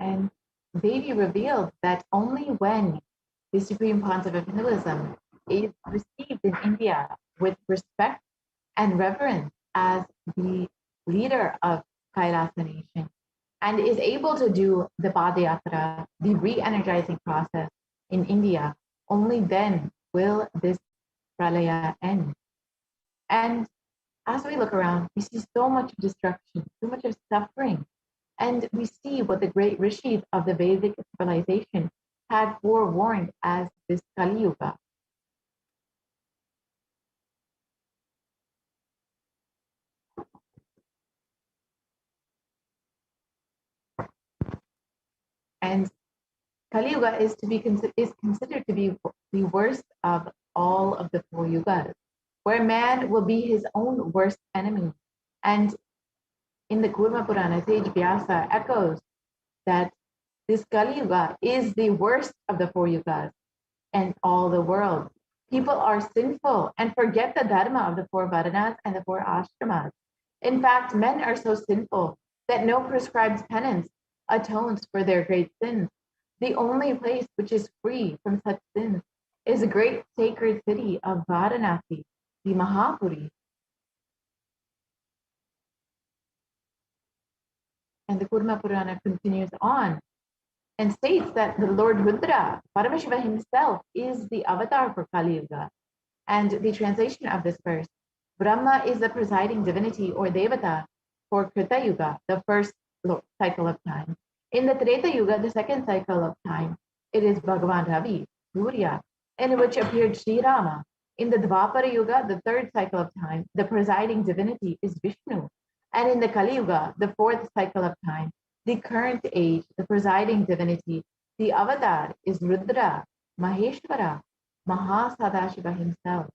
And Devi revealed that only when the Supreme Pontiff of Hinduism is received in India with respect and reverence as the leader of Kailasa nation and is able to do the Padayatra, the re-energizing process in India, only then will this pralaya end. And as we look around, we see so much destruction, so much of suffering, and we see what the great rishis of the Vedic civilization had forewarned as this Kali Yuga. And Kali Yuga is considered to be the worst of all of the four yugas, where man will be his own worst enemy. And in the Kurma Purana, sage Vyasa echoes that this Kali Yuga is the worst of the four yugas and all the world. People are sinful and forget the dharma of the four varanas and the four ashramas. In fact, men are so sinful that no prescribed penance atones for their great sins. The only place which is free from such sins is the great sacred city of Varanasi, the Mahapuri. And the Kurma Purana continues on and states that the Lord Rudra, Paramashiva himself, is the avatar for Kali Yuga. And the translation of this verse, Brahma is the presiding divinity or Devata for Krita Yuga, the first cycle of time. In the Treta Yuga, the second cycle of time, it is Bhagavan Ravi, Surya, in which appeared Sri Rama. In the Dvapara Yuga, the third cycle of time, the presiding divinity is Vishnu. And in the Kali Yuga, the fourth cycle of time, the current age, the presiding divinity, the avatar is Rudra, Maheshwara, Mahasadashiva himself.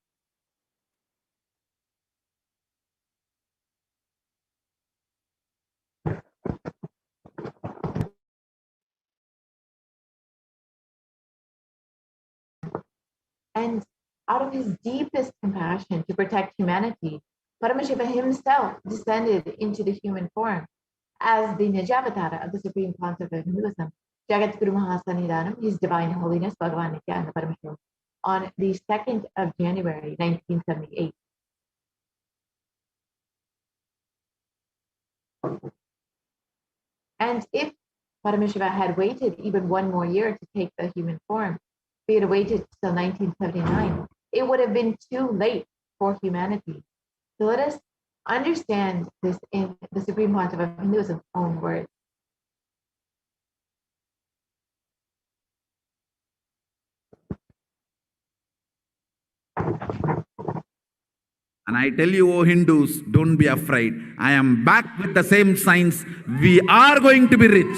And out of his deepest compassion to protect humanity, Paramashiva himself descended into the human form as the Nijavatara of the Supreme Pontiff of Hinduism, Jagat Guru Mahasannidhanam, His Divine Holiness Bhagavan Nithyananda Paramashivam, on the 2nd of January, 1978. And if Paramashiva had waited even one more year to take the human form, if he had waited till 1979, it would have been too late for humanity. So let us understand this in the Supreme Pontiff of Hinduism's own words. And I tell you, O Hindus, don't be afraid. I am back with the same signs. We are going to be rich.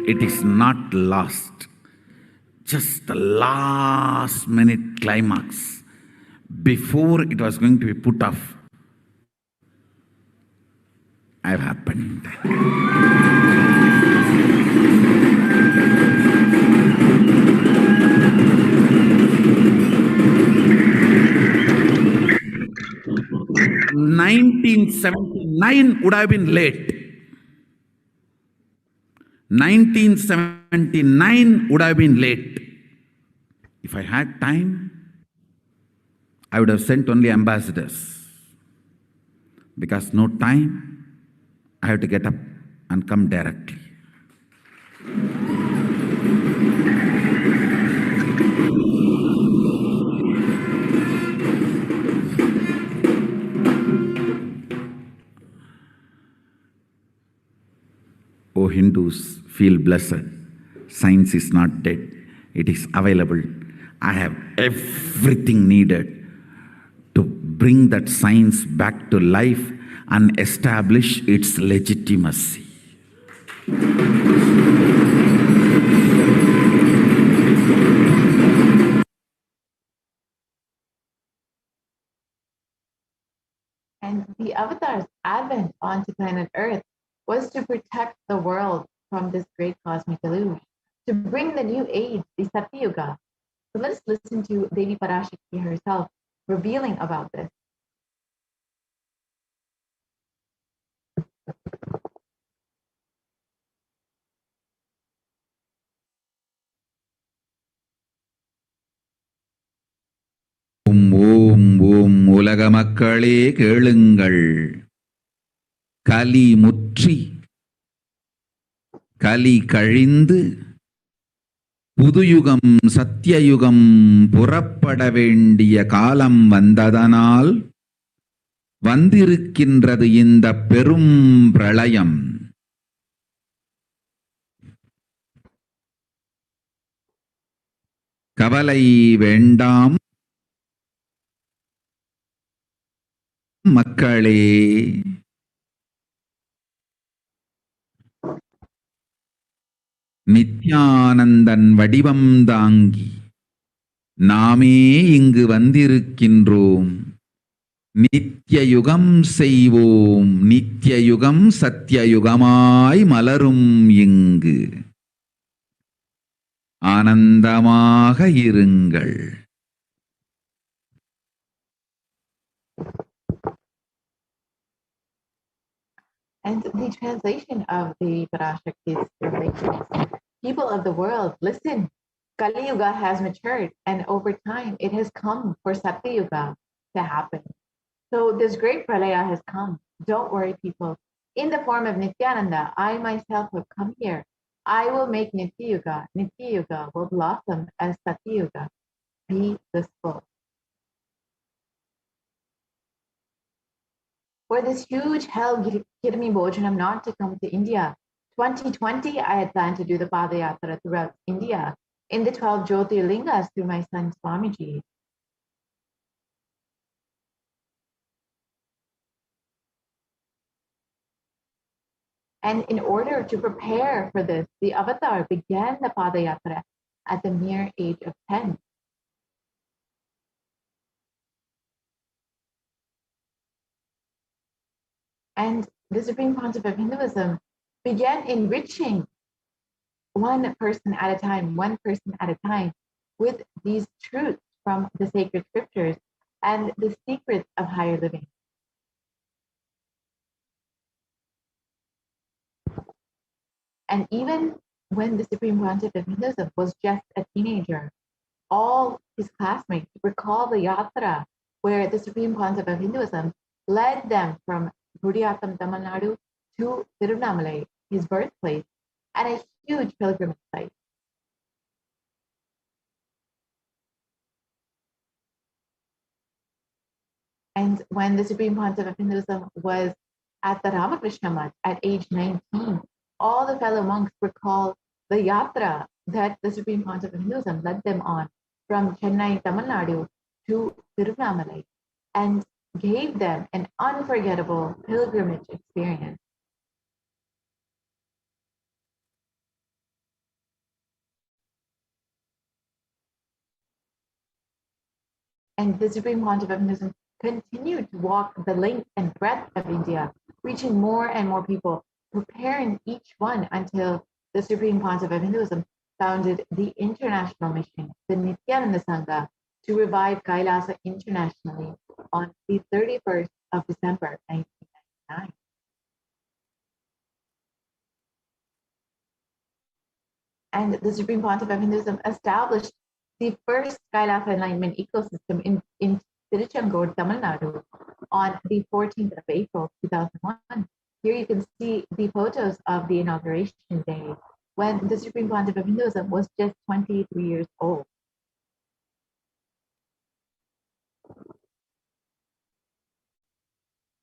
It is not lost. Just the last minute climax before it was going to be put off. Have happened. (1979) would have been late. 1979 would have been late. If I had time, I would have sent only ambassadors. Because no time, I have to get up and come directly. O Hindus, feel blessed. Science is not dead. It is available. I have everything needed to bring that science back to life and establish its legitimacy. And the Avatar's advent onto planet Earth was to protect the world from this great cosmic deluge, to bring the new age, the Satyuga. So let us listen to Devi Parashakti herself revealing about this. ஓம் ஓம் ஓம் உலக மக்களே கேளுங்கள். கலி முற்றி கலி கழிந்து புதுயுகம் சத்தியயுகம் புறப்பட வேண்டிய காலம் வந்ததனால் வந்திருக்கின்றது இந்த பெரும் பிரளயம். கவலை வேண்டாம் மக்களே. நித்யானந்தன் வடிவம் தாங்கி நாமே இங்கு வந்திருக்கின்றோம். நித்யயுகம் செய்வோம், நித்யயுகம் சத்தியயுகமாய் மலரும் இங்கு. ஆனந்தமாக இருங்கள். And the translation of the Parashakti's revelations, people of the world, listen, Kali Yuga has matured, and over time it has come for Satya Yuga to happen. So this great pralaya has come. Don't worry, people. In the form of Nithyananda, I myself have come here. I will make Nitya Yuga. Nitya Yuga will blossom as Satya Yuga. Be blissful. For this huge hell Kirmi Bhojanam not to come to India. 2020, I had planned to do the Padayatra throughout India in the 12 Jyotirlingas through my son Swamiji. And in order to prepare for this, the avatar began the Padayatra at the mere age of 10. And the Supreme Pontiff of Hinduism began enriching one person at a time, with these truths from the sacred scriptures and the secrets of higher living. And even when the Supreme Pontiff of Hinduism was just a teenager, all his classmates recall the yatra where the Supreme Pontiff of Hinduism led them from Guriyatam, Tamil Nadu to Tiruvannamalai, his birthplace, and a huge pilgrimage site. And when the Supreme Pontiff of Hinduism was at the Ramakrishna Mutt at age 19, all the fellow monks recall the yatra that the Supreme Pontiff of Hinduism led them on from Chennai, Tamil Nadu to Tiruvannamalai, and gave them an unforgettable pilgrimage experience. And the Supreme Pontiff of Hinduism continued to walk the length and breadth of India, reaching more and more people, preparing each one until the Supreme Pontiff of Hinduism founded the international mission, the Nithyananda Sangha, to revive Kailasa internationally on the 31st of December, 1999. And the Supreme Pontiff of Hinduism established the first Kailasa enlightenment ecosystem in Tiruchengood, Tamil Nadu on the 14th of April, 2001. Here you can see the photos of the inauguration day when the Supreme Pontiff of Hinduism was just 23 years old.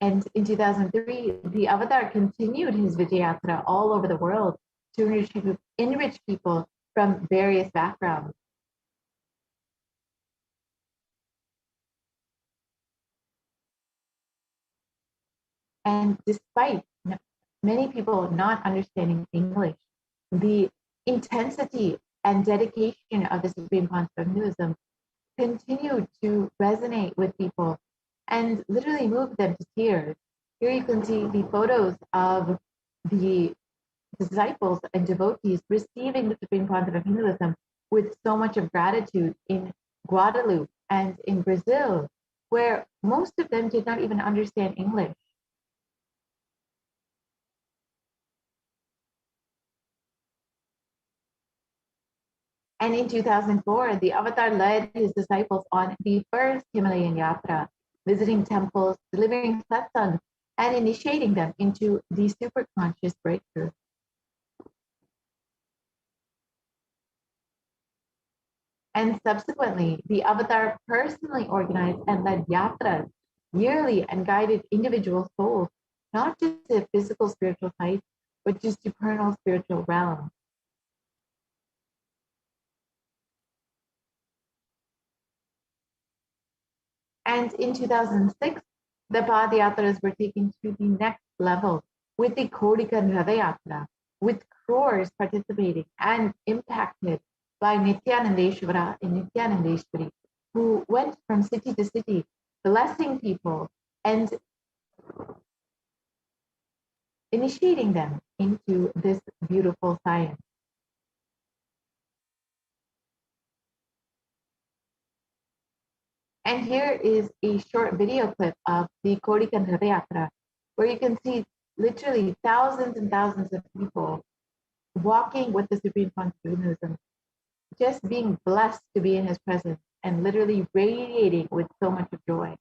And in 2003, the Avatar continued his Vijayatra all over the world to enrich people from various backgrounds. And despite many people not understanding English, the intensity and dedication of the Supreme Pontiff of Hinduism continued to resonate with people and literally move them to tears. Here you can see the photos of the disciples and devotees receiving the Supreme Pontiff of Hinduism with so much of gratitude in Guadeloupe and in Brazil, where most of them did not even understand English. And in 2004, the Avatar led his disciples on the first Himalayan Yatra, visiting temples, delivering Satsang, and initiating them into the superconscious breakthrough. And subsequently, the Avatar personally organized and led yatras yearly and guided individual souls, not just to physical spiritual heights, but to supernal spiritual realms. And in 2006, the Padayatras were taken to the next level with the Kodikan Radayatra, with crores participating and impacted by Nithyanandeshwara and Nithyanandeshwari, who went from city to city, blessing people and initiating them into this beautiful science. And here is a short video clip of the Kodikan Radayatra, where you can see literally thousands and thousands of people walking with the Supreme Consciousness, just being blessed to be in his presence and literally radiating with so much of joy.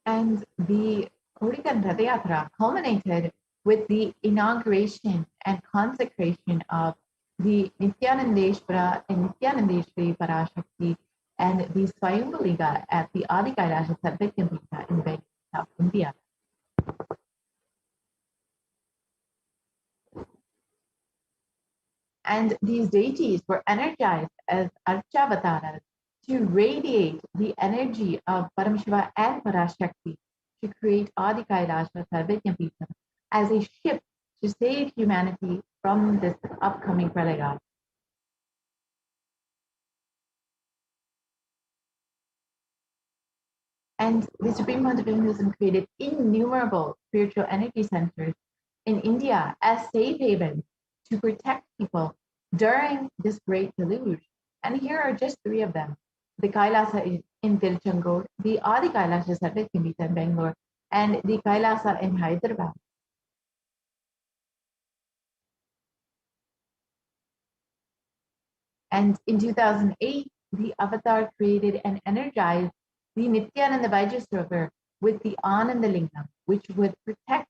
And the Kodikan Radayatra culminated with the inauguration and consecration of the Nithyanandeshwara and Nithyanandeshwari Parashakti and the Swayambhuliga at the Adi Kailasa Satvikampita in Bangalore, South India. And these deities were energized as Archavataras to radiate the energy of Paramashiva and Parashakti to create Adi Kailasa Satvikampita as a ship to save humanity from this upcoming pralaya. And the Supreme Pontificanism created innumerable spiritual energy centers in India as safe havens to protect people during this great deluge. And here are just three of them: the Kailasa in Tiruchendur, the Adi Kailasa Satvikampita in Bangalore, and the Kailasa in Hyderabad. And in 2008, the Avatar created and energized the Nithyananda Vajrasarovar with the Anandalingam, which would protect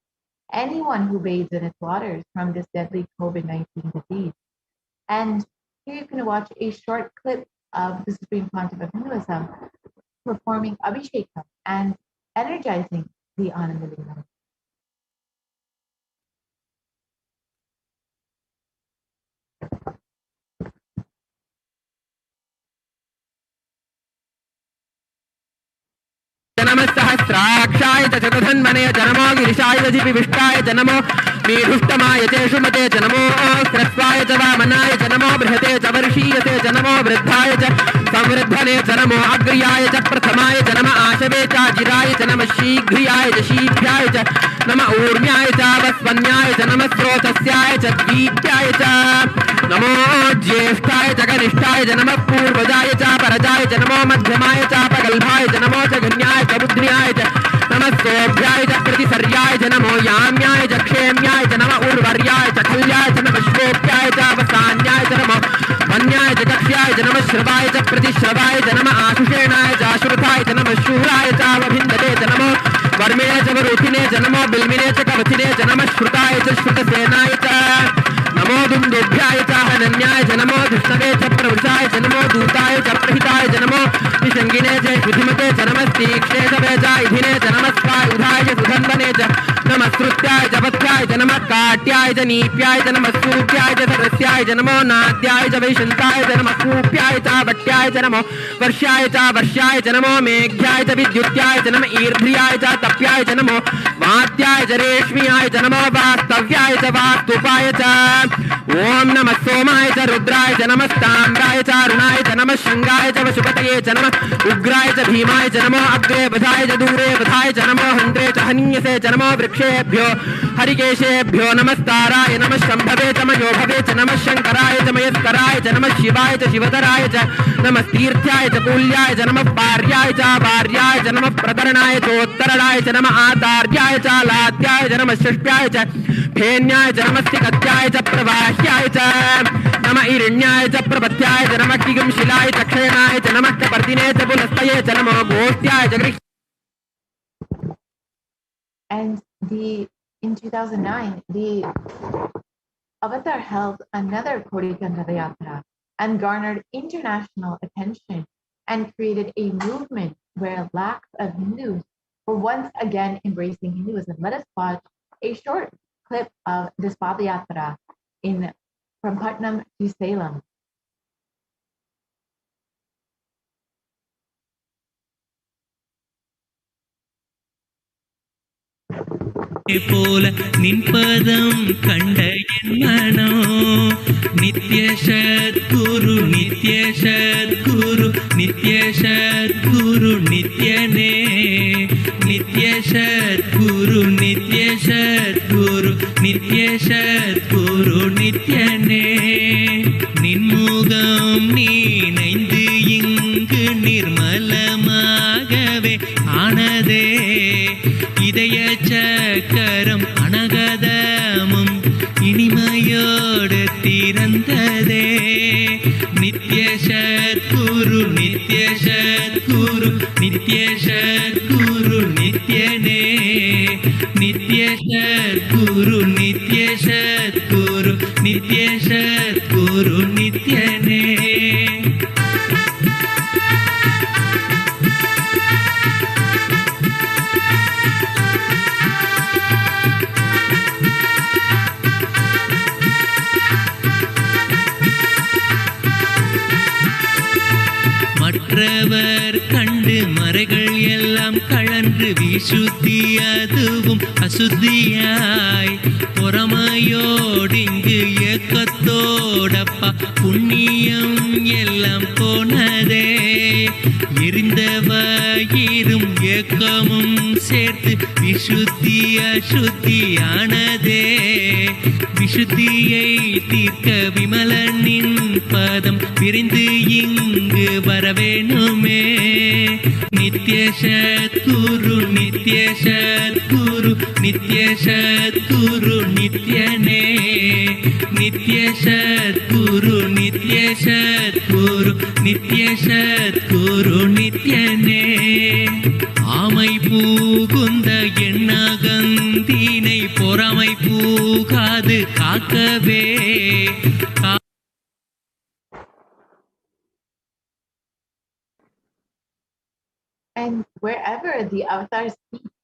anyone who bathes in its waters from this deadly COVID-19 disease. And here you can watch a short clip of the Supreme Pontiff of Hinduism performing Abhishekam and energizing the Anandalingam. नमः सहस्राक्षाय च चतुर्धन्वने च नमो गिरिशाय च विष्टाय च नमो वीरुष्टमाय च शुमते च नमो स्रस्वाय च वामनाय च नमो बृहते च वर्षीयते च नमो वृद्धाय च संवृद्धने च नमो अग्र्याय च प्रथमाय च नम आशवे च जिराय च नम शीघ्रियाय च शीघ्राय च नम ऊर्ण्याय च वस्वन्याय च नम स्रोतस्याय च दीप्याय च नमो ज्येष्ठाय च कनिष्ठाय च नम पूर्वजाय च परजाय च नमो मध्यमाय च प्रगल्भाय च नमो च गण्याय च बुद्ध्याय च नम सोभ्याय च प्रतिसर्याय च नमो याम्याय च क्षेम्याय च नम उर्वर्याय च खल्याय च नम श्लोक्याय च वसान्याय च नमो वन्याय च कक्ष्याय च नम श्रवाय च प्रतिश्रवाय च नम आशुषेणाय च अश्रुताय च नम शूराय च अवभिन्दते च नमो वर्मिणे च वरुथिने च नमो बिल्मिने च कवथिने च नम श्रुताय च श्रुतसेनाय च नमो दुन्दुभ्याय च हनन्याय च नमो धृष्णवे च प्रवृषाय च नमो दूताय च प्रहिताय च नमो निषङ्गिने च श्रुतिमते च नमस्तीक्ष्णे च वेजायुधिने च नमस्वायुधाय च सुधन्वने च नमस्कृत्याय च पथ्याय च नमः काट्याय च नीप्याय च नमः सूप्याय च सरस्याय च नमो नाद्याय च वैशन्ताय च नमः कूप्याय च वट्याय च नमो वर्ष्याय च नमो मेघ्याय च विद्युत्याय च नमः ईर्ध्याय च तप्याय च नमो वात्याय च रेश्म्याय च नमो वास्तव्याय च वास्तुपाय च ओम नमः सोमाय च रुद्राय च नमः ताम्राय च अरुणाय च नमः शंगाय च वशुपतये च नमः उग्राय च भीमाय च नमो अग्रे बधाय च दूरे बधाय च नमो हन्त्रे च हन्यसे च नमो वृक्षेभ्यो हरिकेशेभ्यो नमस्ताराय नमः शम्भवे च मयोभवे च नमः शङ्कराय च मयस्कराय च नमः शिवाय च शिवतराय च नमः तीर्थ्याय च कूल्याय च नमः पार्याय च वार्याय च नमः प्रतरणाय चोत्तरणाय च नमः आदार्याय च लाद्याय च नमः षष्ट्याय च फेन्याय च नमस्तिकत्याय च प्रवाह्याय च नमः ईरण्याय च प्रपत्याय च नमः किगंशिलाय च क्षयणाय च नमः कपर्दिने च पुलस्तये च नमो गोष्ठ्याय च गृह्. And in 2009, the Avatar held another Kodi Gandhara Yatra and garnered international attention and created a movement where lakhs of Hindus were once again embracing Hinduism. Let us watch a short clip of this Padayatra from Putnam to Salem. போல நின்பதம் கண்ட என் மனோ நித்ய சத்குரு நித்ய சத்குரு நித்ய சத்குரு நித்யனே நித்ய சத்குரு நித்ய சத்குரு நித்ய சத்குரு நித்யனே நின்முகம் நீனைந்து இங்கு நிர்மலமாகவே ஆனதே இதய சக்கரம் அனகதமும் இனிமையோடு திறந்ததே நித்ய சத்குரு நித்ய சத்குரு நித்ய சத்குரு நித்யனே நித்ய சத்குரு நித்ய சத்குரு நித்ய சத்குரு நித்யனே. மற்றவர் கண்டு மறைகள் எல்லாம் கழன்று விசுத்தி அதுவும் அசுத்தியாய் பொறாமையோடிங்கு ஏக்கத்தோடப்பா புண்ணியம் எல்லாம் போனதே எரிந்த வயிறும் ஏக்கமும் சேர்த்து விசுத்தி அசுத்தியானதே விசுத்தியை தீர்க்க விமலனின் பதம் விரைந்து இங்கு வரவேணுமே நித்ய சத்குரு நித்ய சத்குரு நித்ய சத்குரு நித்யனே நித்ய சத்குரு நித்ய சத்குரு நித்ய சத்குரு நித்யனே. ஆமை பூகுந்த எண்ணகந்தினை பொறாமை பூகாது காக்கவே And wherever the avatars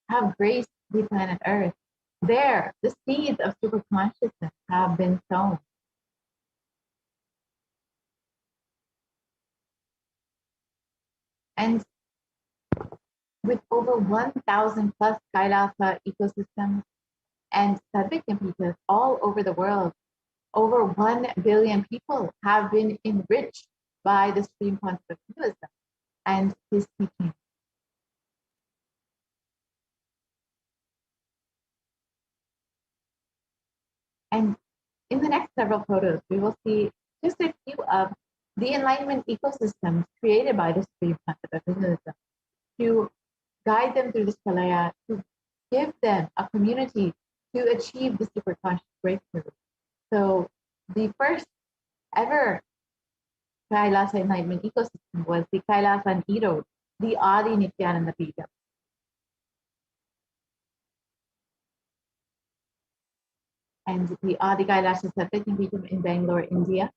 have graced the planet Earth, there the seeds of super consciousness have been sown. And with over 1,000 plus Kailasa ecosystems, And Sadvikya Pitas all over the world, over 1 billion people have been enriched by the supreme concept of Kailasa and his teaching. And in the next several photos, we will see just a few of the enlightenment ecosystems created by the supreme concept of Kailasa to guide them through this Kalaya, to give them a community to achieve the superconscious breakthrough. So the first ever Kailasa enlightenment ecosystem was the Kailasa and Erode, the Adi Nithyananda Paramashivam. And the Adi Kailasa Satsang in Bangalore, India.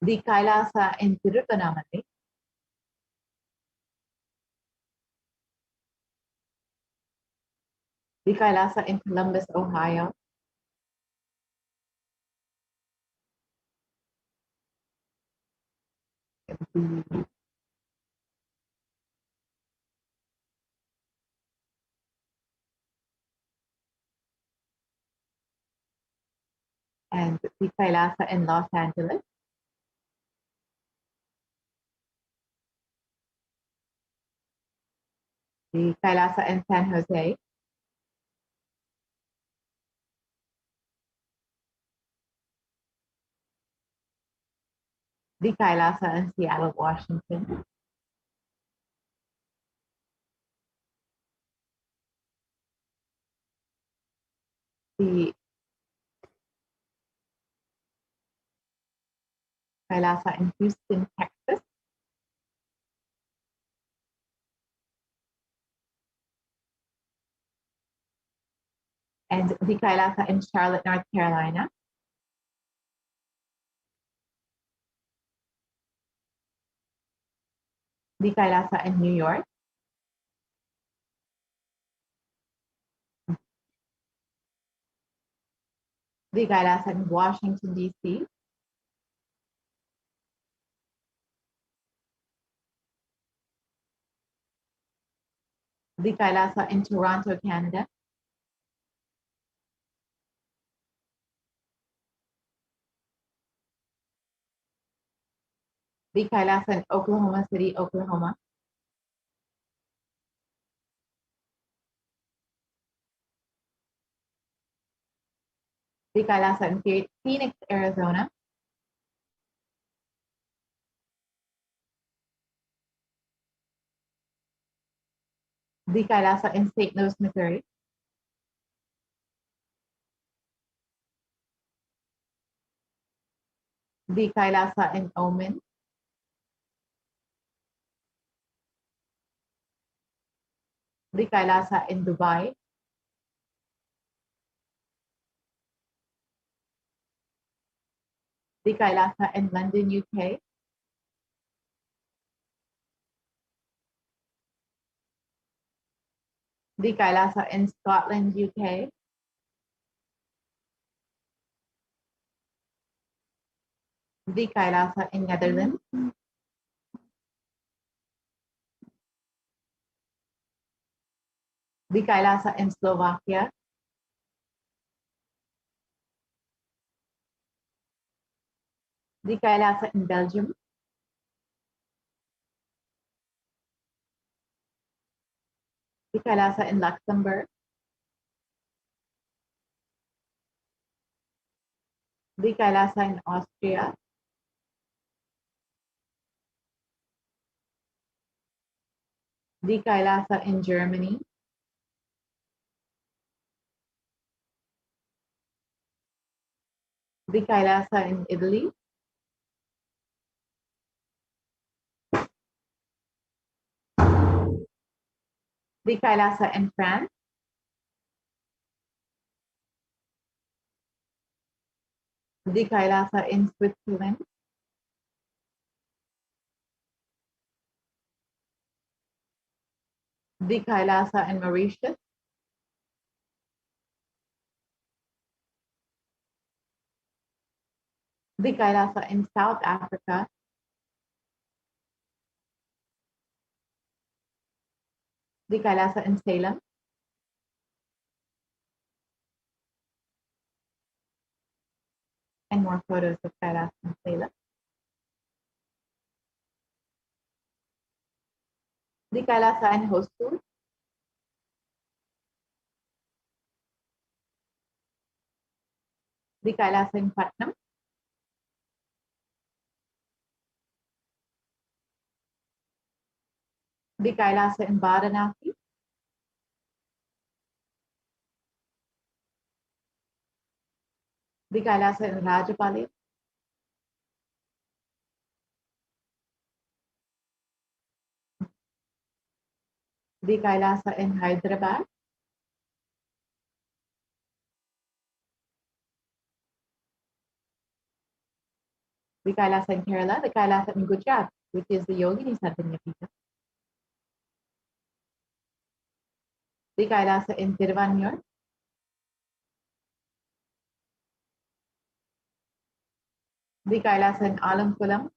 The Kailasa in Tiruvannamalai. The Kailasa in Columbus, Ohio. And the Kailasa in Los Angeles. The Kailasa in San Jose. The Kailasa in Seattle, Washington. The Kailasa in Houston, Texas. And the Kailasa in Charlotte, North Carolina. The Kailasa in New York. The Kailasa in Washington, D.C. The Kailasa in Toronto, Canada. The Kailasa in Oklahoma City, Oklahoma. The Kailasa in Phoenix, Arizona. The Kailasa in St. Louis, Missouri. The Kailasa in Oman. The Kailasa in Dubai. The Kailasa in London, UK. The Kailasa in Scotland, UK. The Kailasa in Netherlands. The Kailasa in Slovakia. The Kailasa in Belgium. The Kailasa in Luxembourg. The Kailasa in Austria. The Kailasa in Germany. The Kailasa in Italy. The Kailasa in France. The Kailasa in Switzerland. The Kailasa in Mauritius. The Kailasa in South Africa. the Kailasa in Salem, and more photos of Kailasa in Salem. The Kailasa in Hosur, the Kailasa in Patnam, the Kailasa in Varanasi, the Kailasa in Rajapaliyam, the Kailasa in Hyderabad, the Kailasa in Kerala, the Kailasa in Gujarat, which is the Yogini Sarvanya Pita, the Kailasa in Tiruvannur, the Kailasa in Alamkulam,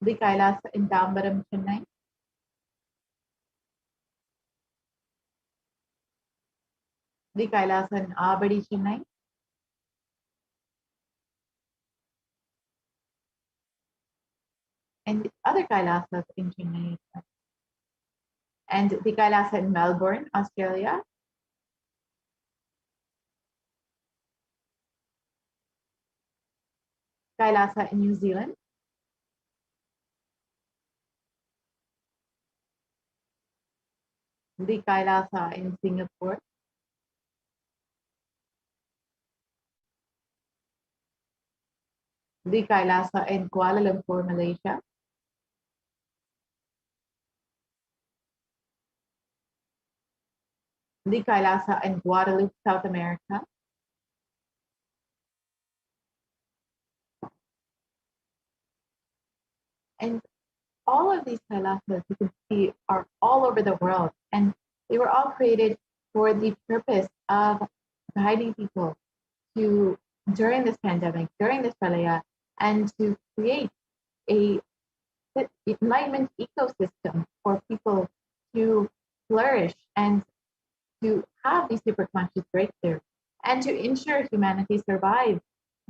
the Kailasa in Tambaram, Chennai, the Kailasa in Abadi, Chennai, and other Kailasas in Chennai, and the Kailasa in Melbourne, Australia, Kailasa in New Zealand, the Kailasa in Singapore, the Kailasa in Kuala Lumpur, Malaysia, the Kailasa in Guadeloupe, South America, and all of these Kailasas you can see are all over the world, and they were all created for the purpose of guiding people to, during this pandemic, during this pralaya, and to create a enlightenment ecosystem for people to flourish and to have these super conscious breakthroughs and to ensure humanity survives.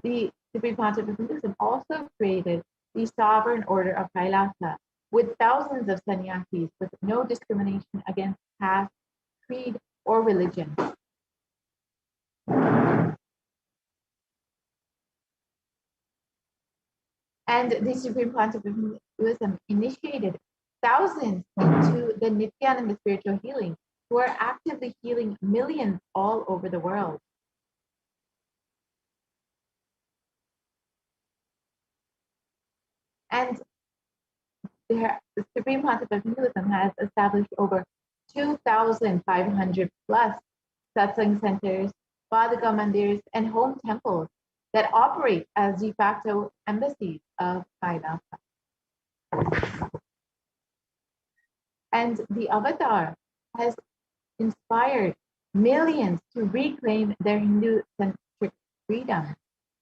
The Supreme Pontiff of Hinduism also created the sovereign order of Kailasa with thousands of sannyasis with no discrimination against caste, creed, or religion. And the Supreme Pontiff of Hinduism initiated thousands into the Nithyananda spiritual healing, who are actively healing millions all over the world. And the Supreme Pontiff of Hinduism has established over 2,500 plus Satsang centers, Padaka mandirs, and home temples that operate as de facto embassies of Kailasa. And the avatar has inspired millions to reclaim their Hindu-centric freedom.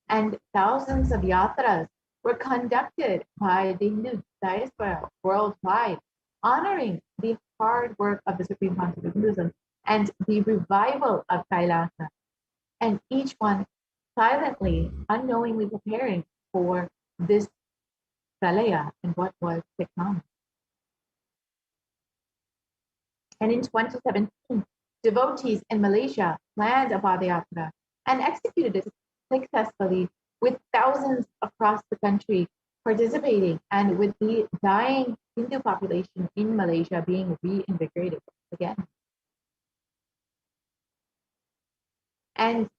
And thousands of yatras were conducted by the Hindu diaspora worldwide, honoring the hard work of the Supreme Pontiff of Hinduism and the revival of Kailasa. And each one silently, unknowingly preparing for this pralaya and what was to come. And in 2017, devotees in Malaysia planned a Padayatra and executed it successfully, with thousands across the country participating and with the dying Hindu population in Malaysia being reinvigorated again. And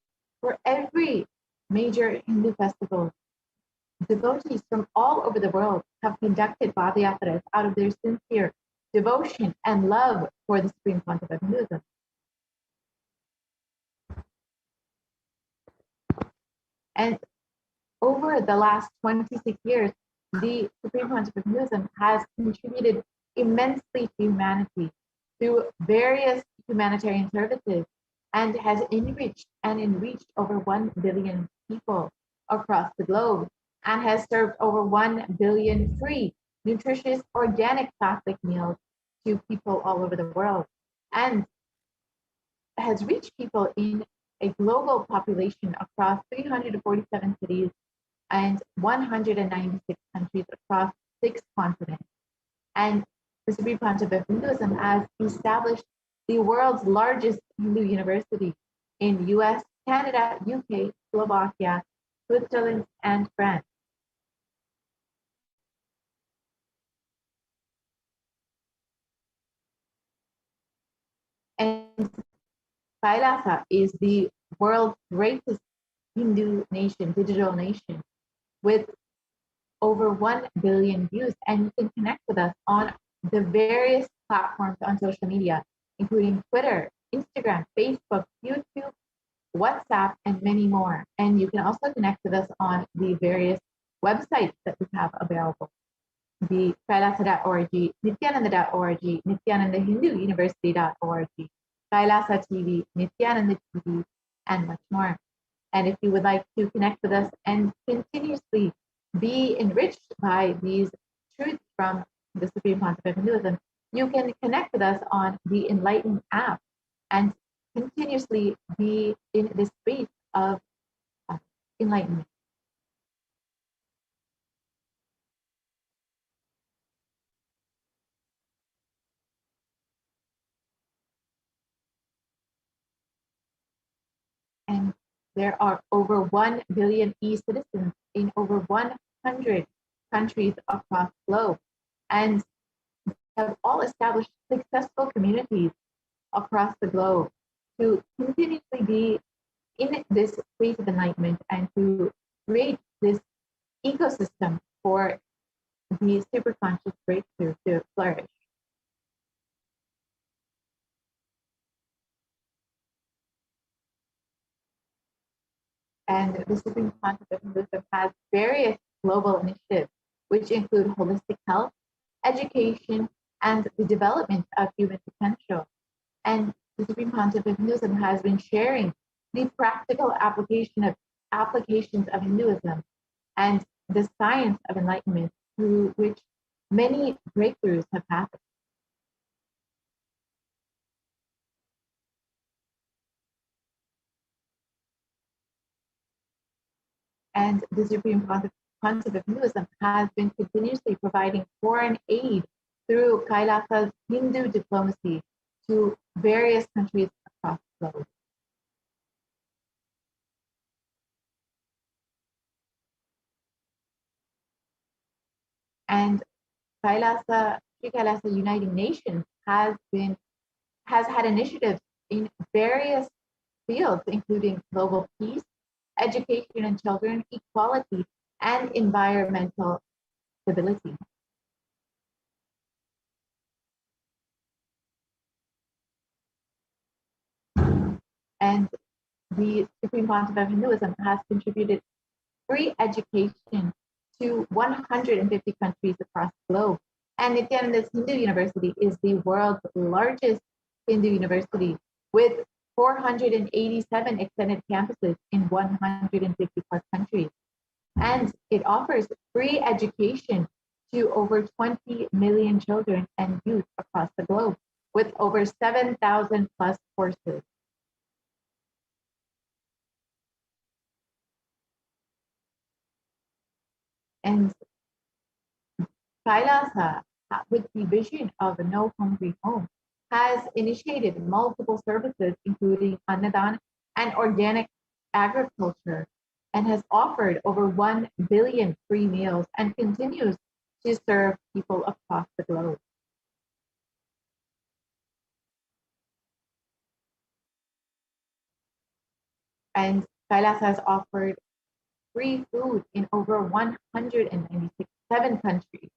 for every major Hindu festival, devotees from all over the world have conducted Padayatras out of their sincere devotion and love for the Supreme Pontiff of Hinduism. And over the last 26 years, the Supreme Pontiff of Hinduism has contributed immensely to humanity through various humanitarian services and has enriched over 1 billion people across the globe and has served over 1 billion free, nutritious, organic Catholic meals to people all over the world, and has reached people in a global population across 347 cities and 196 countries across 6 continents. And the Supreme Pontiff of Hinduism has established the world's largest Hindu university in US, Canada, UK, Slovakia, Switzerland, and France. And Kailasa is the world's greatest Hindu nation, digital nation, with over 1 billion views. And you can connect with us on the various platforms on social media, including Twitter, Instagram, Facebook, YouTube, WhatsApp, and many more. And you can also connect with us on the various websites that we have available. The Kailasa.org, Nithyananda.org, Nithyananda Hindu University.org, Kailasa TV, Nithyananda TV, and much more. And if you would like to connect with us and continuously be enriched by these truths from the Supreme Pontiff of Hinduism, you can connect with us on the Enlightenment app and continuously be in this space of enlightenment. And there are over 1 billion e-citizens in over 100 countries across the globe, and have all established successful communities across the globe to continuously be in this space of enlightenment and to create this ecosystem for the superconscious breakthrough to flourish. And the Supreme Pontiff of Hinduism has various global initiatives, which include holistic health, education, and the development of human potential. And the Supreme Pontiff of Hinduism has been sharing the practical applications of Hinduism and the science of enlightenment, through which many breakthroughs have happened. And the Supreme Pontiff of Hinduism has been continuously providing foreign aid through Kailasa's Hindu diplomacy to various countries across the globe. And Sri Kailasa Uniting Nations has had initiatives in various fields, including global peace, education and children, equality, and environmental stability. And the Supreme Pontiff of Hinduism has contributed free education to 150 countries across the globe. And Nithyananda's Hindu University is the world's largest Hindu university, with 487 extended campuses in 150 plus countries. And it offers free education to over 20 million children and youth across the globe, with over 7,000 plus courses. And Kailasa, with the vision of a no hungry home, has initiated multiple services, including Annadan and organic agriculture, and has offered over 1 billion free meals and continues to serve people across the globe. And Kailasa has offered free food in over 197 countries.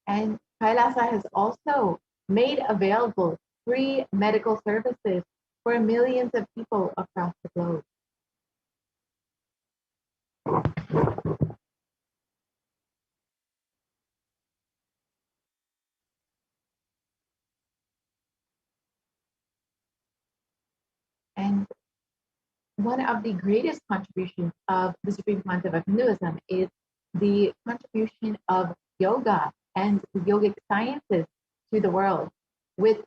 And Kailasa has also made available free medical services for millions of people across the globe. And one of the greatest contributions of the Supreme Pontiff of Hinduism is the contribution of yoga and the yogic sciences to the world, with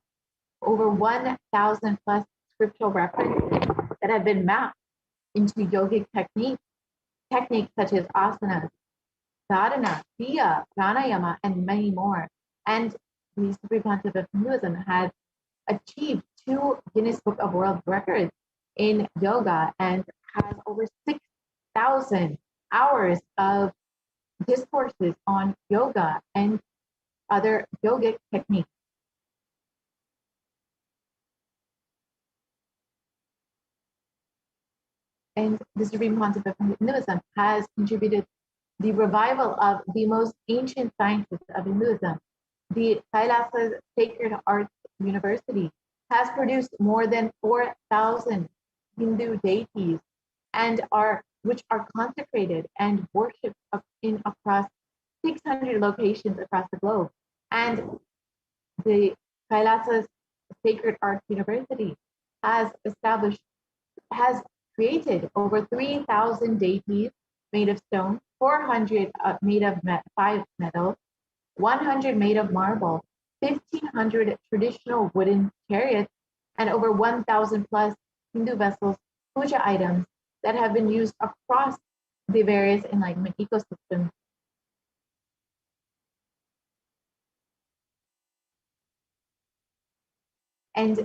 over 1,000 plus scriptural references that have been mapped into yogic techniques such as asanas, sadhana, kriya, pranayama, and many more. And the Supreme Pontiff of Hinduism has achieved 2 Guinness Book of World Records in yoga and has over 6,000 hours of discourses on yoga and other yogic techniques. And the Supreme Pontiff of Hinduism has contributed the revival of the most ancient sciences of Hinduism. The Kailasa Sacred Arts University has produced more than 4,000 Hindu deities which are consecrated and worshipped in across 600 locations across the globe. And the Kailasa Sacred Arts University has created over 3,000 deities made of stone, 400 made of 5 metals, 100 made of marble, 1,500 traditional wooden chariots, and over 1,000 plus Hindu vessels, puja items that have been used across the various enlightenment ecosystems. And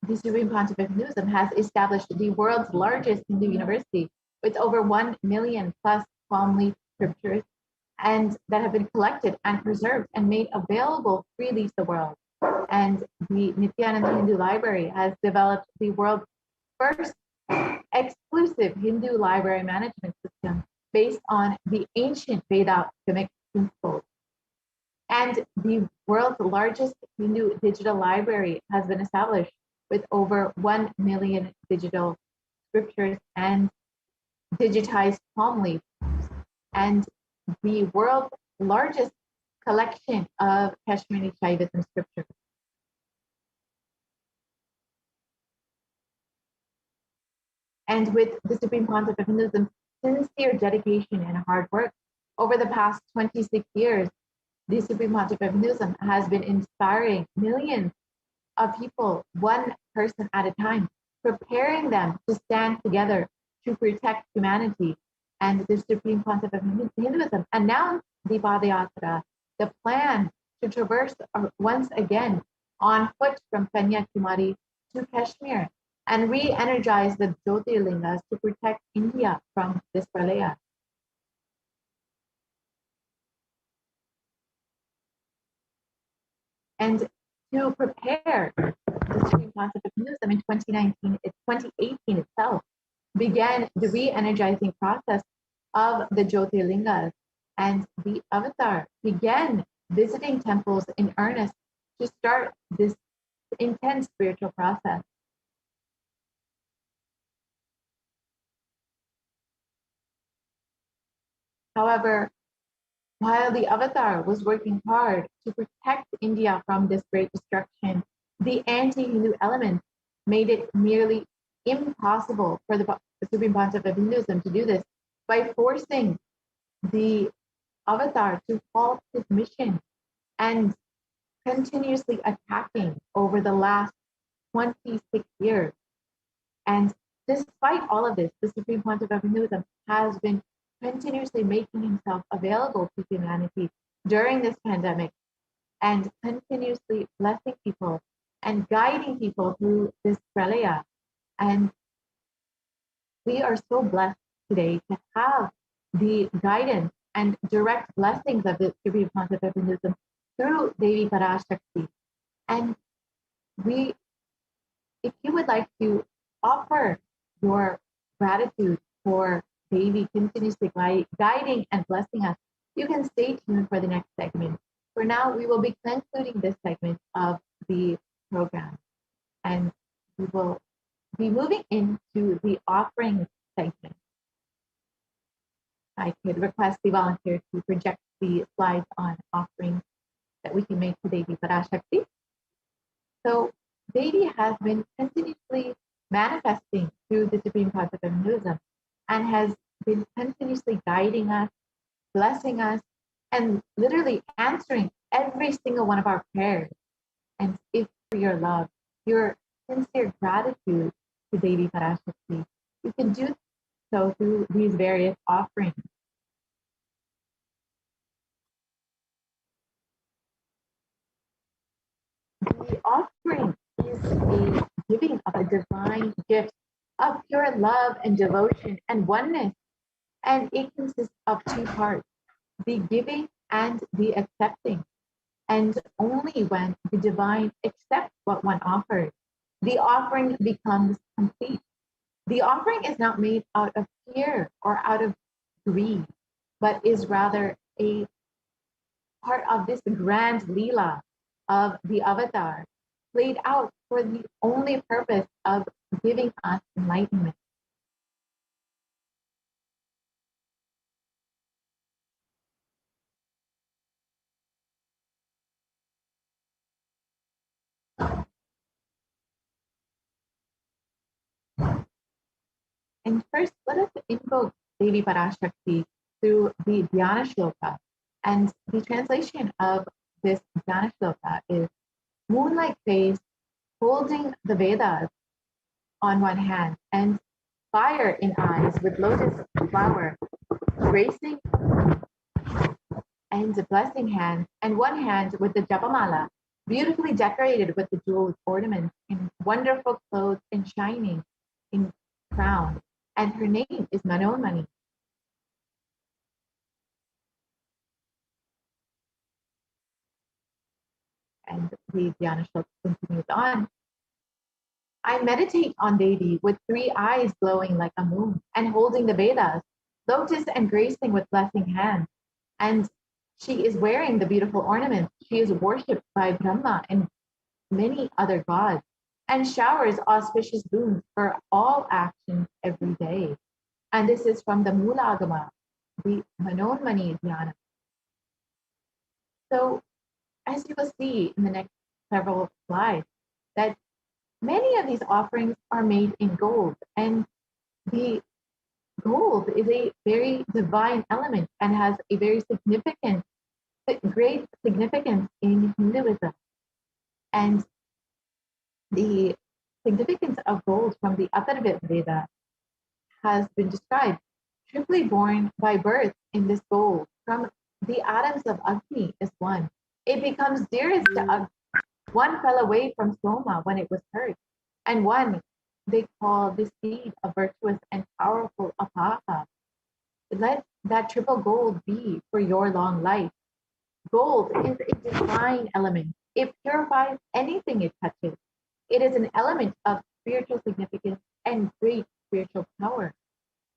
the Supreme Pontiff of Hinduism has established the world's largest Hindu university with over 1 million plus palm leaf scriptures, and that have been collected and preserved and made available freely to the world. And the Nithyananda Hindu Library has developed the world's first exclusive Hindu library management system based on the ancient Vedamic principles. And the world's largest Hindu digital library has been established with over 1 million digital scriptures and digitized palm leaves, and the world's largest collection of Kashmiri Shaivism scriptures. And with the Supreme Pontiff of Hinduism's sincere dedication and hard work, over the past 26 years, the Supreme Pontiff of Hinduism has been inspiring millions of people, one person at a time, preparing them to stand together to protect humanity. And the Supreme Pontiff of Hinduism announced the Padayatra, the plan to traverse once again on foot from Kanyakumari to Kashmir and re-energize the Jyotirlingas to protect India from this pralaya. And to prepare, the Supreme Pontiff of Hinduism in 2018 itself began the re-energizing process of the Jyotirlingas, and the Avatar began visiting temples in earnest to start this intense spiritual process. However, while the Avatar was working hard to protect India from this great destruction, the anti-Hindu element made it nearly impossible for the Supreme Pontiff of Hinduism to do this by forcing the Avatar to halt his mission and continuously attacking over the last 26 years. And despite all of this, the Supreme Pontiff of Hinduism has been continuously making himself available to humanity during this pandemic and continuously blessing people and guiding people through this pralaya. And we are so blessed today to have the guidance and direct blessings of the Supreme Pontiff of Hinduism through Devi Parashakti. And if you would like to offer your gratitude for Devi continuously guiding and blessing us, you can stay tuned for the next segment. For now, we will be concluding this segment of the program, and we will be moving into the offering segment. I could request the volunteer to project the slides on offerings that we can make to Devi Parashakti. So Devi has been continuously manifesting through the supreme concept of Hinduism, and has been continuously guiding us, blessing us, and literally answering every single one of our prayers. And if for your love, your sincere gratitude to Devi Parashakti, you can do so through these various offerings. The offering is a giving of a divine gift of pure love and devotion and oneness. And it consists of two parts, the giving and the accepting. And only when the divine accepts what one offers, the offering becomes complete. The offering is not made out of fear or out of greed, but is rather a part of this grand Leela of the avatar, played out for the only purpose of giving us enlightenment. And first, let us invoke Devi Parashakti through the Dhyana Shloka. And the translation of this Dhyana Shloka is moonlight face holding the Vedas on one hand and fire in eyes with lotus flower, gracing and blessing hands, and one hand with the Japamala, beautifully decorated with the jeweled ornaments in wonderful clothes and shining in crown. And her name is Manonmani. And the Dhyana Shloka continues on. I meditate on Devi with three eyes glowing like a moon and holding the Vedas, lotus and gracing with blessing hands. And she is wearing the beautiful ornaments. She is worshipped by Brahma and many other gods and showers auspicious boons for all actions every day. And this is from the Mulagama, the Manonmani Dhyana. So as you will see in the next several slides, that many of these offerings are made in gold, and the gold is a very divine element and has a very significant, great significance in Hinduism. And the significance of gold from the Atharva Veda has been described. Triply born by birth in this gold from the atoms of Agni is one. It becomes dearest to Agni. One fell away from Soma when it was hurt, and one they call the seed of virtuous and powerful Apaha. Let that triple gold be for your long life. Gold is a divine element. It purifies anything it touches. It is an element of spiritual significance and great spiritual power,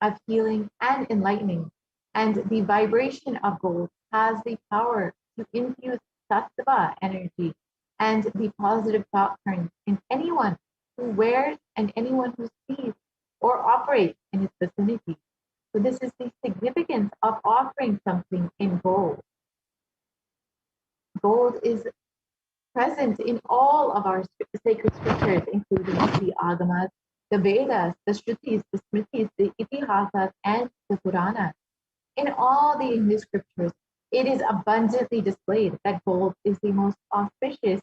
of healing and enlightening. And the vibration of gold has the power to infuse sattva energy and the positive thought currents in anyone who wears and anyone who sees or operates in its vicinity. So this is the significance of offering something in gold. Gold is present in all of our sacred scriptures, including the Agamas, the Vedas, the Shrutis, the Smritis, the Itihasas, and the Puranas. In all the Hindu scriptures, it is abundantly displayed that gold is the most auspicious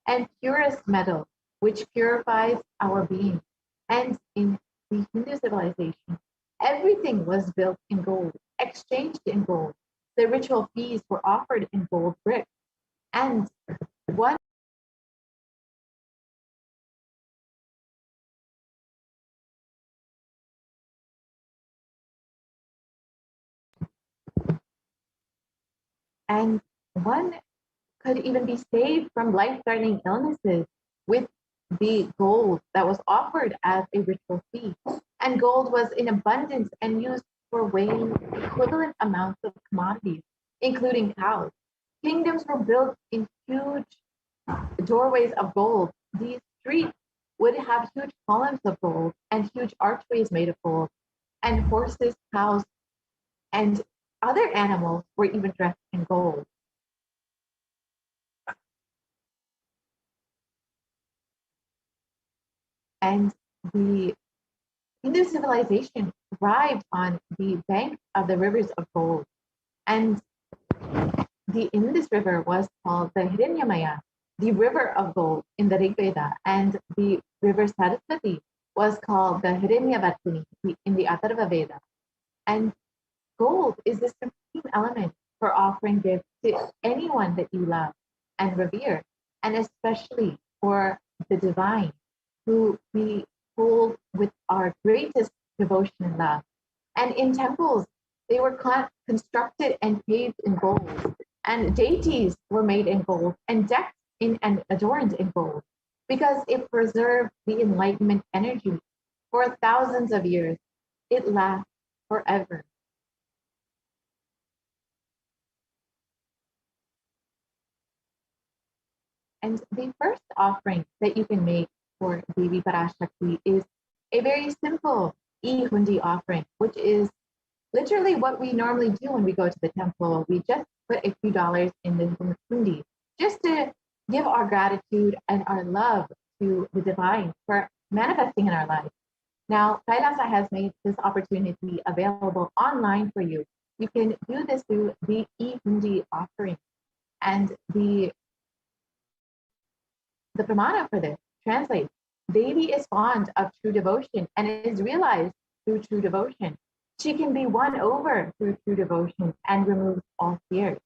and purest metal, which purifies our being. And in the Hindu civilization, everything was built in gold, exchanged in gold. The ritual feasts were offered in gold bricks. And one could even be saved from life-threatening illnesses with the gold that was offered as a ritual fee. And gold was in abundance and used for weighing equivalent amounts of commodities, including cows. Kingdoms were built in huge doorways of gold. These streets would have huge columns of gold and huge archways made of gold. And horses, cows, and other animals were even dressed in gold. And the Hindu civilization thrived on the banks of the rivers of gold. And the Indus River was called the Hiranyamaya, the river of gold in the Rig Veda, and the river Saraswati was called the Hiranyavartini in the Atharva Veda. And gold is the supreme element for offering gifts to anyone that you love and revere, and especially for the divine, who we hold with our greatest devotion and love. And in temples, they were constructed and paved in gold, and deities were made in gold and decked in and adorned in gold, because it preserved the enlightenment energy for thousands of years. It lasts forever. And the first offering that you can make for Devi Parashakti is a very simple e-hundi offering, which is literally what we normally do when we go to the temple. We just put a few dollars in the hundi just to give our gratitude and our love to the divine for manifesting in our lives. Now, Kailasa has made this opportunity available online for you. You can do this through the e-hundi offering. And the pramana for this translates, Devi is fond of true devotion and is realized through true devotion. She can be won over through true devotion and removes all fears.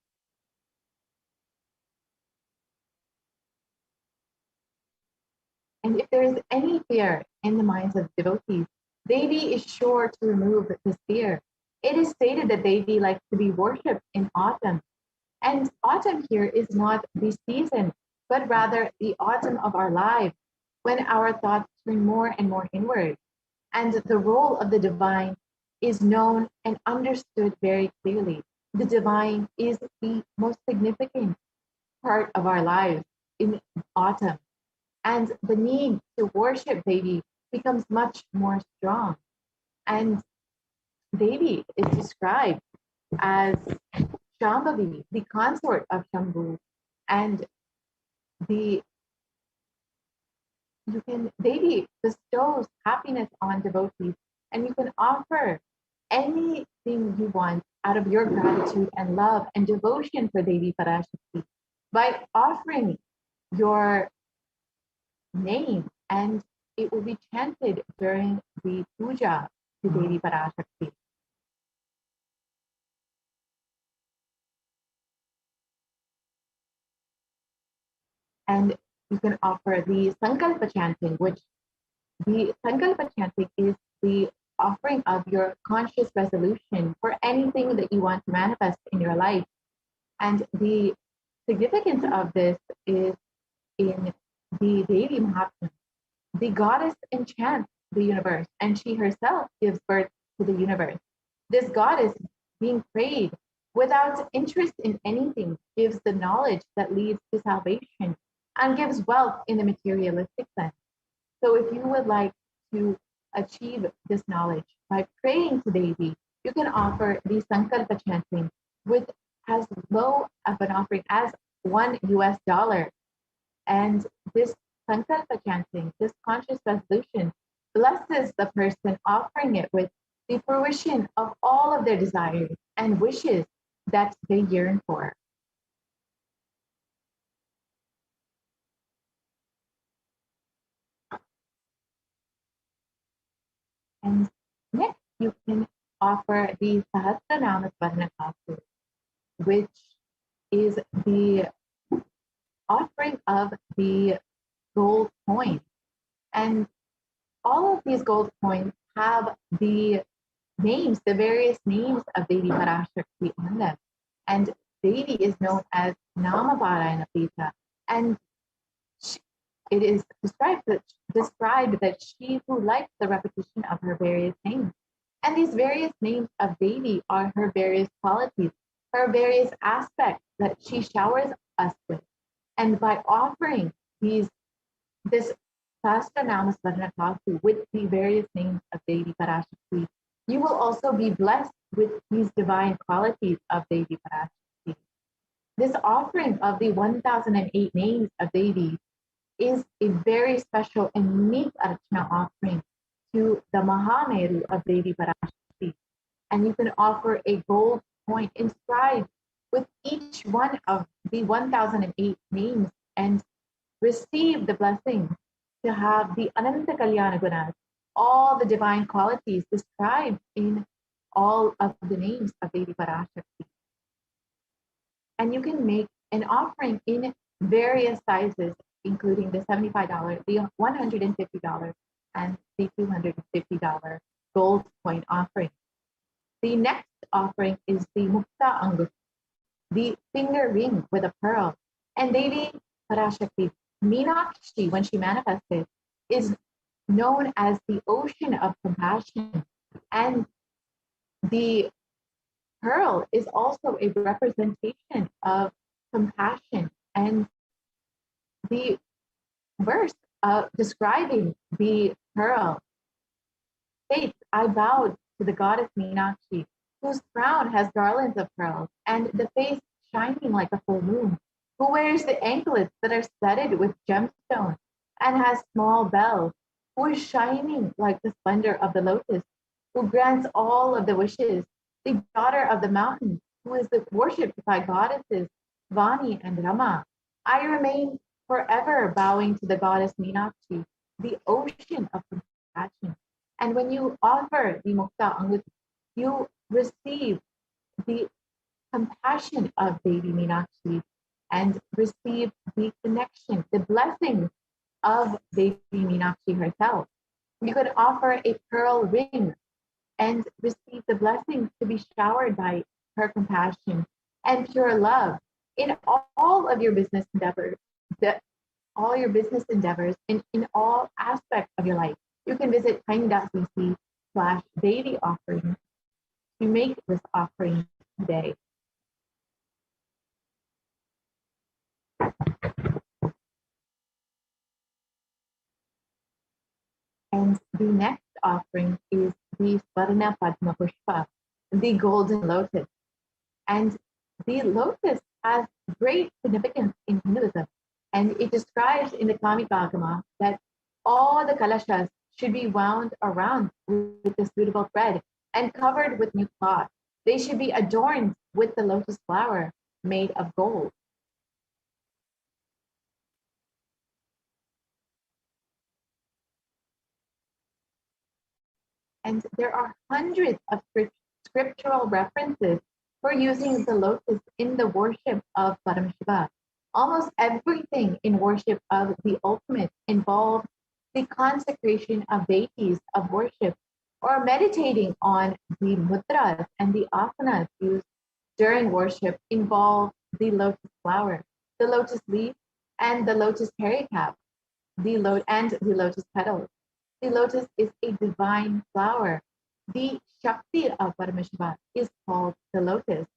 And if there is any fear in the minds of devotees, Devi is sure to remove this fear. It is stated that Devi likes to be worshipped in autumn. And autumn here is not the season, but rather the autumn of our lives, when our thoughts turn more and more inward. And the role of the divine is known and understood very clearly. The divine is the most significant part of our lives in autumn. And the need to worship Devi becomes much more strong. And Devi is described as Shambhavi, the consort of Shambhu, and Devi bestows happiness on devotees, and you can offer anything you want out of your gratitude and love and devotion for Devi Parashakti by offering your name, and it will be chanted during the puja to Devi Parashakti. And you can offer the Sankalpa chanting, which the Sankalpa chanting is the offering of your conscious resolution for anything that you want to manifest in your life. And the significance of this is in the Devi Mahatma. The goddess enchants the universe, and she herself gives birth to the universe. This goddess, being prayed without interest in anything, gives the knowledge that leads to salvation and gives wealth in the materialistic sense. So if you would like to achieve this knowledge by praying to Devi, you can offer the Sankalpa chanting with as low of an offering as $1. And this Sankalpa chanting, this conscious resolution, blesses the person offering it with the fruition of all of their desires and wishes that they yearn for. And next, you can offer the Sahasranama Swarnakasu, which is the offering of the gold coins. And all of these gold coins have the names, the various names of Devi Parashakti on them. And Devi is known as Namaparayana Pita. And it is described that she who likes the repetition of her various names. And these various names of Devi are her various qualities, her various aspects that she showers us with. And by offering this Sahasranama Swarnakasu with the various names of Devi Parashakti, you will also be blessed with these divine qualities of Devi Parashakti. This offering of the 1008 names of Devi is a very special and unique archana offering to the Mahameru of Devi Parashakti. And you can offer a gold coin inscribed with each one of the 1008 names and receive the blessing to have the Ananta Kalyana Gunas, all the divine qualities described in all of the names of Devi Parashakti. And you can make an offering in various sizes, including the $75, the $150, and the $250 gold coin offering. The next offering is the Mukta Angut, the finger ring with a pearl. And Devi Parashakti, Meenakshi, when she manifested, is known as the ocean of compassion. And the pearl is also a representation of compassion. And the verse describing the pearl states, I bowed to the goddess Meenakshi, whose crown has garlands of pearls and the face shining like a full moon, who wears the anklets that are studded with gemstones and has small bells, who is shining like the splendor of the lotus, who grants all of the wishes, the daughter of the mountain, who is worshipped by goddesses Vani and Rama. I remain forever bowing to the goddess Meenakshi, the ocean of compassion. And when you offer the Mukta Angut, you receive the compassion of Devi Meenakshi and receive the connection, the blessings of Devi Meenakshi herself. You could offer a pearl ring and receive the blessings to be showered by her compassion and pure love in all of your business endeavors, in all aspects of your life. You can visit tiny.cc/Devi offering to make this offering today. And the next offering is the Svarna Padma Pushpa, the golden lotus. And the lotus has great significance in Hinduism. And it describes in the Kamikagama that all the kalashas should be wound around with a suitable thread and covered with new cloth. They should be adorned with the lotus flower made of gold. And there are hundreds of scriptural references for using the lotus in the worship of Paramashiva. Almost everything in worship of the ultimate involves the consecration of deities of worship, or meditating on the mudras and the asanas used during worship involve the lotus flower, the lotus leaf, and the lotus pericarp, and the lotus petals. The lotus is a divine flower. The Shakti of Paramashiva is called the lotus,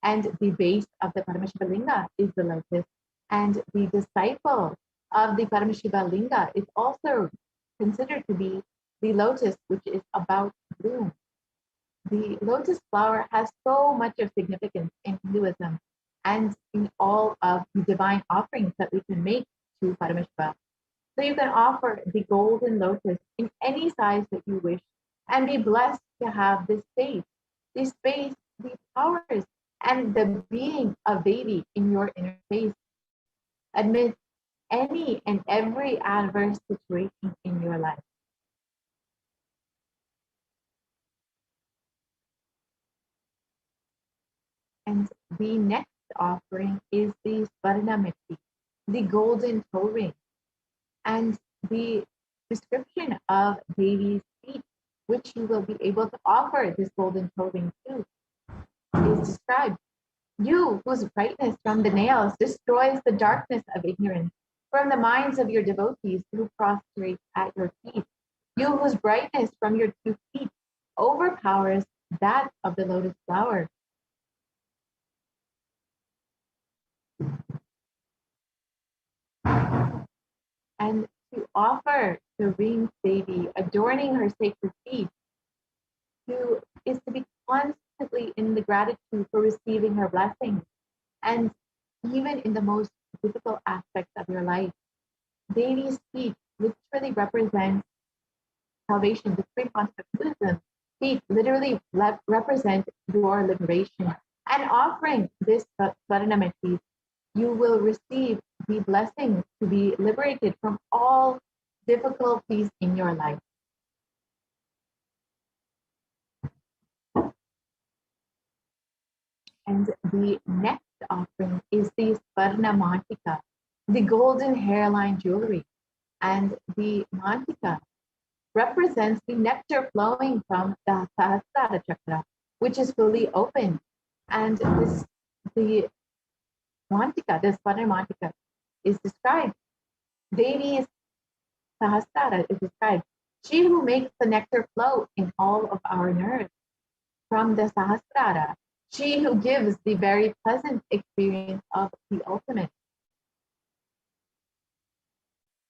and the base of the Paramashiva Linga is the lotus, and the disciple of the Paramashiva Linga is also considered to be the lotus, which is about to bloom. The lotus flower has so much of significance in Hinduism and in all of the divine offerings that we can make to Paramashiva. So you can offer the golden lotus in any size that you wish and be blessed to have this space, the powers, and the being of Devi in your inner space amidst any and every adverse situation in your life. And the next offering is the Svarna Mekti, the golden toe ring. And the description of Devi's feet, which you will be able to offer this golden toe ring to, is described. You, whose brightness from the nails destroys the darkness of ignorance, from the minds of your devotees who prostrate at your feet. You, whose brightness from your 2 feet overpowers that of the lotus flower. And to offer the ring Devi, adorning her sacred feet, is to be constantly in the gratitude for receiving her blessings, and even in the most difficult aspects of your life. Devi's feet literally represent salvation. The supreme concept of Buddhism, feet literally represent your liberation. And offering this Swaranamati, you will receive the blessing to be liberated from all difficulties in your life. And the next offering is the Swarna Mantika, the golden hairline jewelry. And the Mantika represents the nectar flowing from the Sahasrara chakra, which is fully open. And the Mantika, the Swarna Mantika, is described. Devi's Sahasrara is described. She who makes the nectar flow in all of our nerves from the Sahasrara. She who gives the very pleasant experience of the ultimate.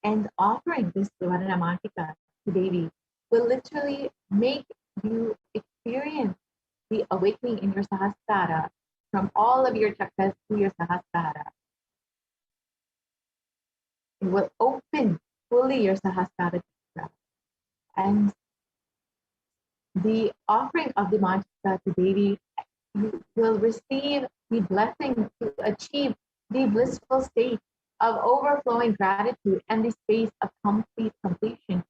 And offering this Swarna Mantika to Devi will literally make you experience the awakening in your Sahasrara from all of your chakras to your Sahasrara. It will open fully your Sahasrara chakra. And the offering of the Mantika to Devi, you will receive the blessing to achieve the blissful state of overflowing gratitude and the space of complete completion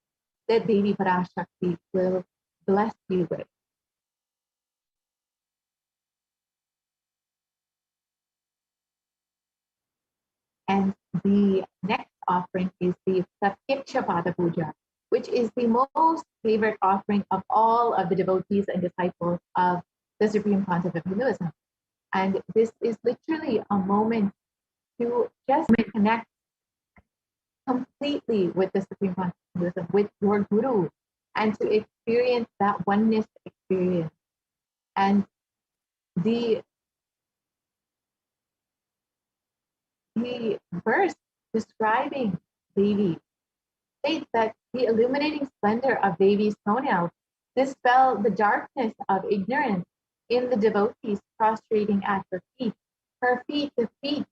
that Devi Parashakti will bless you with. And the next offering is the Pratyaksha Pada Puja, which is the most favorite offering of all of the devotees and disciples of the Supreme Concept of Hinduism. And this is literally a moment to just connect completely with the Supreme Concept of Hinduism, with your Guru, and to experience that oneness experience. And the verse describing Devi states that the illuminating splendor of Devi's toenails dispel the darkness of ignorance in the devotees prostrating at her feet. Her feet defeat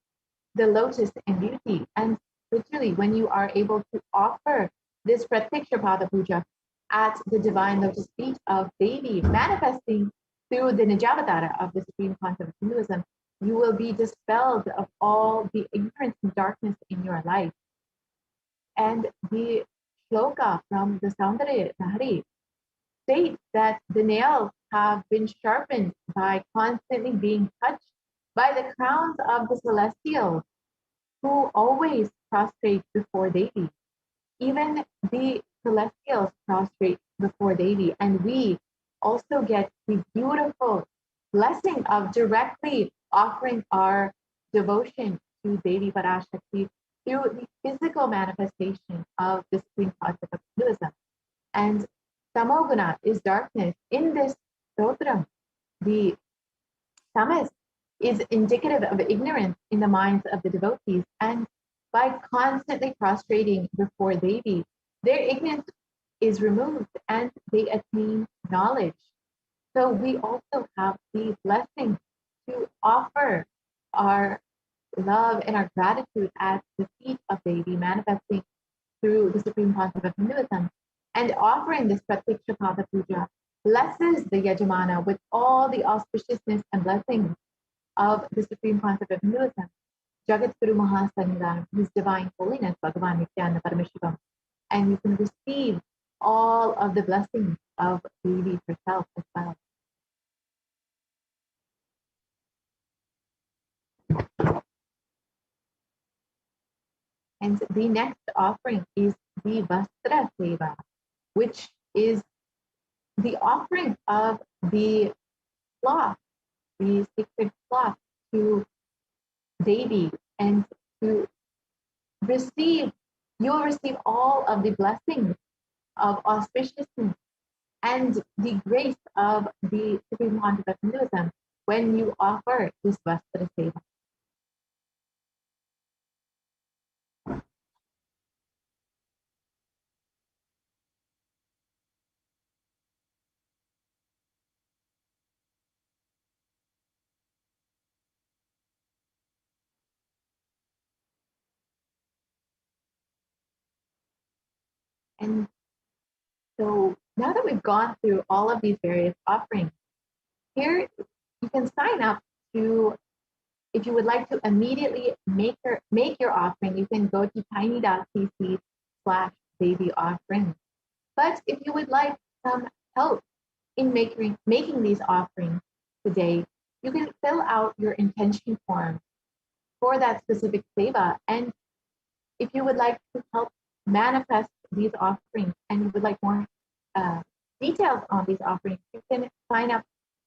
the lotus in beauty. And literally, when you are able to offer this Pratyaksha Pada Puja at the divine lotus feet of Devi, manifesting through the Nijavatara of the Supreme Concept of Hinduism, you will be dispelled of all the ignorance and darkness in your life. And the shloka from the Saundarya Lahari states that the nails have been sharpened by constantly being touched by the crowns of the celestials who always prostrate before Devi. Even the celestials prostrate before Devi, and we also get the beautiful blessing of directly offering our devotion to Devi Parashakti through the physical manifestation of the Supreme Concept of Hinduism. And Tamoguna is darkness. In this stotram, the tamas is indicative of ignorance in the minds of the devotees. And by constantly prostrating before Devi, their ignorance is removed and they attain knowledge. So we also have the blessing to offer our love and our gratitude at the feet of Devi, manifesting through the Supreme Concept of Hinduism. And offering this Pratyaksha Pada Puja blesses the Yajamana with all the auspiciousness and blessings of the Supreme Concept of Hinduism. Jagat Guru Mahasannidhanam, His Divine Holiness, Bhagavan Nithyananda Paramashivam. And you can receive all of the blessings of Devi herself as well. And the next offering is the Vastra Seva, which is the offering of the cloth, the sacred cloth to Devi, and to receive, you will receive all of the blessings of auspiciousness and the grace of the Supreme Concept of Hinduism when you offer this Vastra Seva. And so now that we've gone through all of these various offerings, here you can sign up to, if you would like to immediately make your offering, you can go to tiny.cc/baby offering. But if you would like some help in making these offerings today, you can fill out your intention form for that specific seva. And if you would like to help manifest these offerings and you would like more details on these offerings, you can sign up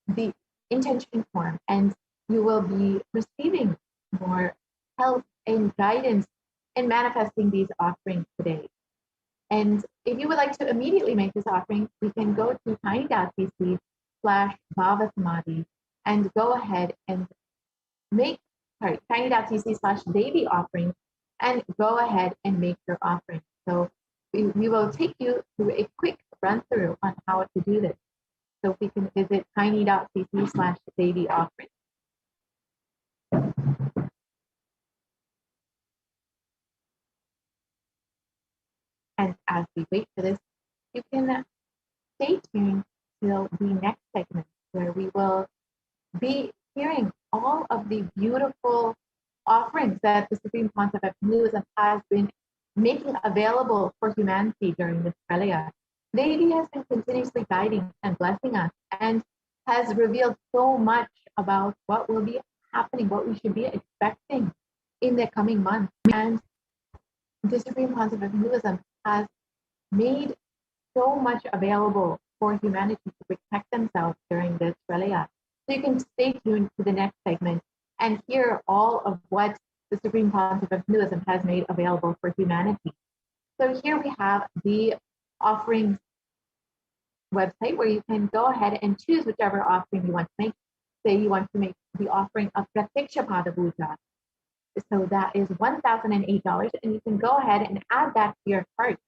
the intention form and you will be receiving more help and guidance in manifesting these offerings today. And if you would like to immediately make this offering, we can go to tiny.cc/Bhava Samadhi and go ahead and make, tiny.cc/baby offering and go ahead and make your offering. So we will take you through a quick run through on how to do this. So we can visit tiny.cc/baby offering. And as we wait for this, you can stay tuned till the next segment where we will be hearing all of the beautiful offerings that the Supreme Concept of Hinduism has been making available for humanity during this Pralaya. Devi has been continuously guiding and blessing us and has revealed so much about what will be happening, what we should be expecting in the coming months. And the Supreme Concept of Hinduism has made so much available for humanity to protect themselves during this Pralaya. So you can stay tuned to the next segment and hear all of what the Supreme Concept of Hinduism has made available for humanity. So here we have the offerings website where you can go ahead and choose whichever offering you want to make. Say you want to make the offering of Pratiksha Pada Puja. So that is $1,008, and you can go ahead and add that to your cart.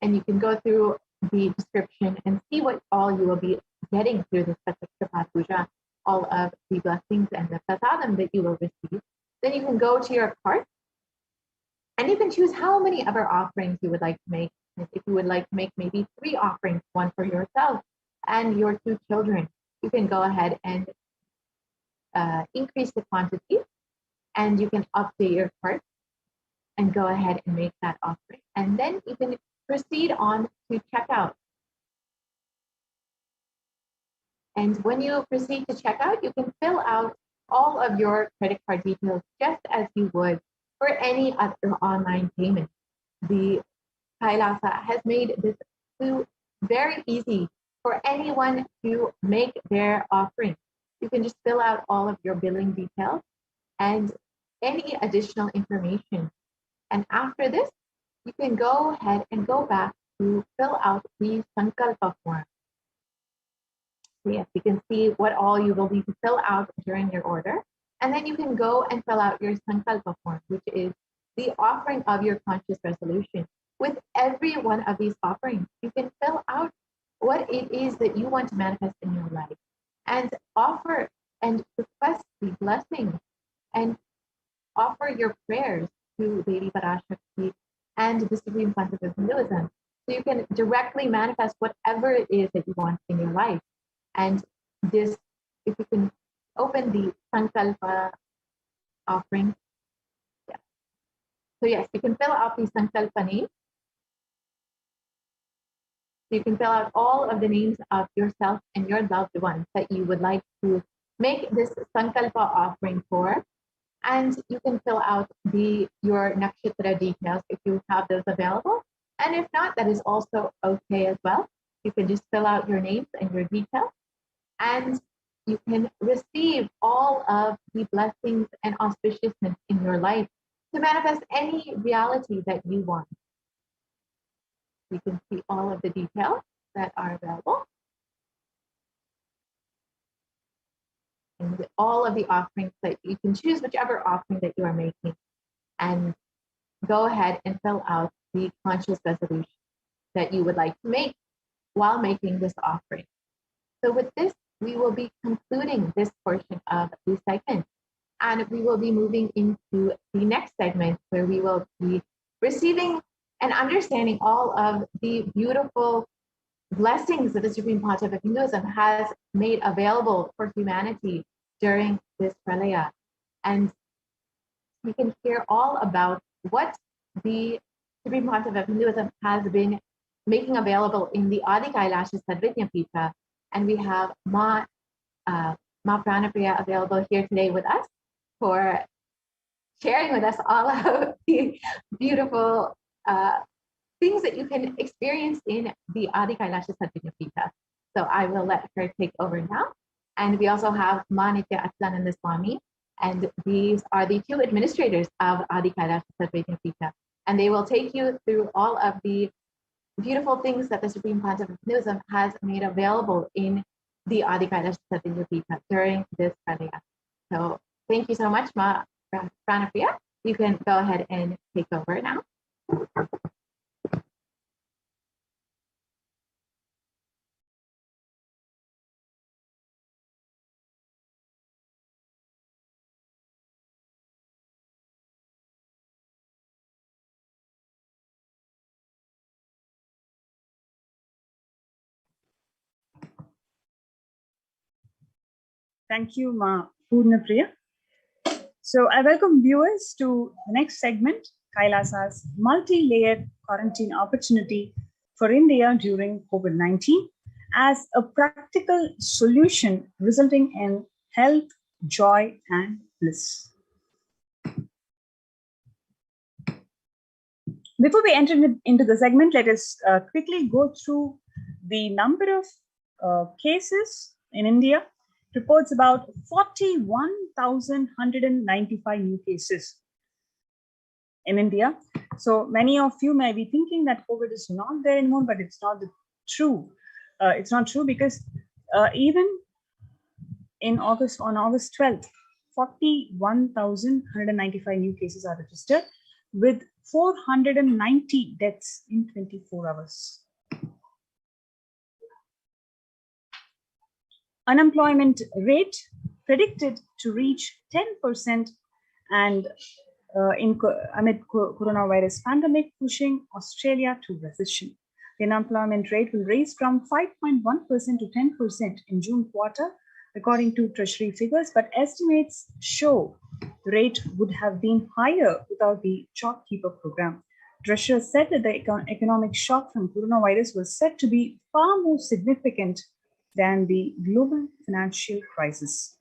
And you can go through the description and see what all you will be getting through this Pratiksha Pada Puja, all of the blessings and the prasadam that you will receive. Then you can go to your cart and you can choose how many other offerings you would like to make. And if you would like to make maybe 3 offerings, one for yourself and your 2 children, you can go ahead and increase the quantity, and you can update your cart and go ahead and make that offering. And then you can proceed on to checkout. And when you proceed to checkout, you can fill out all of your credit card details just as you would for any other online payment. The Kailasa has made this very easy for anyone to make their offering. You can just fill out all of your billing details and any additional information. And after this, you can go ahead and go back to fill out the Sankalpa form. So yes, you can see what all you will need to fill out during your order. And then you can go and fill out your Sankalpa form, which is the offering of your conscious resolution. With every one of these offerings, you can fill out what it is that you want to manifest in your life and offer and request the blessings and offer your prayers to Devi Parashakti and the Supreme Concept of Hinduism. So you can directly manifest whatever it is that you want in your life. And this, if you can open the Sankalpa offering. Yeah. So yes, you can fill out the Sankalpa name. So you can fill out all of the names of yourself and your loved ones that you would like to make this Sankalpa offering for. And you can fill out your nakshatra details if you have those available. And if not, that is also okay as well. You can just fill out your names and your details. And you can receive all of the blessings and auspiciousness in your life to manifest any reality that you want. You can see all of the details that are available. And all of the offerings that you can choose, whichever offering that you are making, and go ahead and fill out the conscious resolution that you would like to make while making this offering. So with this, we will be concluding this portion of the segment, and we will be moving into the next segment where we will be receiving and understanding all of the beautiful blessings that the Supreme Pontiff of Hinduism has made available for humanity during this pralaya. And we can hear all about what the Supreme Pontiff of Hinduism has been making available in the Adi Kailasa Sadvijnapita. And we have Ma Pranapriya available here today with us for sharing with us all of the beautiful things that you can experience in the Adi Kailasa Sadvijnapita. So I will let her take over now. And we also have Ma Nithyananda Swami, and these are the two administrators of Adi Kailasa Sadvijnapita. And they will take you through all of the beautiful things that the Supreme Pontiff of Hinduism has made available in the Adi Kailasa Sadvijnapita during this pralaya. So thank you so much, Ma Pranapriya. You can go ahead and take over now. Thank you, Ma Purnapriya. So I welcome viewers to the next segment, Kailasa's multi-layered quarantine opportunity for India during COVID-19 as a practical solution resulting in health, joy, and bliss. Before we enter into the segment, let us quickly go through the number of cases in India. Reports about 41,195 new cases in India. So many of you may be thinking that COVID is not there anymore, but it's not true. It's not true because even on August 12th, 41,195 new cases are registered with 490 deaths in 24 hours. Unemployment rate predicted to reach 10% and amid coronavirus pandemic pushing Australia to recession. The unemployment rate will rise from 5.1% to 10% in June quarter, according to Treasury figures, but estimates show the rate would have been higher without the JobKeeper program. Treasurer said that the economic shock from coronavirus was said to be far more significant than the global financial crisis.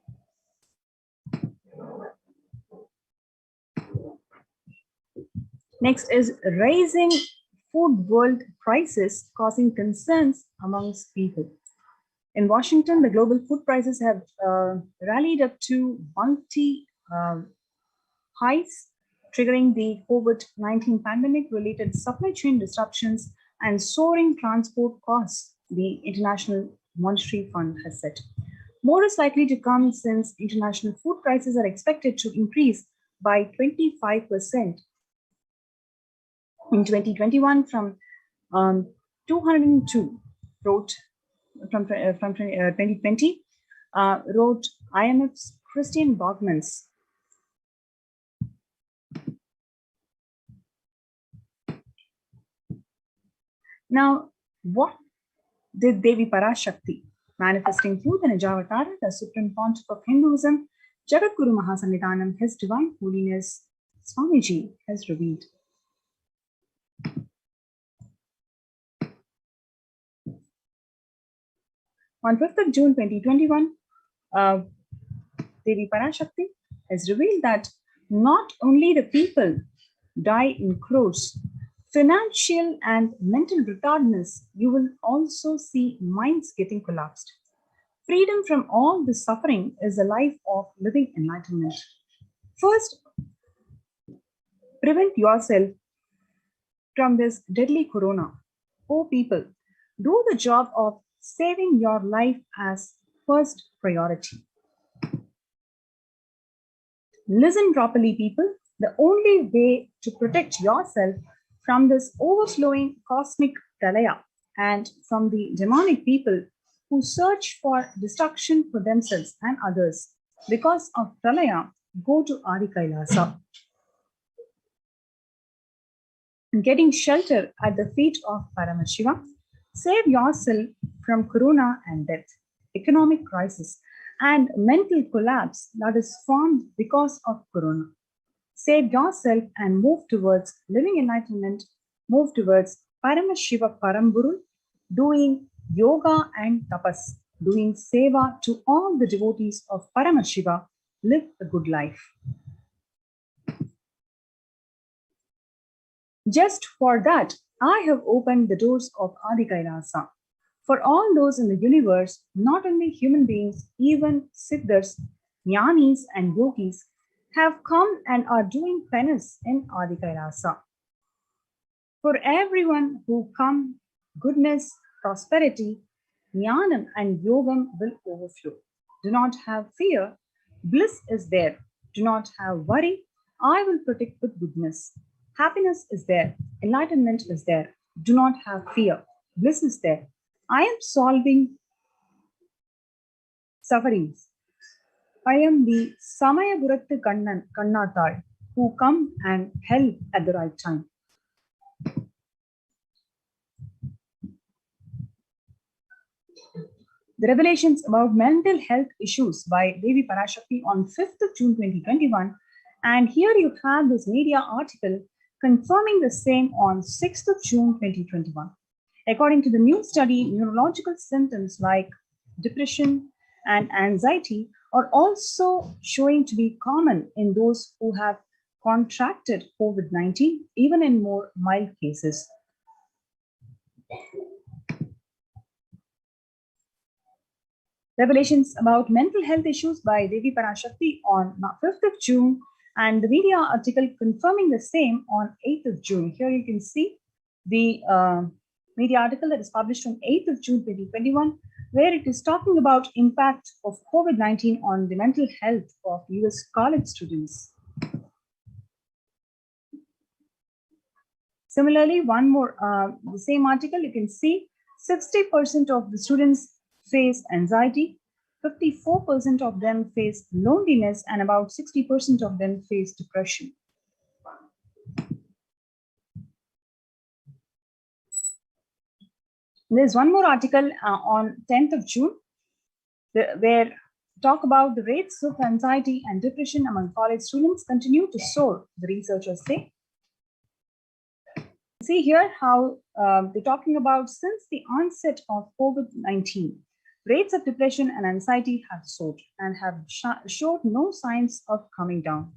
Next is rising food world prices causing concerns amongst people. In Washington, the global food prices have rallied up to highs, triggering the COVID-19 pandemic-related supply chain disruptions and soaring transport costs, the International Monetary Fund has said. More is likely to come since international food prices are expected to increase by 25% in 2021 from 202, wrote from 2020, wrote IMF's Christian Bogmans. Now, what did Devi Parashakti, manifesting truth in a Javatar, the Supreme Pontiff of Hinduism, Jagadguru Mahasannidhanam, His Divine Holiness Swamiji, has revealed? On 5th of June 2021, Devi Parashakti has revealed that not only the people die in crores, financial and mental retardedness, you will also see minds getting collapsed. Freedom from all this suffering is the life of living enlightenment. First, prevent yourself from this deadly corona. Oh people, do the job of saving your life as first priority. Listen properly, people. The only way to protect yourself from this overflowing cosmic pralaya and from the demonic people who search for destruction for themselves and others because of pralaya, go to Adi Kailasa. getting shelter at the feet of Paramashiva. Save yourself from corona and death, economic crisis, and mental collapse that is formed because of corona. Save yourself and move towards living enlightenment, move towards Paramashiva Paramburu, doing yoga and tapas, doing seva to all the devotees of Paramashiva. Live a good life. Just for that, I have opened the doors of Adi Kailasa. For all those in the universe, not only human beings, even siddhas, jnanis, and yogis have come and are doing penance in Adi Kailasa. For everyone who come, goodness, prosperity, jnanam, and yogam will overflow. Do not have fear. Bliss is there. Do not have worry. I will protect with goodness. Happiness is there. Enlightenment is there. Do not have fear. Bliss is there. I am solving sufferings. I am the Samaya Burattu Kannathal who come and help at the right time. The revelations about mental health issues by Devi Parashakti on 5th of June 2021. And here you have this media article confirming the same on 6th of June 2021. According to the new study, neurological symptoms like depression and anxiety are also showing to be common in those who have contracted COVID-19, even in more mild cases. Revelations about mental health issues by Devi Parashakti on 5th of June, and the media article confirming the same on 8th of June. Here you can see the media article that is published on 8th of June 2021, where it is talking about impact of COVID-19 on the mental health of US college students. Similarly, one more, the same article, you can see 60% of the students face anxiety, 54% of them face loneliness, and about 60% of them face depression. There's one more article on 10th of June, where talk about the rates of anxiety and depression among college students continue to soar, the researchers say. See here how they're talking about since the onset of COVID-19, rates of depression and anxiety have soared and have showed no signs of coming down.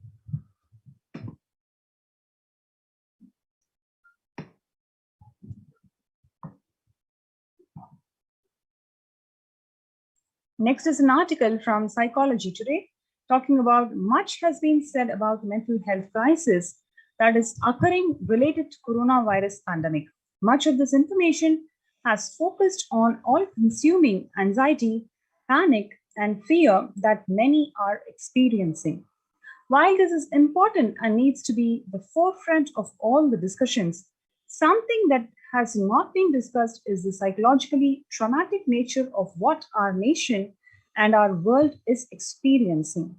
Next is an article from Psychology Today talking about much has been said about mental health crisis that is occurring related to coronavirus pandemic. Much of this information has focused on all-consuming anxiety, panic, and fear that many are experiencing. While this is important and needs to be the forefront of all the discussions, something that has not been discussed is the psychologically traumatic nature of what our nation and our world is experiencing.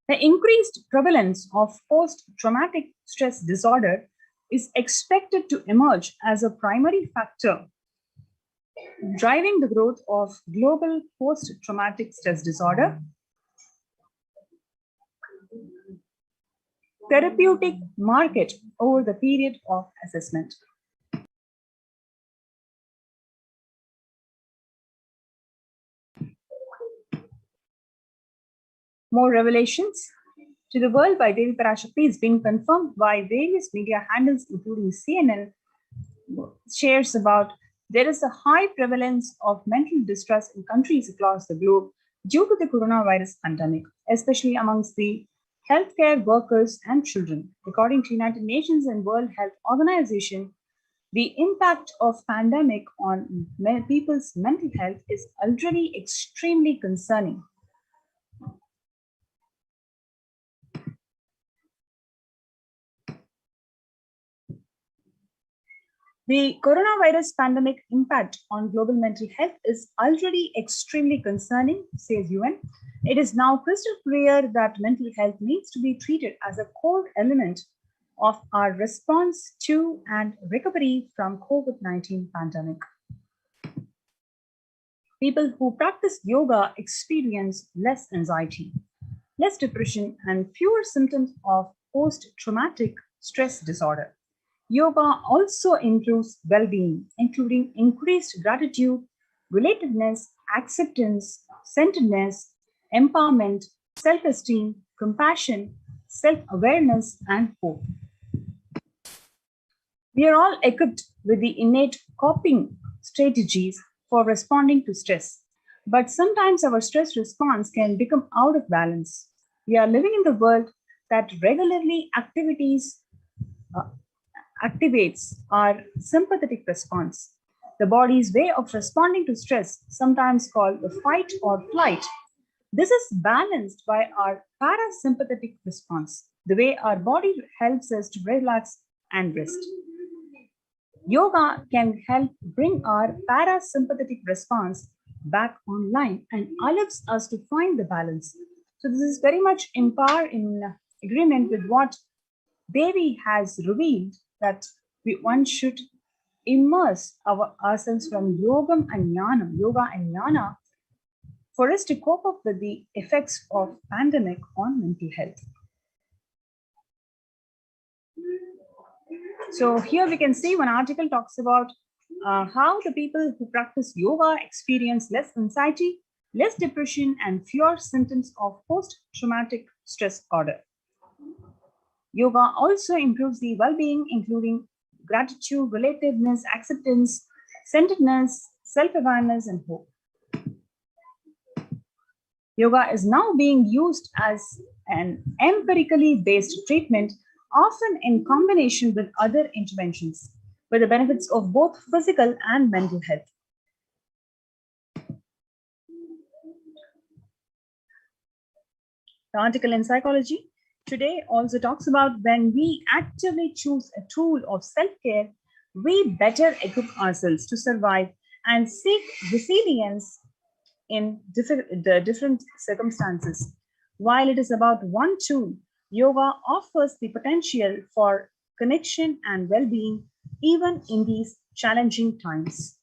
The increased prevalence of post-traumatic stress disorder is expected to emerge as a primary factor driving the growth of global post-traumatic stress disorder, therapeutic market over the period of assessment. More revelations to the world by Devi Parashakti is being confirmed by various media handles, including CNN, shares about there is a high prevalence of mental distress in countries across the globe due to the coronavirus pandemic, especially amongst the healthcare workers and children. According to United Nations and World Health Organization, the impact of pandemic on people's mental health is already extremely concerning. The coronavirus pandemic impact on global mental health is already extremely concerning, says UN. It is now crystal clear that mental health needs to be treated as a core element of our response to and recovery from COVID-19 pandemic. People who practice yoga experience less anxiety, less depression, and fewer symptoms of post-traumatic stress disorder. Yoga also improves well-being, including increased gratitude, relatedness, acceptance, centeredness, empowerment, self-esteem, compassion, self-awareness, and hope. We are all equipped with the innate coping strategies for responding to stress, but sometimes our stress response can become out of balance. We are living in the world that regularly activates our sympathetic response, the body's way of responding to stress, sometimes called the fight or flight. This is balanced by our parasympathetic response, the way our body helps us to relax and rest. Yoga can help bring our parasympathetic response back online and allows us to find the balance. So this is very much in agreement with what Devi has revealed, that one should immerse ourselves from yoga and jnana, for us to cope up with the effects of pandemic on mental health. So here we can see one article talks about how the people who practice yoga experience less anxiety, less depression, and fewer symptoms of post-traumatic stress disorder. Yoga also improves the well-being, including gratitude, relatedness, acceptance, centeredness, self-awareness, and hope. Yoga is now being used as an empirically based treatment, often in combination with other interventions, for the benefits of both physical and mental health. The article in Psychology Today also talks about when we actively choose a tool of self-care, we better equip ourselves to survive and seek resilience in the different circumstances. While it is about one tool, yoga offers the potential for connection and well-being even in these challenging times.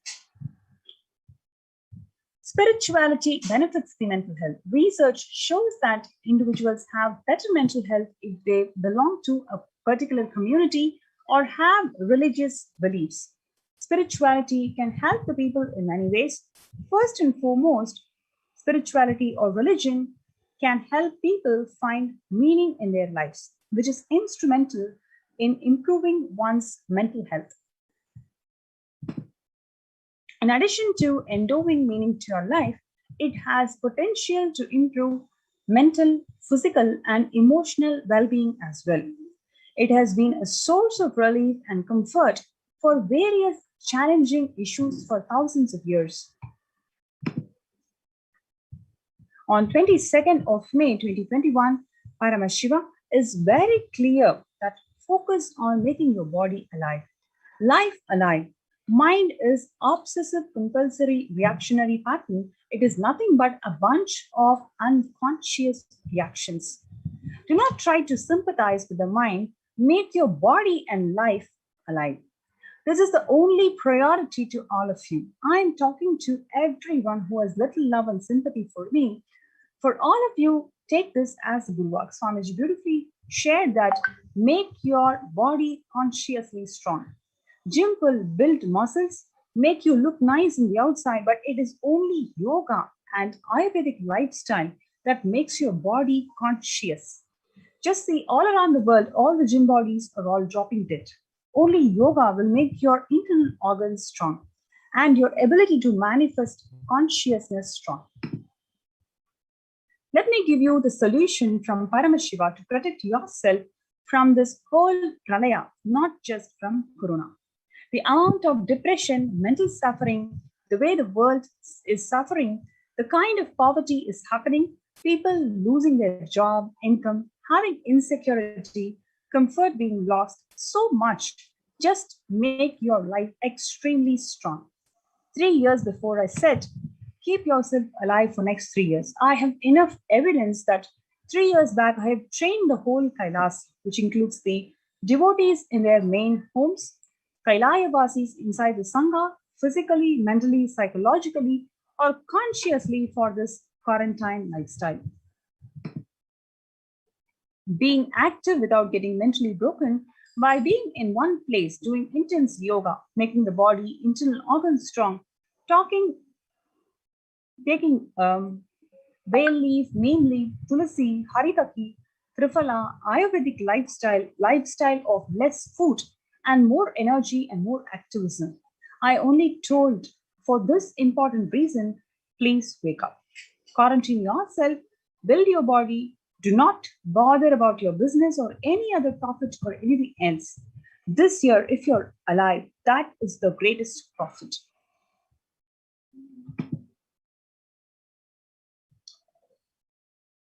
Spirituality benefits the mental health. Research shows that individuals have better mental health if they belong to a particular community or have religious beliefs. Spirituality can help the people in many ways. First and foremost, spirituality or religion can help people find meaning in their lives, which is instrumental in improving one's mental health. In addition to endowing meaning to your life, it has potential to improve mental, physical, and emotional well-being as well. It has been a source of relief and comfort for various challenging issues for thousands of years. On 22nd of May 2021, Paramashiva is very clear that focus on making your body alive. Life alive. Mind is obsessive compulsory reactionary pattern. It is nothing but a bunch of unconscious reactions. Do not try to sympathize with the mind. Make your body and life alive. This is the only priority to all of you. I am talking to everyone who has little love and sympathy for me. For all of you, take this as Guruvak. Swamiji beautifully shared that make your body consciously strong. Gym will build muscles, make you look nice in the outside, but it is only yoga and Ayurvedic lifestyle that makes your body conscious. Just see all around the world, all the gym bodies are all dropping dead. Only yoga will make your internal organs strong and your ability to manifest consciousness strong. Let me give you the solution from Paramashiva to protect yourself from this whole pranaya, not just from corona. The amount of depression, mental suffering, the way the world is suffering, the kind of poverty is happening, people losing their job, income, having insecurity, comfort being lost, so much. Just make your life extremely strong. 3 years before I said, keep yourself alive for next 3 years. I have enough evidence that 3 years back I have trained the whole Kailasa, which includes the devotees in their main homes, Kailayavasis inside the Sangha, physically, mentally, psychologically, or consciously for this quarantine lifestyle. Being active without getting mentally broken by being in one place, doing intense yoga, making the body, internal organs strong, taking bay leaf, neem leaf, tulasi, haritaki, triphala, Ayurvedic lifestyle of less food and more energy and more activism. I only told for this important reason, please wake up. Quarantine yourself, build your body, do not bother about your business or any other profit or anything else. This year, if you're alive, that is the greatest profit.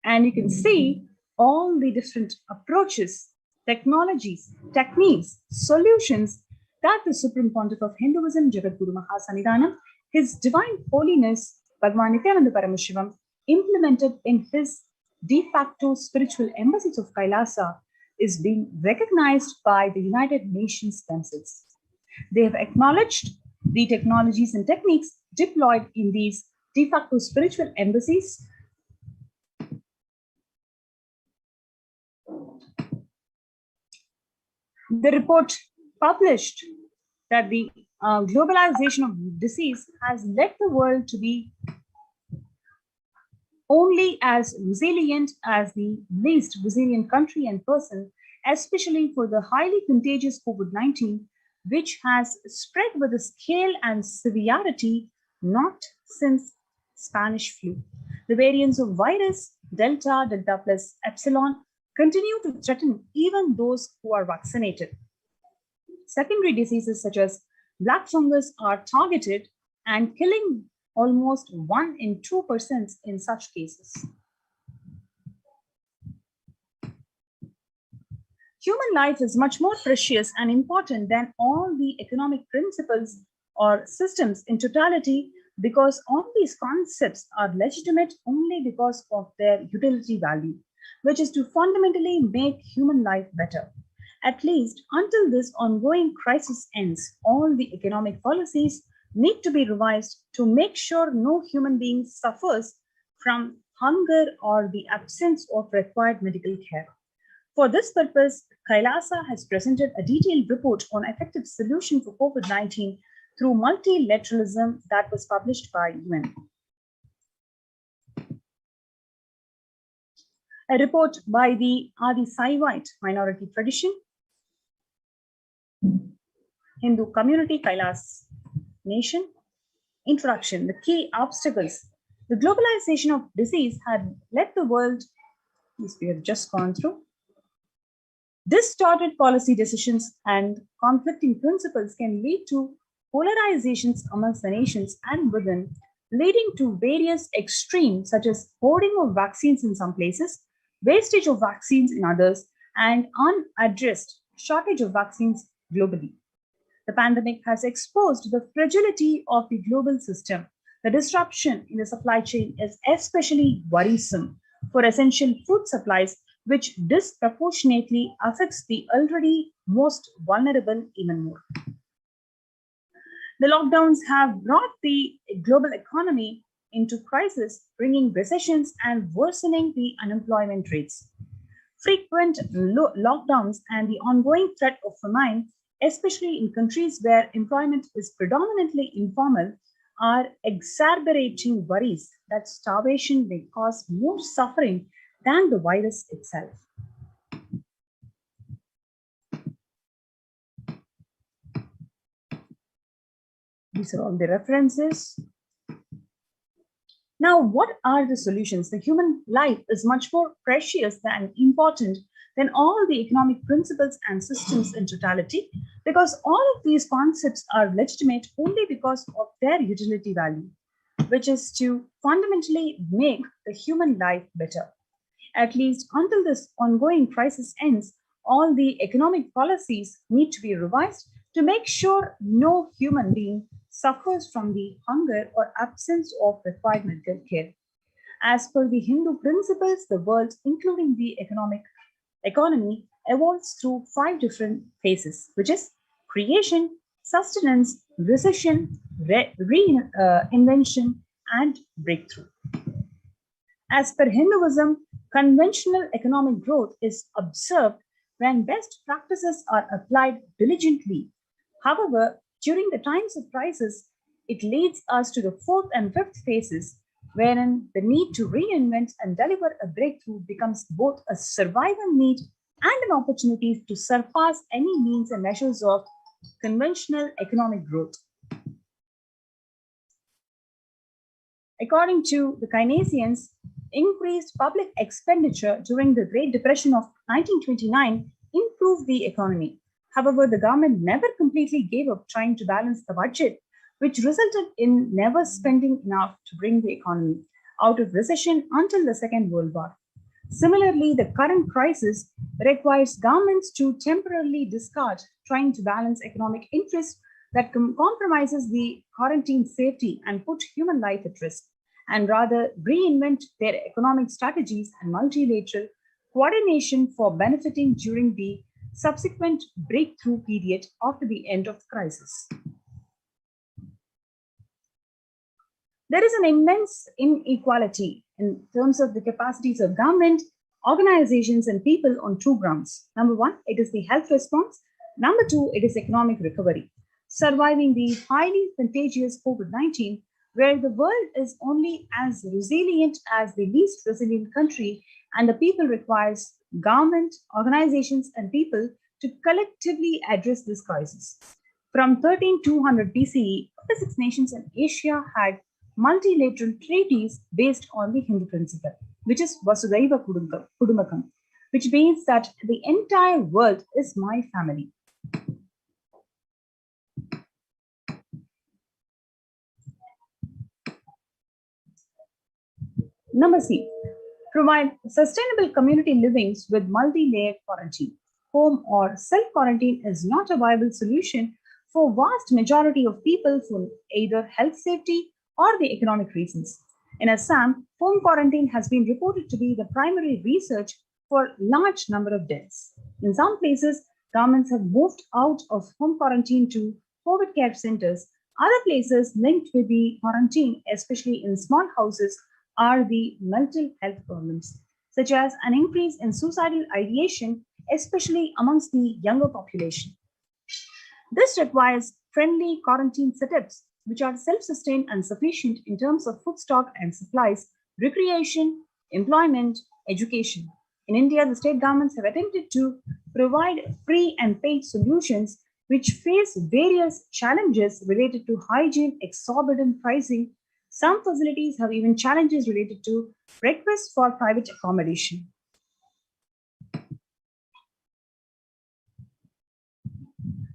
And you can see all the different approaches, technologies, techniques, solutions that the Supreme Pontiff of Hinduism, Jagadguru Mahasannidhanam, His Divine Holiness, Bhagavan Nithyananda Paramashivam, implemented in his de facto spiritual embassies of Kailasa is being recognized by the United Nations themselves. They have acknowledged the technologies and techniques deployed in these de facto spiritual embassies. The report published that the globalization of disease has led the world to be only as resilient as the least resilient country and person, especially for the highly contagious COVID-19, which has spread with a scale and severity not since Spanish flu. The variants of virus, Delta, Delta plus Epsilon, continue to threaten even those who are vaccinated. Secondary diseases such as black fungus are targeted and killing almost 1 in 2% in such cases. Human life is much more precious and important than all the economic principles or systems in totality, because all these concepts are legitimate only because of their utility value, which is to fundamentally make human life better. At least until this ongoing crisis ends, all the economic policies need to be revised to make sure no human being suffers from hunger or the absence of required medical care. For this purpose, Kailasa has presented a detailed report on effective solution for COVID-19 through multilateralism that was published by UN. A report by the Adi Saivite minority tradition, Hindu community, Kailas nation. Introduction, the key obstacles. The globalization of disease had led the world, this we have just gone through. Distorted policy decisions and conflicting principles can lead to polarizations amongst the nations and within, leading to various extremes such as hoarding of vaccines in some places, wastage of vaccines in others, and unaddressed shortage of vaccines globally. The pandemic has exposed the fragility of the global system. The disruption in the supply chain is especially worrisome for essential food supplies, which disproportionately affects the already most vulnerable even more. The lockdowns have brought the global economy into crisis, bringing recessions and worsening the unemployment rates. Frequent lockdowns and the ongoing threat of famine, especially in countries where employment is predominantly informal, are exacerbating worries that starvation may cause more suffering than the virus itself. These are all the references. Now, what are the solutions? The human life is much more precious and important than all the economic principles and systems in totality, because all of these concepts are legitimate only because of their utility value, which is to fundamentally make the human life better. At least until this ongoing crisis ends, all the economic policies need to be revised to make sure no human being suffers from the hunger or absence of required medical care. As per the Hindu principles, the world, including the economy, evolves through 5 different phases, which is creation, sustenance, recession, reinvention, and breakthrough. As per Hinduism, conventional economic growth is observed when best practices are applied diligently. However, during the times of crisis, it leads us to the 4th and 5th phases, wherein the need to reinvent and deliver a breakthrough becomes both a survival need and an opportunity to surpass any means and measures of conventional economic growth. According to the Keynesians, increased public expenditure during the Great Depression of 1929 improved the economy. However, the government never completely gave up trying to balance the budget, which resulted in never spending enough to bring the economy out of recession until the Second World War. Similarly, the current crisis requires governments to temporarily discard trying to balance economic interests that compromises the quarantine safety and put human life at risk, and rather reinvent their economic strategies and multilateral coordination for benefiting during the subsequent breakthrough period after the end of the crisis. There is an immense inequality in terms of the capacities of government, organizations, and people on 2 grounds. Number 1, it is the health response. Number 2, it is economic recovery. Surviving the highly contagious COVID-19, where the world is only as resilient as the least resilient country, and the people requires government, organizations, and people to collectively address this crisis. From 13200 BCE, the 6 nations in Asia had multilateral treaties based on the Hindu principle, which is Vasudhaiva Kudumbakam, which means that the entire world is my family. Number C, provide sustainable community livings with multi-layered quarantine. Home or self-quarantine is not a viable solution for vast majority of people for either health safety or the economic reasons. In Assam, home quarantine has been reported to be the primary research for large number of deaths. In some places, governments have moved out of home quarantine to COVID care centers. Other places linked with the quarantine, especially in small houses, are the mental health problems, such as an increase in suicidal ideation, especially amongst the younger population. This requires friendly quarantine setups, which are self-sustained and sufficient in terms of food stock and supplies, recreation, employment, education. In India, the state governments have attempted to provide free and paid solutions which face various challenges related to hygiene, exorbitant pricing. Some facilities have even challenges related to requests for private accommodation.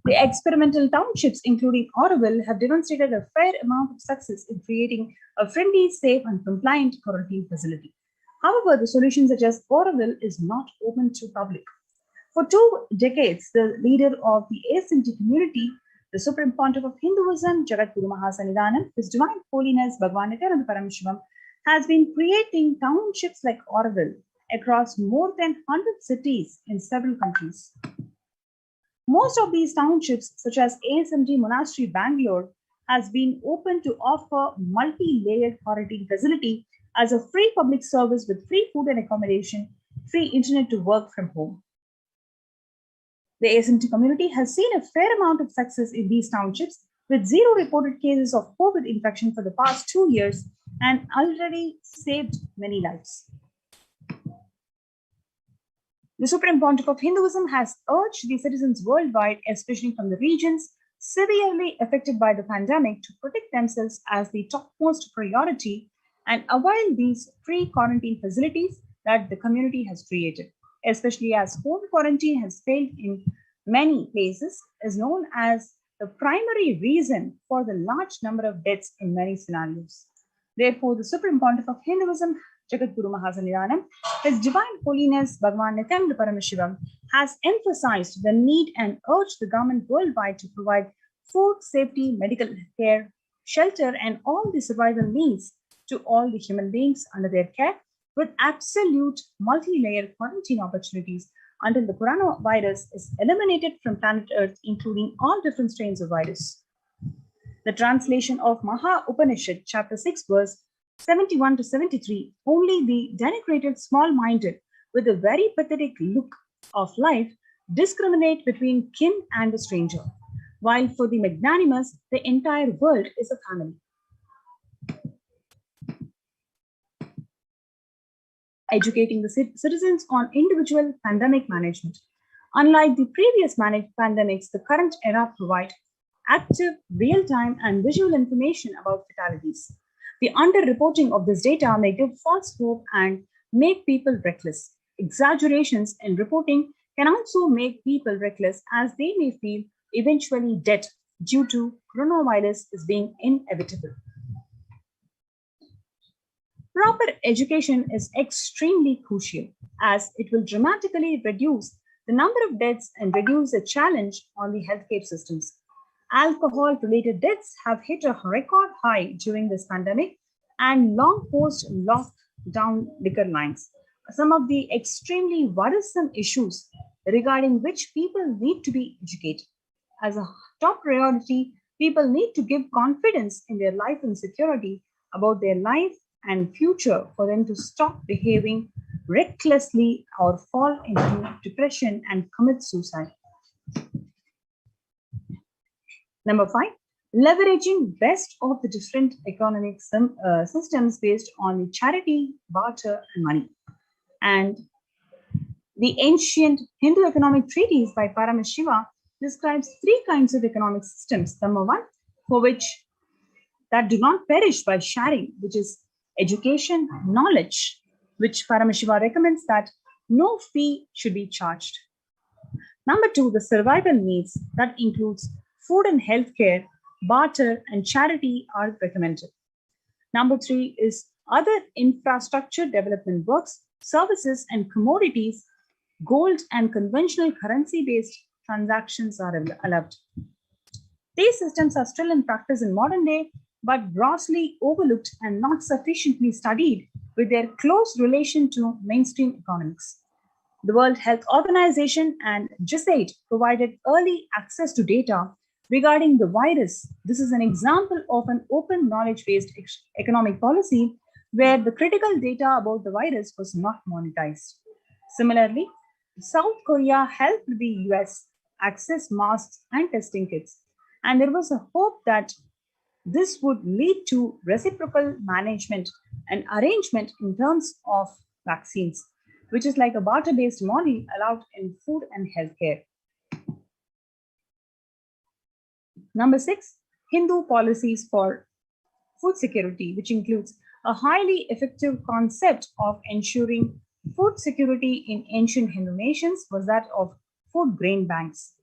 The experimental townships, including Auroville, have demonstrated a fair amount of success in creating a friendly, safe, and compliant quarantine facility. However, the solution such as Auroville is not open to public. For 2 decades, the leader of the ASMT community, the Supreme Pontiff of Hinduism, Jagadguru Mahasannidhanam, His Divine Holiness Bhagwan Nithyananda Paramashivam, has been creating townships like Auroville across more than 100 cities in several countries. Most of these townships, such as ASMT Monastery Bangalore, has been open to offer multi-layered quarantine facility as a free public service with free food and accommodation, free internet to work from home. The ASMT community has seen a fair amount of success in these townships, with 0 reported cases of COVID infection for the past 2 years and already saved many lives. The Supreme Pontiff of Hinduism has urged the citizens worldwide, especially from the regions severely affected by the pandemic, to protect themselves as the topmost priority and avail these free quarantine facilities that the community has created, especially as home quarantine has failed in many places, is known as the primary reason for the large number of deaths in many scenarios. Therefore, the Supreme Pontiff of Hinduism Jagadguru Mahasanidanam, His Divine Holiness Bhagavan Nithyananda Paramashivam has emphasized the need and urged the government worldwide to provide food, safety, medical care, shelter, and all the survival needs to all the human beings under their care with absolute multi-layer quarantine opportunities until the coronavirus is eliminated from planet Earth, including all different strains of virus. The translation of Maha Upanishad, chapter 6, verse 71 to 73, only the denigrated, small-minded, with a very pathetic look of life, discriminate between kin and the stranger, while for the magnanimous, the entire world is a family. Educating the citizens on individual pandemic management. Unlike the previous pandemics, the current era provides active, real-time, and visual information about fatalities. The underreporting of this data may give false hope and make people reckless. Exaggerations in reporting can also make people reckless as they may feel eventually dead due to coronavirus is being inevitable. Proper education is extremely crucial as it will dramatically reduce the number of deaths and reduce the challenge on the healthcare systems. Alcohol-related deaths have hit a record high during this pandemic and long post-lockdown liquor lines. Some of the extremely worrisome issues regarding which people need to be educated. As a top priority, people need to give confidence in their life and security about their life and future for them to stop behaving recklessly or fall into depression and commit suicide. Number 5, leveraging best of the different economic systems based on the charity, barter, and money. And the ancient Hindu economic treatise by Paramashiva describes 3 kinds of economic systems. Number 1, for which that do not perish by sharing, which is education, knowledge, which Paramashiva recommends that no fee should be charged. Number 2, the survival needs that includes food and healthcare, barter, and charity are recommended. Number 3 is other infrastructure development works, services, and commodities. Gold and conventional currency-based transactions are allowed. These systems are still in practice in modern day, but grossly overlooked and not sufficiently studied with their close relation to mainstream economics. The World Health Organization and GISAID provided early access to data regarding the virus. This is an example of an open knowledge-based economic policy where the critical data about the virus was not monetized. Similarly, South Korea helped the US access masks and testing kits, and there was a hope that this would lead to reciprocal management and arrangement in terms of vaccines, which is like a barter-based model allowed in food and healthcare. Number 6, Hindu policies for food security, which includes a highly effective concept of ensuring food security in ancient Hindu nations was that of food grain banks.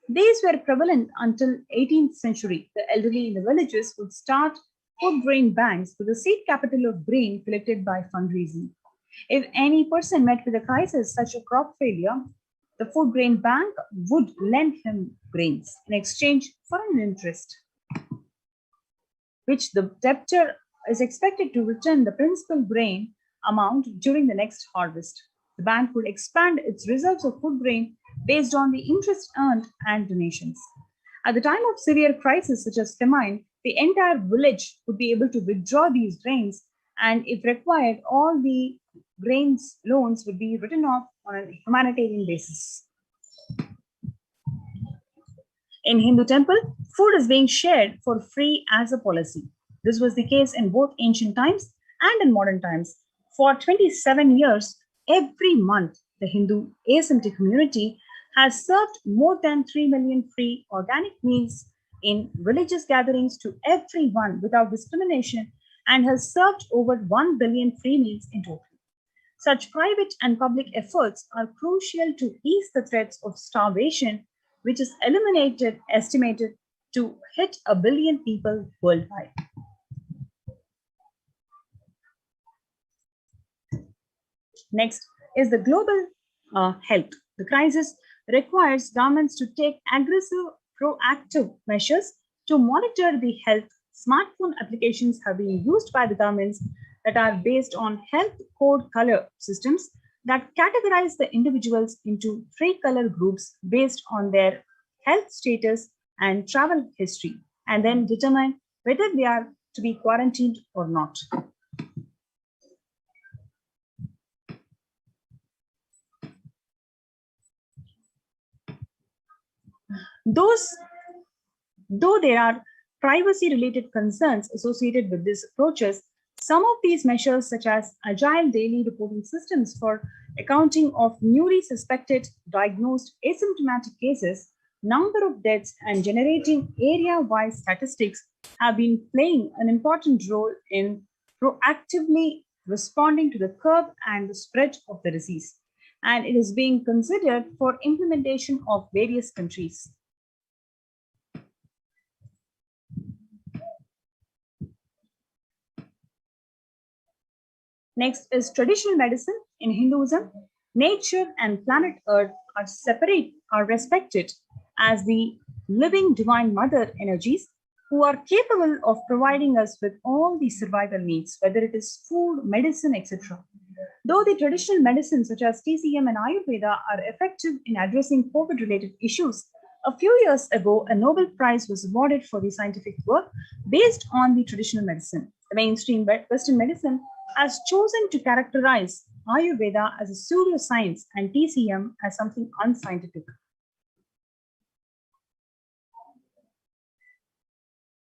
These were prevalent until 18th century. The elderly in the villages would start food grain banks with the seed capital of grain collected by fundraising. If any person met with a crisis such as crop failure, the food grain bank would lend him grains in exchange for an interest, which the debtor is expected to return the principal grain amount during the next harvest. The bank would expand its reserves of food grain based on the interest earned and donations. At the time of severe crisis such as famine, the entire village would be able to withdraw these grains, and if required, all the grains loans would be written off on a humanitarian basis. In Hindu temple, food is being shared for free as a policy. This was the case in both ancient times and in modern times. For 27 years, every month, the Hindu ASMT community has served more than 3 million free organic meals in religious gatherings to everyone without discrimination and has served over 1 billion free meals in total. Such private and public efforts are crucial to ease the threats of starvation, which is estimated to hit 1 billion people worldwide. Next is the global health. The crisis requires governments to take aggressive, proactive measures to monitor the health. Smartphone applications have been used by the governments that are based on health code color systems that categorize the individuals into 3 color groups based on their health status and travel history, and then determine whether they are to be quarantined or not. Though there are privacy-related concerns associated with these approaches, some of these measures, such as agile daily reporting systems for accounting of newly suspected, diagnosed asymptomatic cases, number of deaths, and generating area-wide statistics, have been playing an important role in proactively responding to the curb and the spread of the disease. And it is being considered for implementation of various countries. Next is traditional medicine. In Hinduism, nature and planet Earth are respected as the living divine mother energies who are capable of providing us with all the survival needs, whether it is food, medicine, etc. Though the traditional medicines such as TCM and Ayurveda are effective in addressing COVID-related issues, a few years ago, a Nobel Prize was awarded for the scientific work based on the traditional medicine. The mainstream Western medicine has chosen to characterize Ayurveda as a pseudoscience and TCM as something unscientific.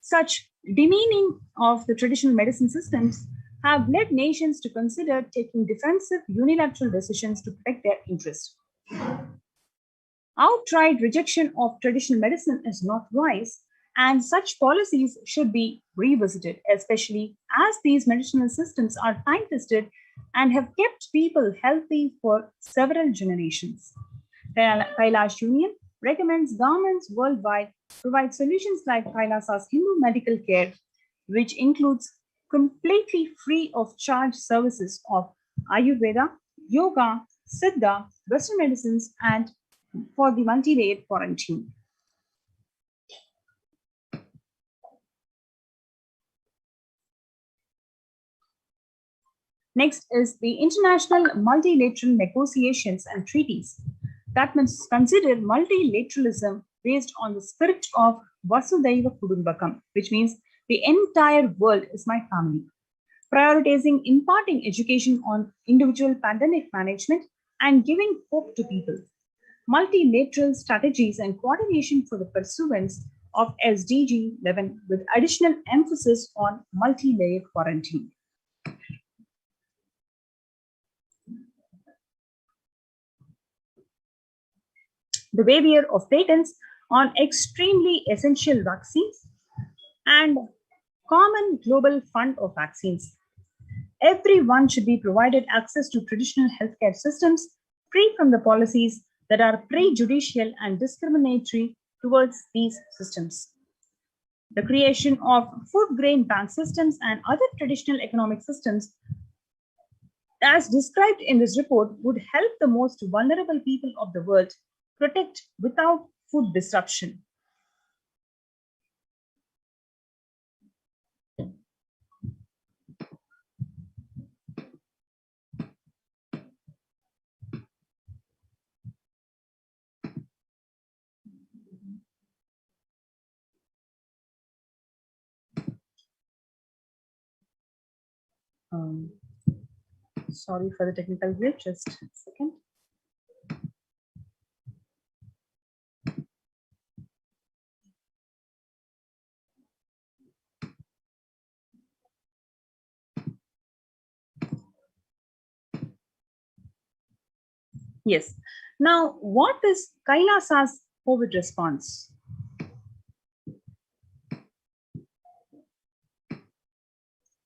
Such demeaning of the traditional medicine systems have led nations to consider taking defensive unilateral decisions to protect their interests. Outright rejection of traditional medicine is not wise, and such policies should be revisited, especially as these medicinal systems are time-tested and have kept people healthy for several generations. The Kailasa Union recommends governments worldwide provide solutions like Kailasa's Hindu medical care, which includes completely free of charge services of Ayurveda, Yoga, Siddha, Western medicines, and for the multi-layered quarantine. Next is the international multilateral negotiations and treaties that must consider multilateralism based on the spirit of Vasudhaiva Kudumbakam, which means the entire world is my family, prioritizing imparting education on individual pandemic management and giving hope to people, multilateral strategies and coordination for the pursuance of SDG 11 with additional emphasis on multi-layered quarantine. The waiver of patents on extremely essential vaccines and common global fund of vaccines. Everyone should be provided access to traditional healthcare systems free from the policies that are prejudicial and discriminatory towards these systems. The creation of food grain bank systems and other traditional economic systems, as described in this report, would help the most vulnerable people of the world protect without food disruption. Sorry for the technical glitch, just a second. Yes. Now, what is Kailasa's COVID response?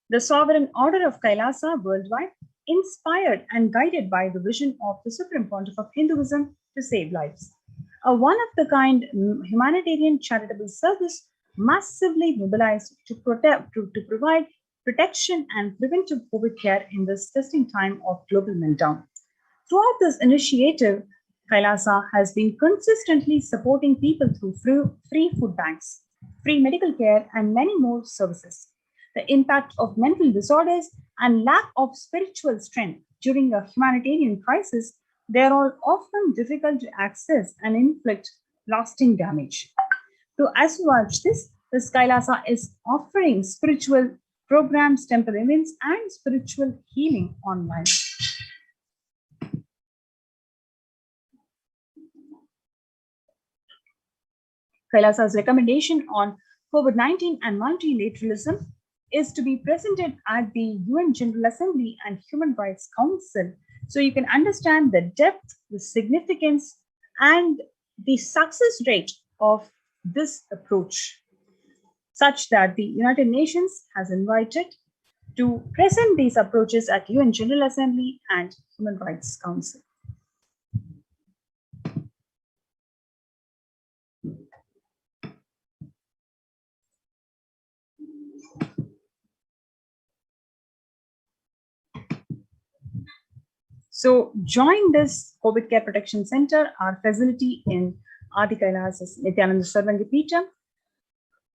The sovereign order of Kailasa worldwide, inspired and guided by the vision of the Supreme Pontiff of Hinduism to save lives. A one-of-the-kind humanitarian charitable service massively mobilized to provide protection and preventive COVID care in this testing time of global meltdown. Throughout this initiative, Kailasa has been consistently supporting people through free food banks, free medical care, and many more services. The impact of mental disorders and lack of spiritual strength during a humanitarian crisis, they are often difficult to access and inflict lasting damage. To assuage this, Kailasa is offering spiritual programs, temple events, and spiritual healing online. Kailasa's recommendation on COVID-19 and multilateralism is to be presented at the UN General Assembly and Human Rights Council, so you can understand the depth, the significance, and the success rate of this approach, such that the United Nations has invited to present these approaches at UN General Assembly and Human Rights Council. So join this COVID Care Protection Center, our facility in Adi Kailasa's Nithyananda Paramashivam.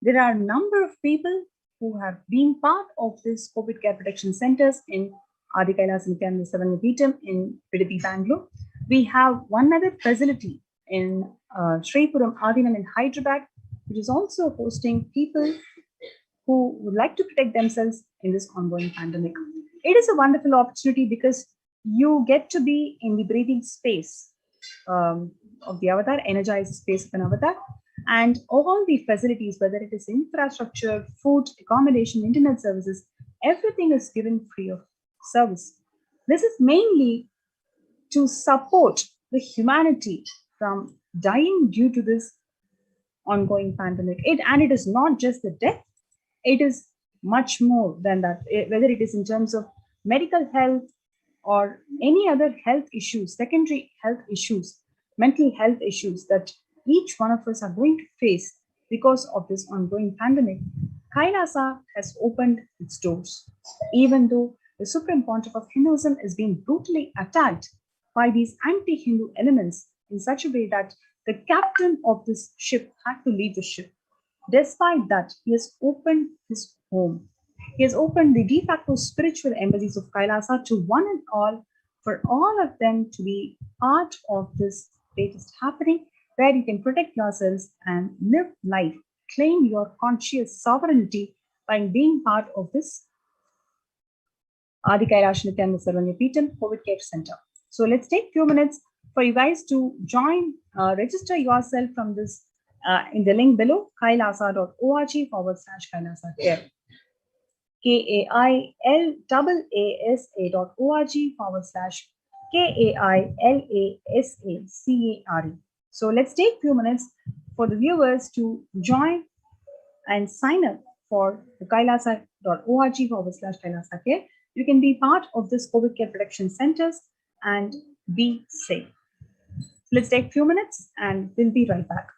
There are a number of people who have been part of this COVID Care Protection Centers in Adi Kailasa Nithyananda Paramashivam in Pidippi, Bangalore. We have one other facility in Sripuram Adinam in Hyderabad, which is also hosting people who would like to protect themselves in this ongoing pandemic. It is a wonderful opportunity because you get to be in the breathing space of the avatar, energized space of an avatar, and all the facilities, whether it is infrastructure, food, accommodation, internet services, everything is given free of service. This is mainly to support the humanity from dying due to this ongoing pandemic. And it is not just the death, it is much more than that, whether it is in terms of medical health or any other health issues, secondary health issues, mental health issues that each one of us are going to face because of this ongoing pandemic. Kailasa has opened its doors, even though the Supreme Pontiff of Hinduism is being brutally attacked by these anti-Hindu elements in such a way that the captain of this ship had to leave the ship. Despite that, he has opened his home. He has opened the de facto spiritual embassies of Kailasa to one and all, for all of them to be part of this latest happening, where you can protect yourselves and live life, claim your conscious sovereignty by being part of this Adi Kailasa Nithyananda Paramashivam COVID Care Center. So let's take a few minutes for you guys to join, register yourself from this in the link below, kailasa.org/Kailasa Care. KAILASA.org/KAILASACARE. So let's take a few minutes for the viewers to join and sign up for the kailasa.org/Kailasa Care. You can be part of this COVID Care Protection Centers and be safe. Let's take a few minutes and we'll be right back.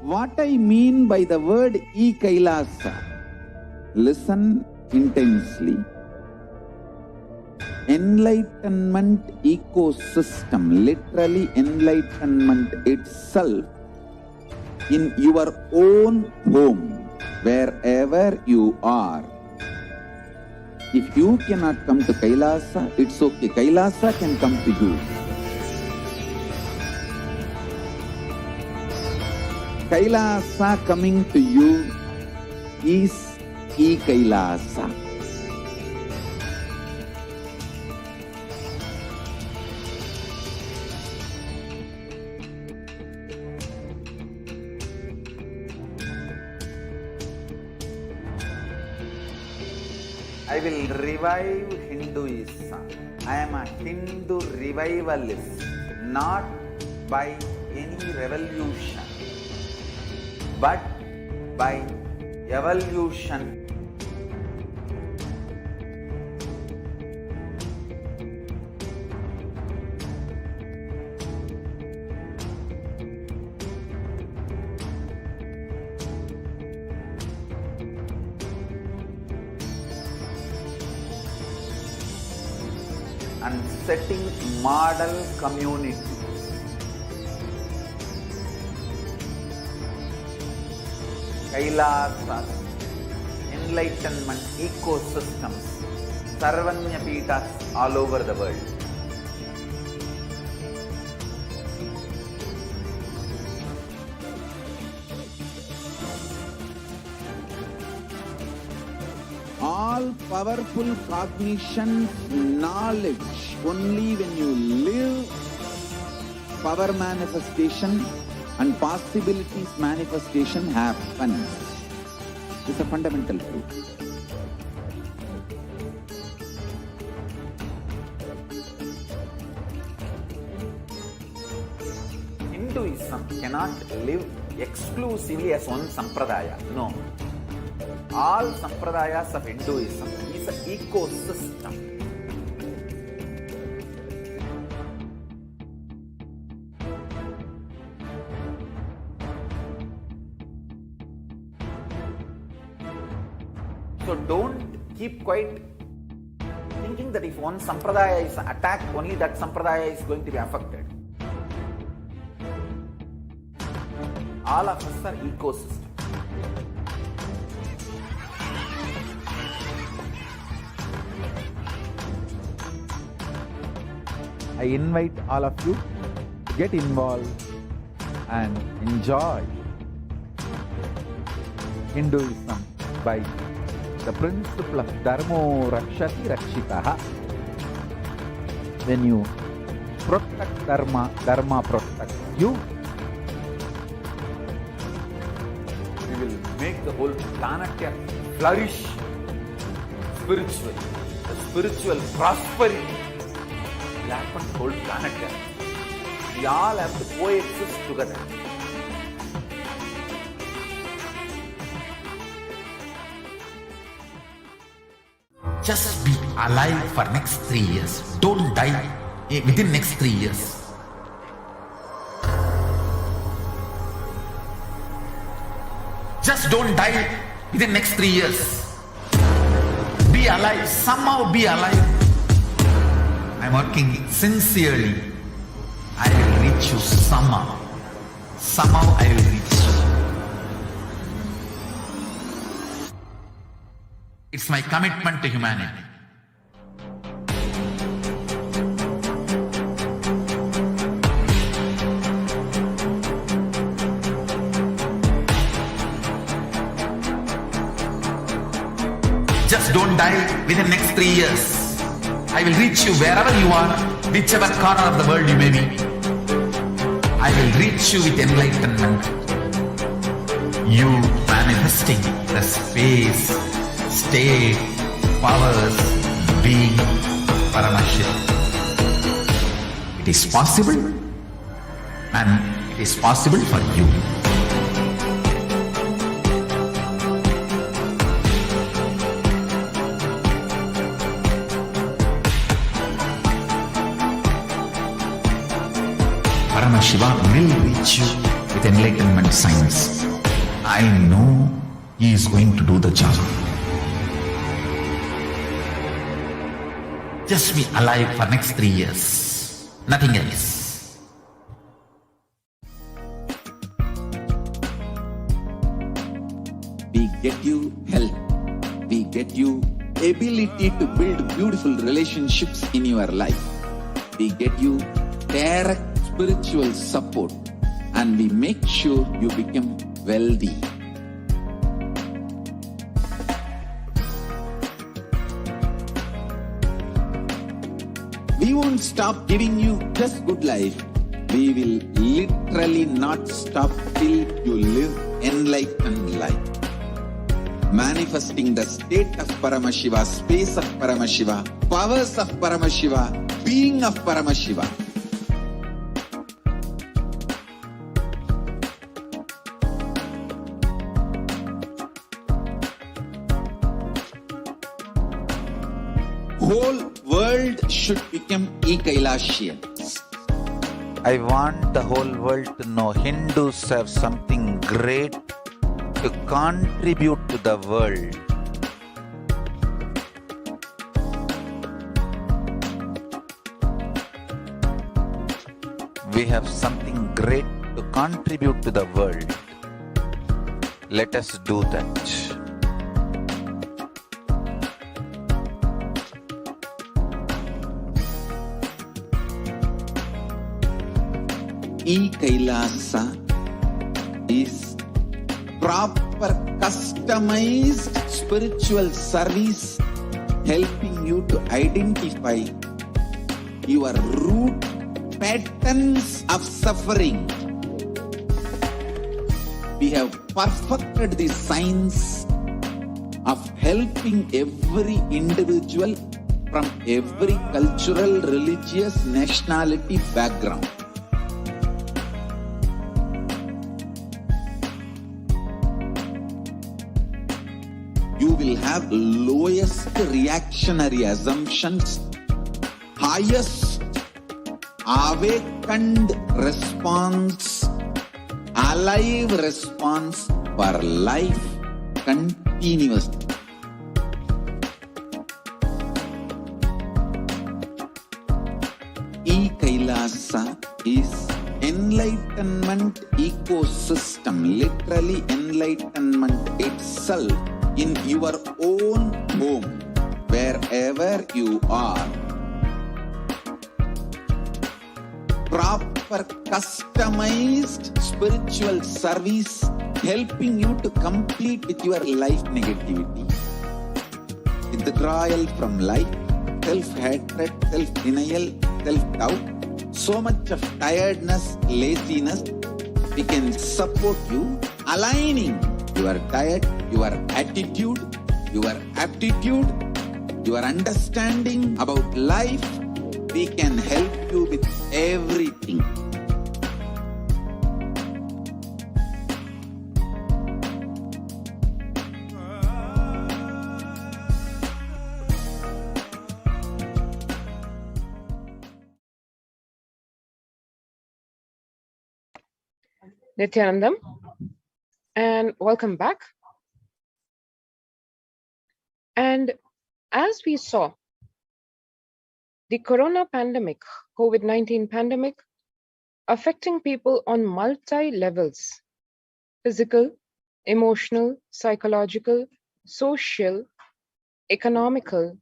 What I mean by the word E-Kailasa, listen intensely. enlightenment ecosystem, literally enlightenment itself, in your own home, wherever you are. If you cannot come to Kailasa, it's okay. Kailasa can come to you. Kailasa coming to you is e-Kailasa. I will revive Hinduism. I am a Hindu revivalist, not by any revolution, but by evolution. And setting model community. Kailasas, enlightenment ecosystems, Sarvanya Pitas all over the world. All powerful cognition, knowledge, only when you live, power manifestation and possibilities manifestation happen. It's a fundamental truth. Hinduism cannot live exclusively as one sampradaya. No. All sampradayas of Hinduism is an ecosystem. So don't keep quiet thinking that if one sampradaya is attacked, only that sampradaya is going to be affected. All of us are ecosystems. I invite all of you to get involved and enjoy Hinduism by the principle of Dharmo Rakshati Rakshitaha. When you protect Dharma, Dharma protects you. We will make the whole planet flourish spiritually, the spiritual prosperity. Will happen to the whole planet here. We all have to coexist together. Just be alive for next 3 years. Don't die within next 3 years. Just don't die within next 3 years. Be alive. Somehow be alive. I'm working sincerely. I will reach you somehow. Somehow I will reach you. It's my commitment to humanity. Just don't die within next 3 years. I will reach you wherever you are, whichever corner of the world you may be. I will reach you with enlightenment. You manifesting the space, state, powers, being Paramashivoham. It is possible, and it is possible for you. Paramashivoham will reach you with enlightenment science. I know he is going to do the job. Just be alive for next 3 years. Nothing else. We get you health. We get you ability to build beautiful relationships in your life. We get you direct spiritual support, and we make sure you become wealthy. We won't stop giving you just good life. We will literally not stop till you live enlightened life. Manifesting the state of Paramashiva, space of Paramashiva, powers of Paramashiva, being of Paramashiva. Whole world should become Kailasians. I want the whole world to know Hindus have something great to contribute to the world. We have something great to contribute to the world. Let us do that. Kailasa is proper customized spiritual service helping you to identify your root patterns of suffering. We have perfected the science of helping every individual from every cultural, religious, nationality background. You will have lowest reactionary assumptions, highest awakened response, alive response for life continuously. Kailasa is enlightenment ecosystem, literally enlightenment itself in your own home, wherever you are. Proper customized spiritual service helping you to complete with your life negativity. Withdrawal from life, self-hatred, self-denial, self-doubt, so much of tiredness, laziness. We can support you aligning your diet, your attitude, your aptitude, your understanding about life. We can help you with everything. Nithyanandam, and welcome back. And as we saw, the corona pandemic, COVID-19 pandemic, affecting people on multi-levels: physical, emotional, psychological, social, economical,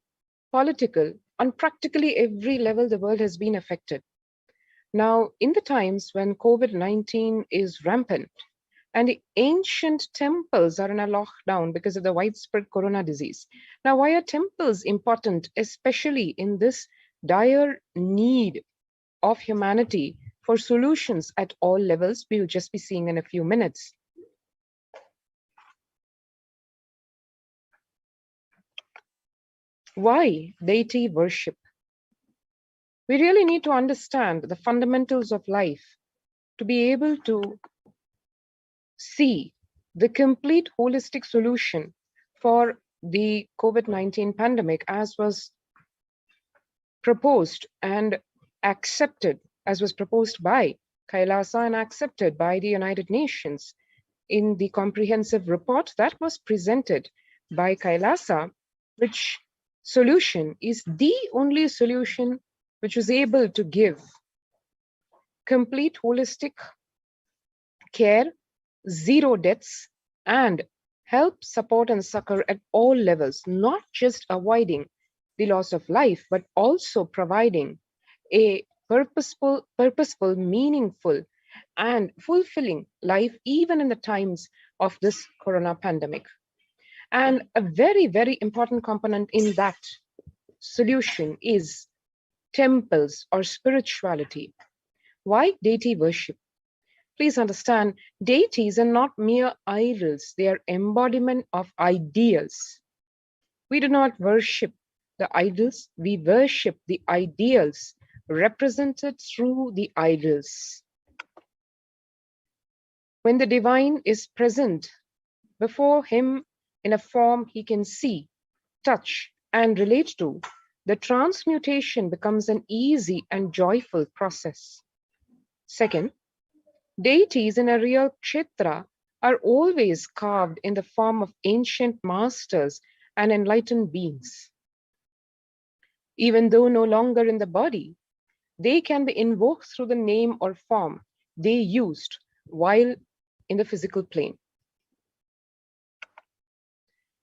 political, on practically every level the world has been affected. Now, in the times when COVID-19 is rampant and the ancient temples are in a lockdown because of the widespread corona disease. Now, why are temples important, especially in this dire need of humanity for solutions at all levels? We'll just be seeing in a few minutes. Why deity worship? We really need to understand the fundamentals of life to be able to see the complete holistic solution for the COVID-19 pandemic as was proposed and accepted, as was proposed by Kailasa and accepted by the United Nations in the comprehensive report that was presented by Kailasa, which solution is the only solution which is able to give complete holistic care, zero deaths, and help, support, and succor at all levels, not just avoiding the loss of life, but also providing a purposeful, meaningful, and fulfilling life, even in the times of this corona pandemic. And a very, very important component in that solution is temples or spirituality. Why deity worship? Please understand, deities are not mere idols, they are embodiment of ideals. We do not worship the idols, we worship the ideals represented through the idols. When the divine is present before him in a form he can see, touch, and relate to, the transmutation becomes an easy and joyful process. Second, deities in a real kshetra are always carved in the form of ancient masters and enlightened beings. Even though no longer in the body, they can be invoked through the name or form they used while in the physical plane.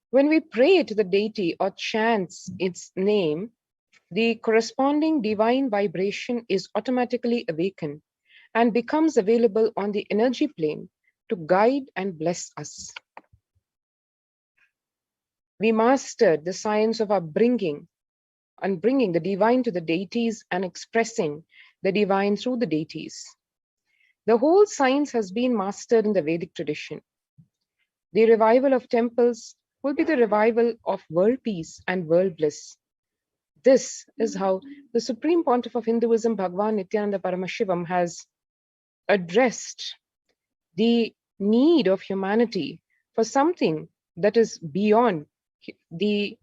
When we pray to the deity or chant its name, the corresponding divine vibration is automatically awakened and becomes available on the energy plane to guide and bless us. We mastered the science of our bringing the divine to the deities and expressing the divine through the deities. The whole science has been mastered in the Vedic tradition. The revival of temples will be the revival of world peace and world bliss. This is how the Supreme Pontiff of Hinduism, Bhagavan Nithyananda Paramashivam, has addressed the need of humanity for something that is beyond the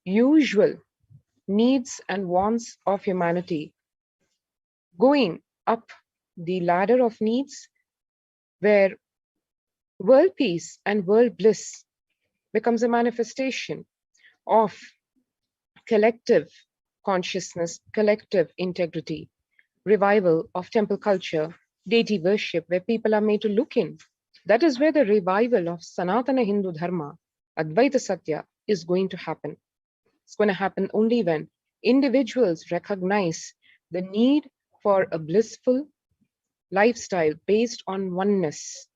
usual needs and wants of humanity, going up the ladder of needs where world peace and world bliss becomes a manifestation of collective consciousness, collective integrity, revival of temple culture, deity worship, where people are made to look in. That is where the revival of Sanatana Hindu Dharma, Advaita Satya, is going to happen. It's going to happen only when individuals recognize the need for a blissful lifestyle based on oneness.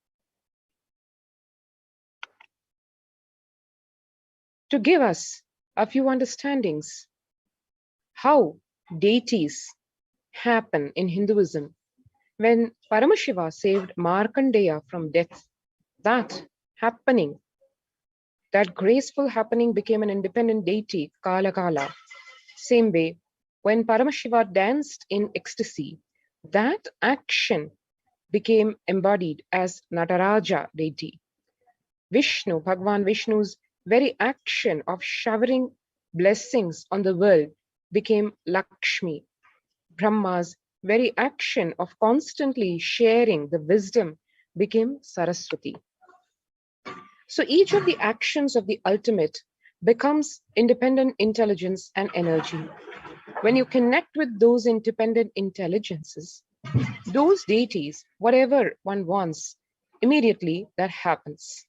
To give us a few understandings how deities happen in Hinduism, when Paramashiva saved Markandeya from death, that graceful happening became an independent deity, Kala. Same way, when Paramashiva danced in ecstasy, that action became embodied as Nataraja deity. Vishnu, Bhagavan Vishnu's very action of showering blessings on the world became Lakshmi. Brahma's very action of constantly sharing the wisdom became Saraswati. So each of the actions of the ultimate becomes independent intelligence and energy. When you connect with those independent intelligences, those deities, whatever one wants, immediately that happens.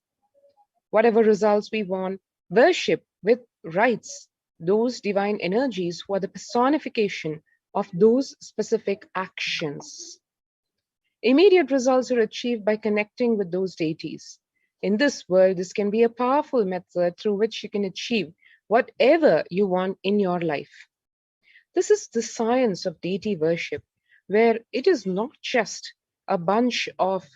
Whatever results we want, worship with rites, those divine energies who are the personification of those specific actions. Immediate results are achieved by connecting with those deities. In this world, this can be a powerful method through which you can achieve whatever you want in your life. This is the science of deity worship, where it is not just a bunch of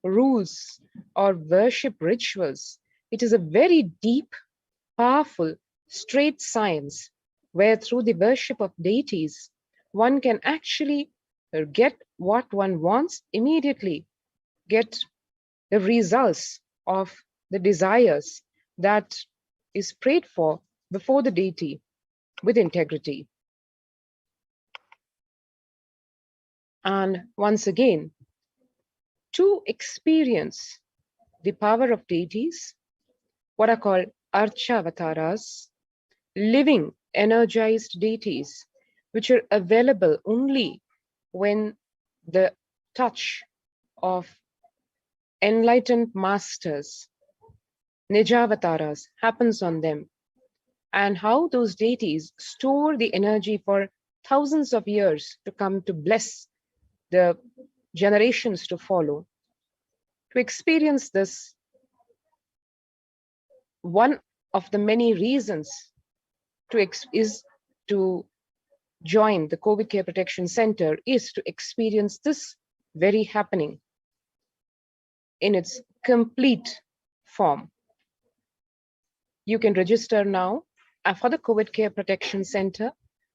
rules or worship rituals. It is a very deep, powerful, straight science, where through the worship of deities, one can actually get what one wants immediately, get the results of the desires that is prayed for before the deity with integrity. And once again, to experience the power of deities, what are called Archavataras, living, energized deities, which are available only when the touch of enlightened masters, Nijavataras, happens on them, and how those deities store the energy for thousands of years to come to bless the generations to follow. To experience this, one of the many reasons is to join the COVID Care Protection Center is to experience this very happening in its complete form. You can register now for the COVID Care Protection Center,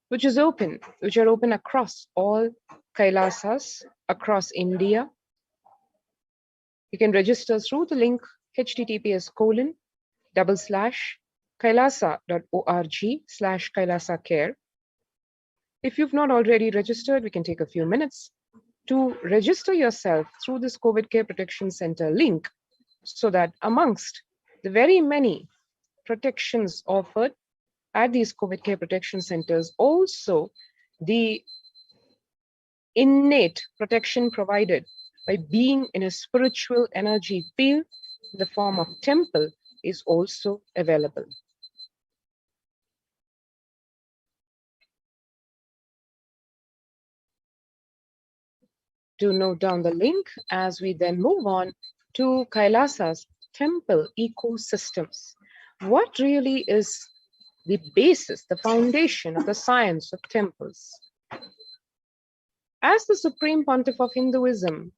which are open across all Kailasas across India. You can register through the link https://kailasa.org/Kailasa-care. If you've not already registered, we can take a few minutes to register yourself through this COVID Care Protection Center link, so that amongst the very many protections offered at these COVID Care Protection Centers, also the innate protection provided by being in a spiritual energy field in the form of temple is also available. Do note down the link as we then move on to Kailasa's temple ecosystems. What really is the basis, the foundation of the science of temples? As the Supreme Pontiff of Hinduism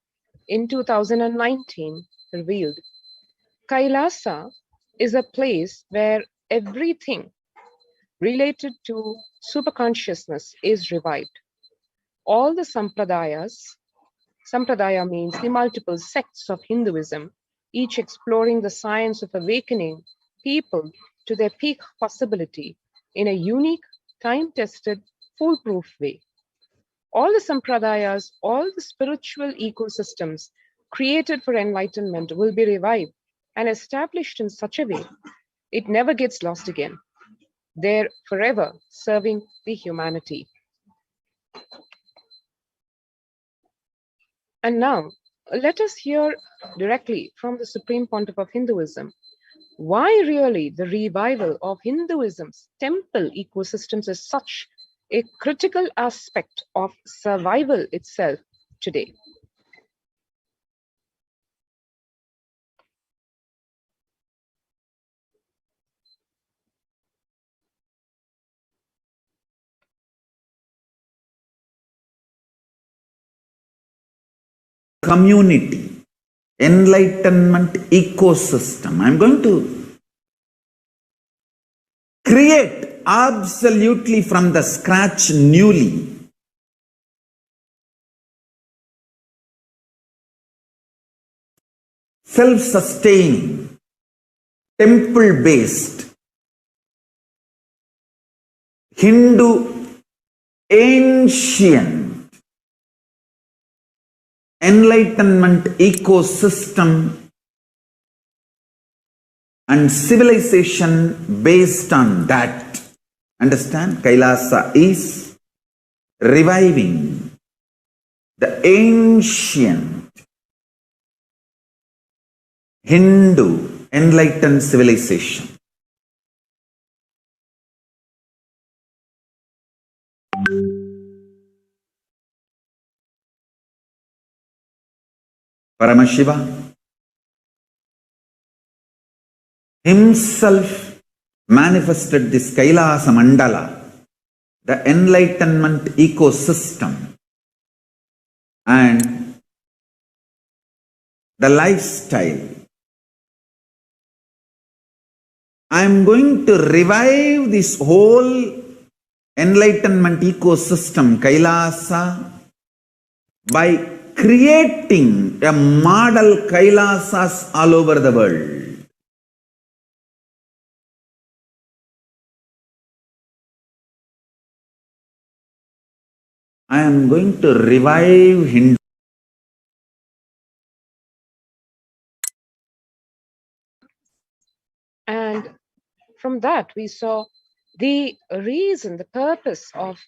in 2019 revealed, Kailasa is a place where everything related to superconsciousness is revived. All the Sampradaya means the multiple sects of Hinduism, each exploring the science of awakening people to their peak possibility in a unique, time-tested, foolproof way. All the Sampradayas, all the spiritual ecosystems created for enlightenment will be revived and established in such a way it never gets lost again. They're forever serving the humanity. And now, let us hear directly from the Supreme Pontiff of Hinduism why really the revival of Hinduism's temple ecosystems is such a critical aspect of survival itself today. Community, enlightenment ecosystem. I'm going to create absolutely from the scratch newly. Self-sustaining, temple-based, Hindu ancient enlightenment ecosystem and civilization based on that. Understand? Kailasa is reviving the ancient Hindu enlightened civilization. Paramashiva himself manifested this Kailasa Mandala, the enlightenment ecosystem, and the lifestyle. I am going to revive this whole enlightenment ecosystem, Kailasa, by creating a model Kailasas all over the world. I am going to revive Hindu. And from that, we saw the reason, the purpose of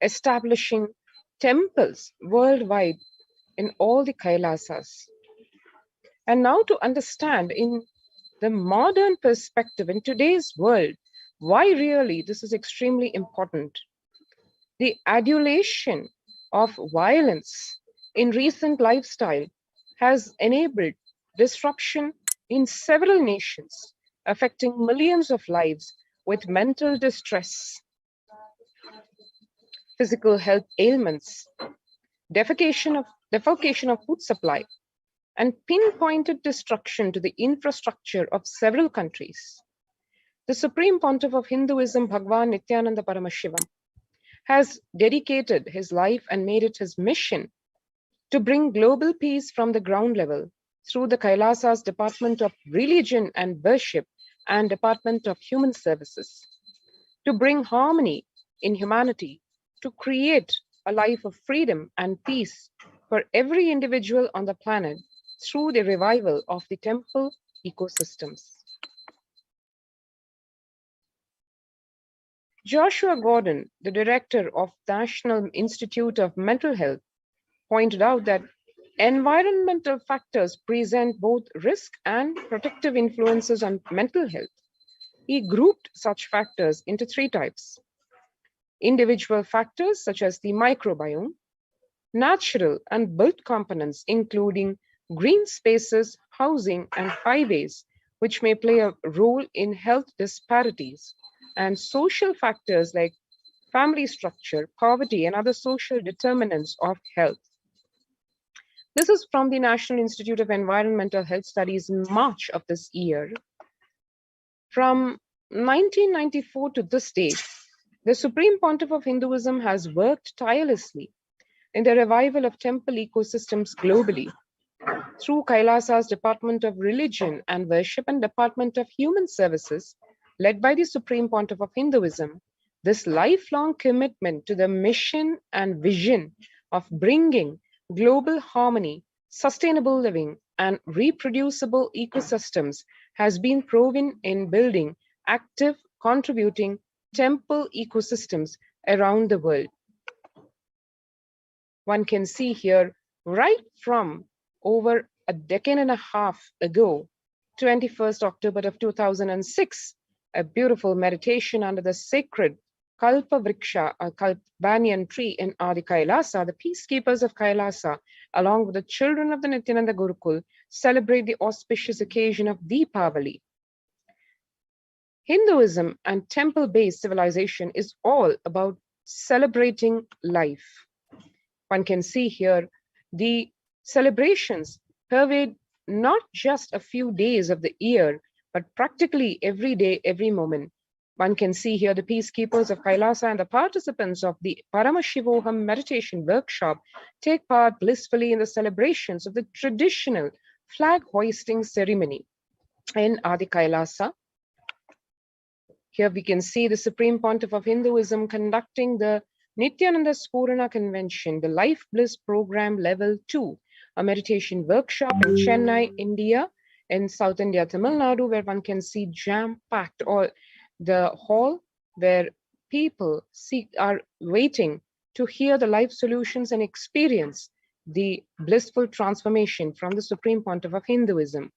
establishing temples worldwide in all the Kailasas. And now to understand in the modern perspective in today's world, why really this is extremely important. The adulation of violence in recent lifestyle has enabled disruption in several nations, affecting millions of lives with mental distress, physical health ailments, defecation of food supply, and pinpointed destruction to the infrastructure of several countries. The Supreme Pontiff of Hinduism, Bhagavan Nithyananda Paramashivam, has dedicated his life and made it his mission to bring global peace from the ground level through the Kailasa's Department of Religion and Worship and Department of Human Services, to bring harmony in humanity, to create a life of freedom and peace for every individual on the planet through the revival of the temple ecosystems. Joshua Gordon, the director of National Institute of Mental Health, pointed out that environmental factors present both risk and protective influences on mental health. He grouped such factors into three types: individual factors such as the microbiome, natural and built components including green spaces, housing, and highways, which may play a role in health disparities, and social factors like family structure, poverty, and other social determinants of health. This is from the National Institute of Environmental Health Studies in March of this year. From 1994 to this date, the Supreme Pontiff of Hinduism has worked tirelessly in the revival of temple ecosystems globally through Kailasa's Department of Religion and Worship and Department of Human Services, led by the Supreme Pontiff of Hinduism. This lifelong commitment to the mission and vision of bringing global harmony, sustainable living, and reproducible ecosystems has been proven in building active, contributing temple ecosystems around the world. One can see here, right from over a decade and a half ago, 21st October of 2006, a beautiful meditation under the sacred Kalpa Vriksha, a banyan tree in Adi Kailasa. The peacekeepers of Kailasa, along with the children of the Nithyananda Gurukul, celebrate the auspicious occasion of Deepavali. Hinduism and temple-based civilization is all about celebrating life. One can see here the celebrations pervade not just a few days of the year, but practically every day, every moment. One can see here the peacekeepers of Kailasa and the participants of the Paramashivoham meditation workshop take part blissfully in the celebrations of the traditional flag hoisting ceremony in Adi Kailasa. Here we can see the Supreme Pontiff of Hinduism conducting the Nithyananda Spurana Convention, the Life Bliss Program Level 2, a meditation workshop in Chennai, India, in South India, Tamil Nadu, where one can see jam-packed, or the hall where people are waiting to hear the life solutions and experience the blissful transformation from the Supreme Pontiff of Hinduism.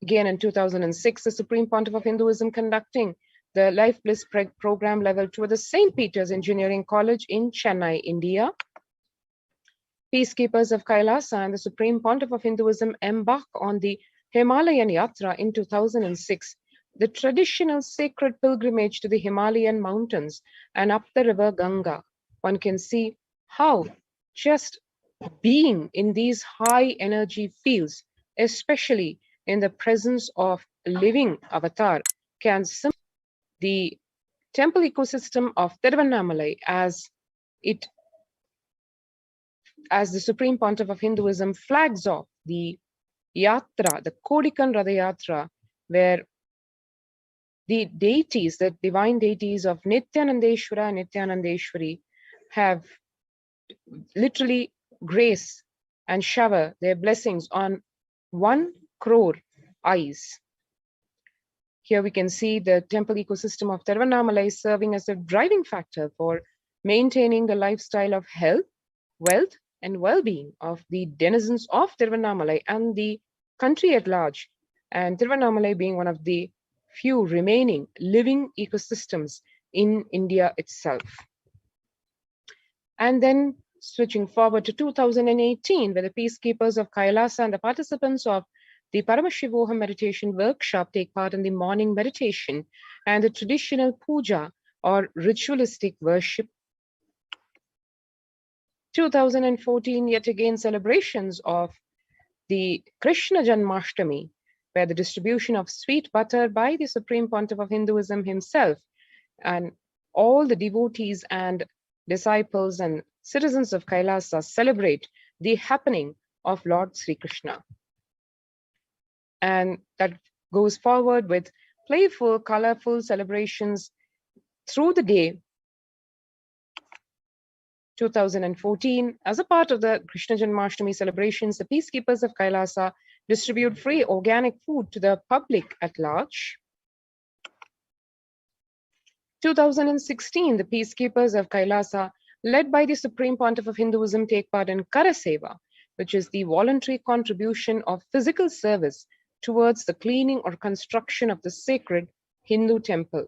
Again, in 2006, the Supreme Pontiff of Hinduism conducting the Life Bliss Program Level 2 at the St. Peter's Engineering College in Chennai, India. Peacekeepers of Kailasa and the Supreme Pontiff of Hinduism embark on the Himalayan Yatra in 2006, the traditional sacred pilgrimage to the Himalayan mountains and up the river Ganga. One can see how just being in these high energy fields, especially in the presence of living avatar, can simplify the temple ecosystem of Tiruvannamalai as the Supreme Pontiff of Hinduism flags off the Yatra, the Kodikan Ratha Yatra, where the deities, the divine deities of Nithyanandeshwara and Nithyanandeshwari have literally grace and shower their blessings on 1 crore eyes. Here we can see the temple ecosystem of Tiruvannamalai serving as a driving factor for maintaining the lifestyle of health, wealth, and well-being of the denizens of Tiruvannamalai and the country at large, and Tiruvannamalai being one of the few remaining living ecosystems in India itself. And then switching forward to 2018, where the peacekeepers of Kailasa and the participants of the Paramashivoham meditation workshop take part in the morning meditation and the traditional puja or ritualistic worship. 2014, yet again, celebrations of the Krishna Janmashtami, where the distribution of sweet butter by the Supreme Pontiff of Hinduism himself, and all the devotees and disciples and citizens of Kailasa celebrate the happening of Lord Sri Krishna. And that goes forward with playful, colorful celebrations through the day. 2014, as a part of the Krishna Janmashtami celebrations, the peacekeepers of Kailasa distribute free organic food to the public at large. 2016, the peacekeepers of Kailasa, led by the Supreme Pontiff of Hinduism, take part in Karaseva, which is the voluntary contribution of physical service towards the cleaning or construction of the sacred Hindu temple.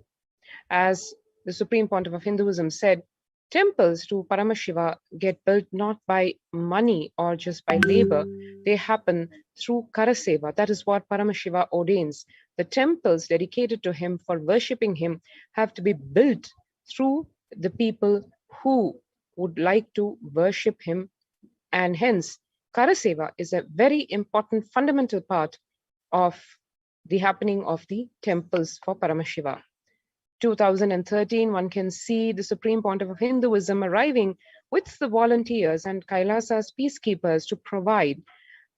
As the Supreme Pontiff of Hinduism said, temples to Paramashiva get built not by money or just by labor. They happen through Karaseva. That is what Paramashiva ordains. The temples dedicated to him for worshipping him have to be built through the people who would like to worship him. And hence, Karaseva is a very important fundamental part of the happening of the temples for Paramashiva. 2013, one can see the Supreme Pontiff of Hinduism arriving with the volunteers and Kailasa's peacekeepers to provide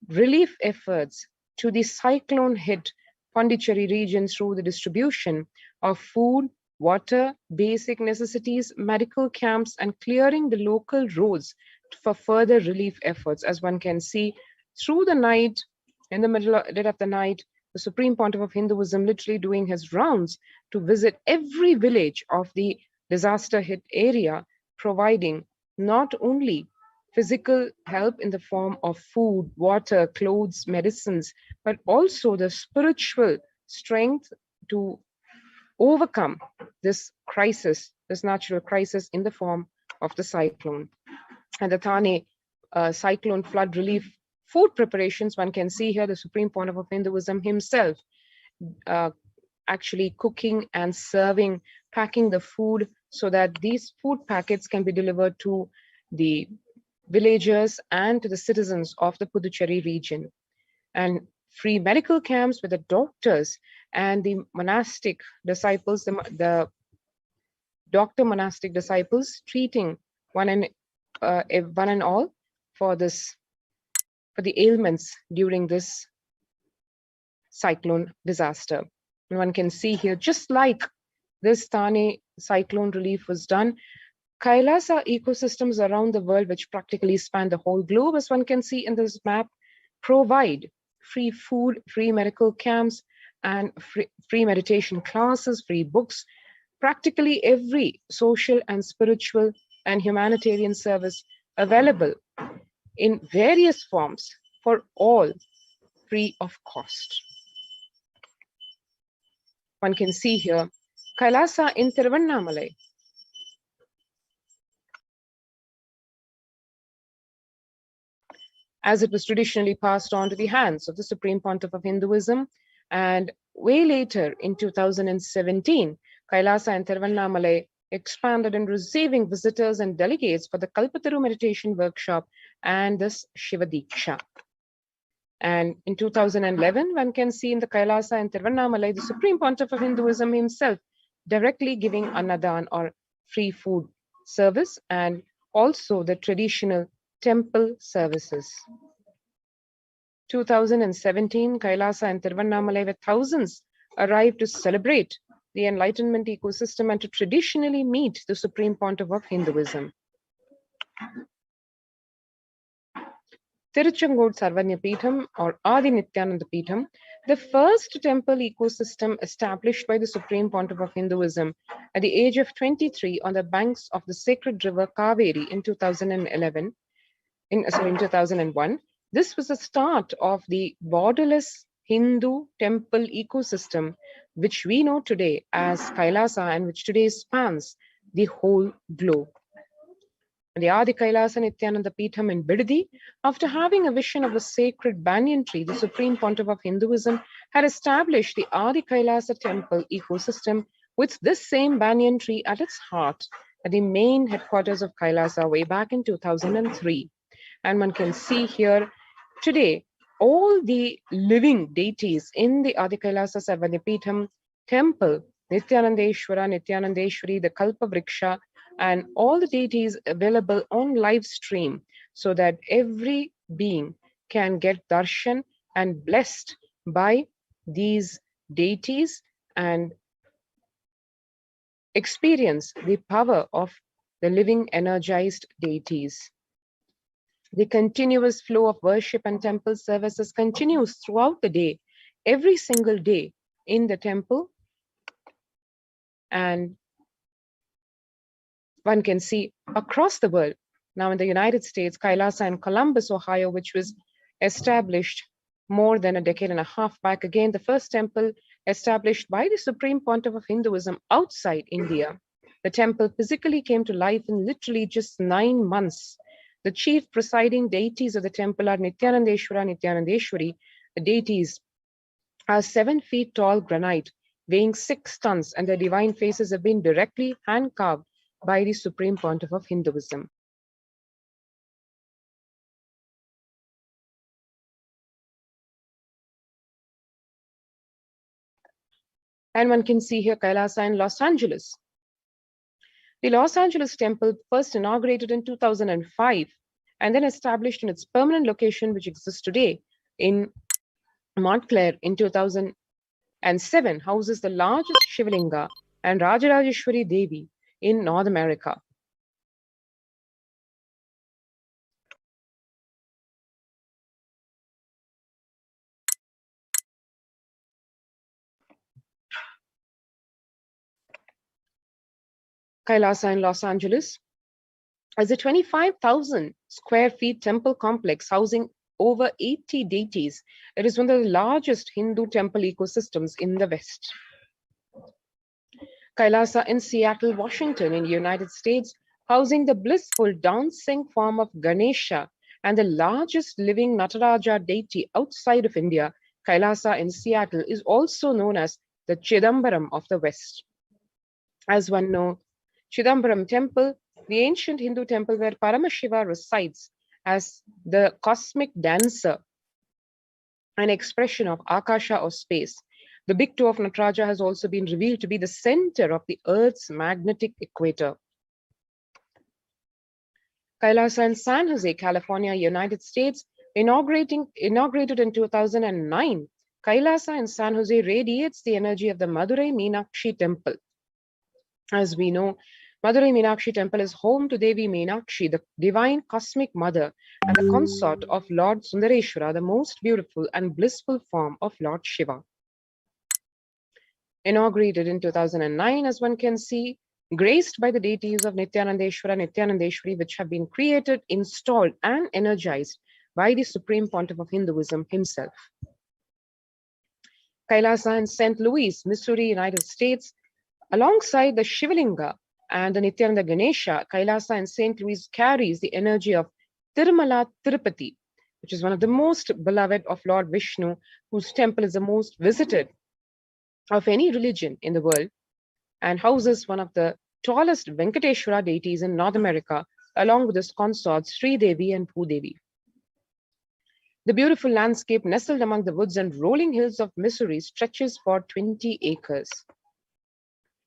relief efforts to the cyclone-hit Pondicherry region through the distribution of food, water, basic necessities, medical camps, and clearing the local roads for further relief efforts. As one can see, through the night, in the middle of the night, the Supreme Pontiff of Hinduism literally doing his rounds to visit every village of the disaster-hit area, providing not only physical help in the form of food, water, clothes, medicines, but also the spiritual strength to overcome this crisis, this natural crisis in the form of the cyclone. And the Thane cyclone flood relief food preparations, one can see here the Supreme Pontiff of Hinduism himself actually cooking and serving, packing the food so that these food packets can be delivered to the villagers and to the citizens of the Puducherry region. And free medical camps with the doctors and the monastic disciples, the doctor monastic disciples treating one and all for the ailments during this cyclone disaster. And one can see here, just like this Thane cyclone relief was done, Kailasa ecosystems around the world, which practically span the whole globe, as one can see in this map, provide free food, free medical camps, and free meditation classes, free books, practically every social and spiritual and humanitarian service available in various forms for all, free of cost. One can see here Kailasa in Tiruvannamalai. As it was traditionally passed on to the hands of the Supreme Pontiff of Hinduism, and way later in 2017, Kailasa and Tiruvannamalai expanded in receiving visitors and delegates for the Kalpataru meditation workshop and this Shiva Diksha. And in 2011, one can see in the Kailasa and Tiruvannamalai, the Supreme Pontiff of Hinduism himself directly giving Annadan or free food service, and also the traditional temple services. 2017, Kailasa and Tiruvannamalai, where thousands arrived to celebrate the enlightenment ecosystem and to traditionally meet the Supreme Pontiff of Hinduism. Tiruchengood Sarvanya Peetham or Adi Nithyananda Peetham, the first temple ecosystem established by the Supreme Pontiff of Hinduism at the age of 23 on the banks of the sacred river Kaveri in 2011, in 2001. This was the start of the borderless Hindu temple ecosystem, which we know today as Kailasa and which today spans the whole globe. The Adi Kailasa Nithyananda Paramashivam in Bidadi, after having a vision of the sacred banyan tree, the Supreme Pontiff of Hinduism had established the Adi Kailasa temple ecosystem with this same banyan tree at its heart at the main headquarters of Kailasa way back in 2003. And one can see here today all the living deities in the Adi Kailasa Sarvadipitham temple, Nithyanandeshwara, Nithyanandeshwari, the Kalpa Vriksha, and all the deities available on live stream so that every being can get darshan and blessed by these deities and experience the power of the living energized deities. The continuous flow of worship and temple services continues throughout the day, every single day in the temple. And one can see across the world, now in the United States, Kailasa in Columbus, Ohio, which was established more than a decade and a half back. Again, the first temple established by the Supreme Pontiff of Hinduism outside India. The temple physically came to life in literally just 9 months. The chief presiding deities of the temple are Nithyanandeshwara, Nithyanandeshwari. The deities are 7 feet tall granite, weighing 6 tons, and their divine faces have been directly hand-carved by the Supreme Pontiff of Hinduism. And one can see here Kailasa in Los Angeles. The Los Angeles temple first inaugurated in 2005 and then established in its permanent location, which exists today in Montclair in 2007, houses the largest Shivalinga and Rajarajeshwari Devi in North America. Kailasa in Los Angeles is a 25,000 square feet temple complex housing over 80 deities. It is one of the largest Hindu temple ecosystems in the West. Kailasa in Seattle, Washington, in the United States, housing the blissful dancing form of Ganesha and the largest living Nataraja deity outside of India. Kailasa in Seattle is also known as the Chidambaram of the West. As one knows, Chidambaram temple, the ancient Hindu temple where Paramashiva resides as the cosmic dancer, an expression of Akasha or space. The big toe of Nataraja has also been revealed to be the center of the Earth's magnetic equator. Kailasa in San Jose, California, United States, inaugurated in 2009. Kailasa in San Jose radiates the energy of the Madurai Meenakshi temple. As we know, Madurai Meenakshi temple is home to Devi Meenakshi, the divine cosmic mother and the consort of Lord Sundareshwara, the most beautiful and blissful form of Lord Shiva. Inaugurated in 2009, as one can see, graced by the deities of Nithyanandeshwara, Nithyanandeshwari, which have been created, installed, and energized by the Supreme Pontiff of Hinduism himself. Kailasa in St. Louis, Missouri, United States, alongside the Shivalinga and the Nithyananda Ganesha, Kailasa in St. Louis carries the energy of Tirumala Tirupati, which is one of the most beloved of Lord Vishnu, whose temple is the most visited of any religion in the world, and houses one of the tallest Venkateshwara deities in North America, along with his consorts Sri Devi and Bhudevi. The beautiful landscape nestled among the woods and rolling hills of Missouri stretches for 20 acres.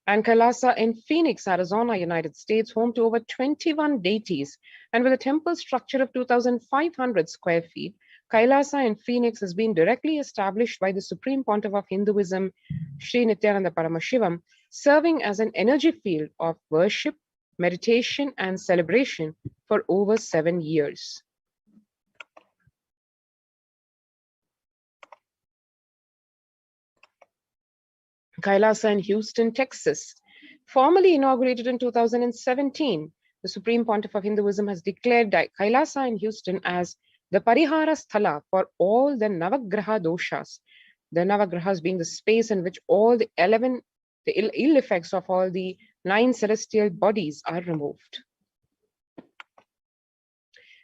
And Kailasa in Phoenix, Arizona, United States, home to over 21 deities, and with a temple structure of 2,500 square feet, Kailasa in Phoenix has been directly established by the Supreme Pontiff of Hinduism, Sri Nithyananda Paramashivam, serving as an energy field of worship, meditation, and celebration for over 7 years. Kailasa in Houston, Texas, formally inaugurated in 2017. The Supreme Pontiff of Hinduism has declared Kailasa in Houston as the Parihara Sthala for all the Navagraha doshas. The Navagrahas being the space in which all the ill effects of all the 9 celestial bodies are removed.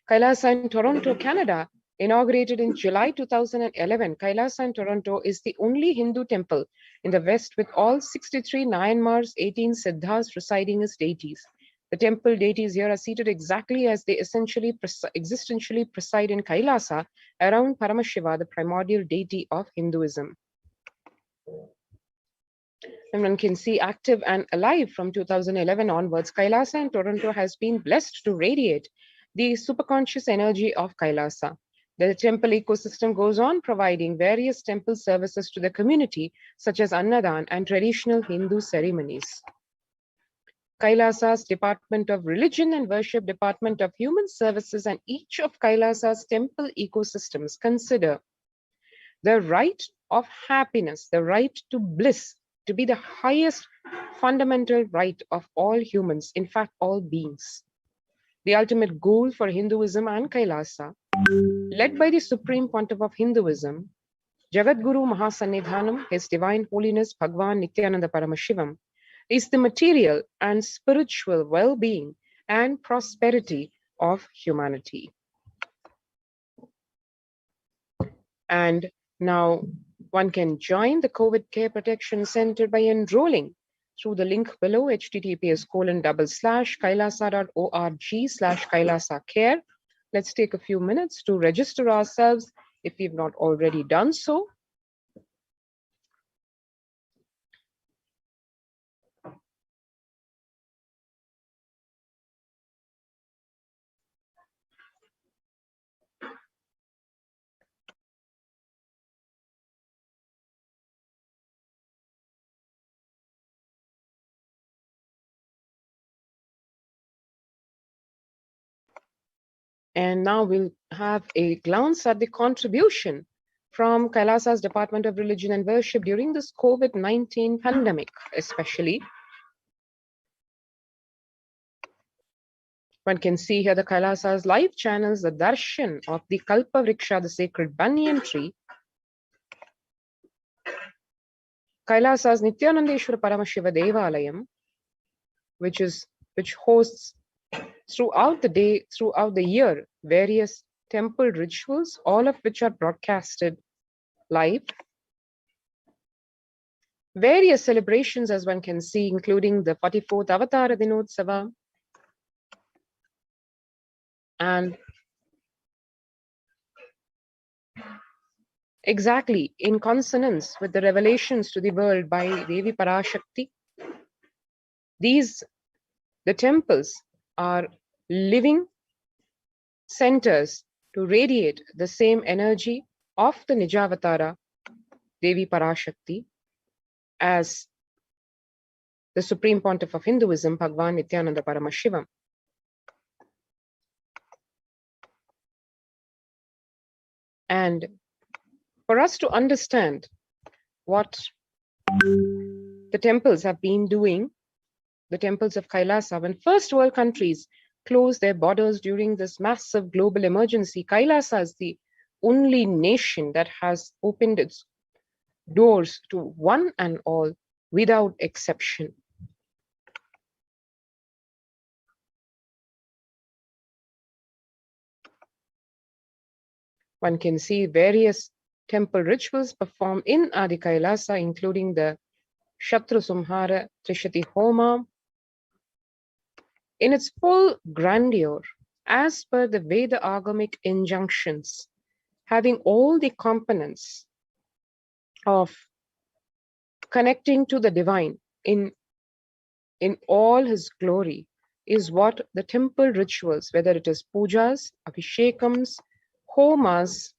Kailasa in Toronto, Canada, inaugurated in July 2011, Kailasa in Toronto is the only Hindu temple in the West with all 63 Nayanmars, 18 Siddhas residing as deities. The temple deities here are seated exactly as they existentially preside in Kailasa around Paramashiva, the primordial deity of Hinduism. And one can see active and alive from 2011 onwards, Kailasa in Toronto has been blessed to radiate the superconscious energy of Kailasa. The temple ecosystem goes on providing various temple services to the community, such as Annadan and traditional Hindu ceremonies. Kailasa's Department of Religion and Worship, Department of Human Services, and each of Kailasa's temple ecosystems consider the right of happiness, the right to bliss, to be the highest fundamental right of all humans, in fact, all beings. The ultimate goal for Hinduism and Kailasa, led by the Supreme Pontiff of Hinduism, Jagadguru Mahasannidhanam, His Divine Holiness Bhagavan Nithyananda Paramashivam, is the material and spiritual well-being and prosperity of humanity. And now one can join the COVID Care Protection Center by enrolling through the link below, https://kailasa.org/kailasa-care. Let's take a few minutes to register ourselves if we've not already done so. And now we'll have a glance at the contribution from Kailasa's Department of Religion and Worship during this COVID-19 pandemic, especially. One can see here the Kailasa's live channels, the darshan of the Kalpa Vriksha, the sacred banyan tree. Kailasa's Nithyanandeshwara Paramashiva Devalayam, which hosts throughout the day, throughout the year, various temple rituals, all of which are broadcasted live. Various celebrations, as one can see, including the 44th Avatara Dinotsava, and exactly in consonance with the revelations to the world by Devi Parashakti, the temples are living centers to radiate the same energy of the Nijavatara, Devi Parashakti, as the Supreme Pontiff of Hinduism, Bhagavan Nithyananda Paramashivam. And for us to understand what the temples have been doing, the temples of Kailasa, when first world countries closed their borders during this massive global emergency, Kailasa is the only nation that has opened its doors to one and all without exception. One can see various temple rituals performed in Adi Kailasa, including the Shatru Sumhara Trishati Homa, in its full grandeur, as per the Veda agamic injunctions, having all the components of connecting to the divine in all his glory, is what the temple rituals, whether it is pujas, abhishekams, homas,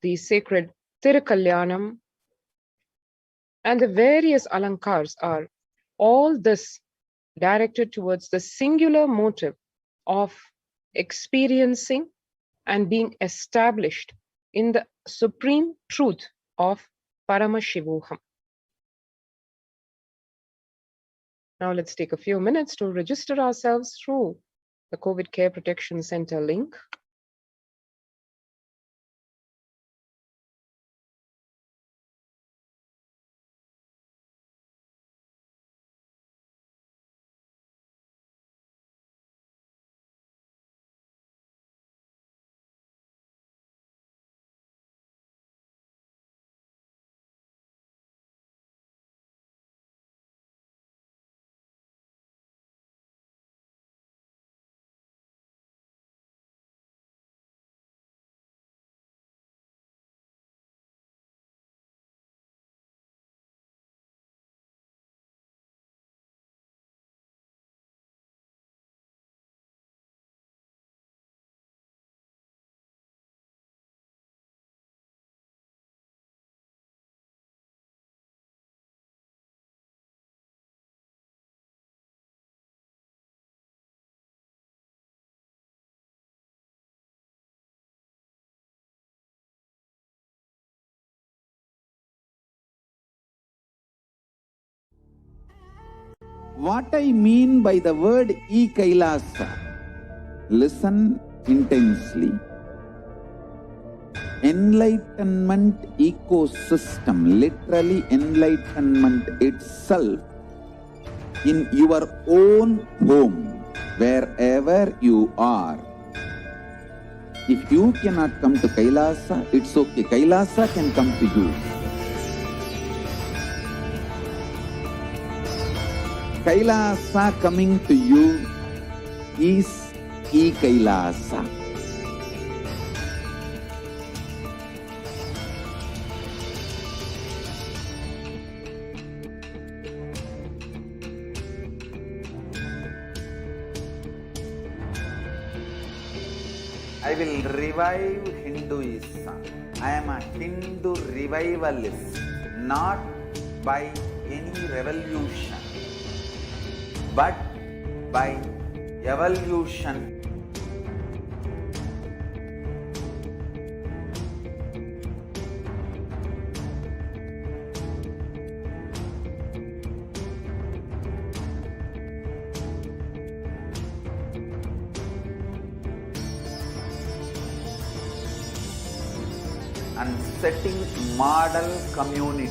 the sacred Tirukalyanam, and the various alankars are all this directed towards the singular motive of experiencing and being established in the supreme truth of Paramashivoham. Now let's take a few minutes to register ourselves through the COVID Care Protection Center link. What I mean by the word Kailasa, listen intensely. Enlightenment ecosystem, literally enlightenment itself, in your own home, wherever you are. If you cannot come to Kailasa, it's okay. Kailasa can come to you. Kailasa coming to you is Kailasa. I will revive Hinduism. I am a Hindu revivalist, not by any revolution, but by evolution. And setting model community.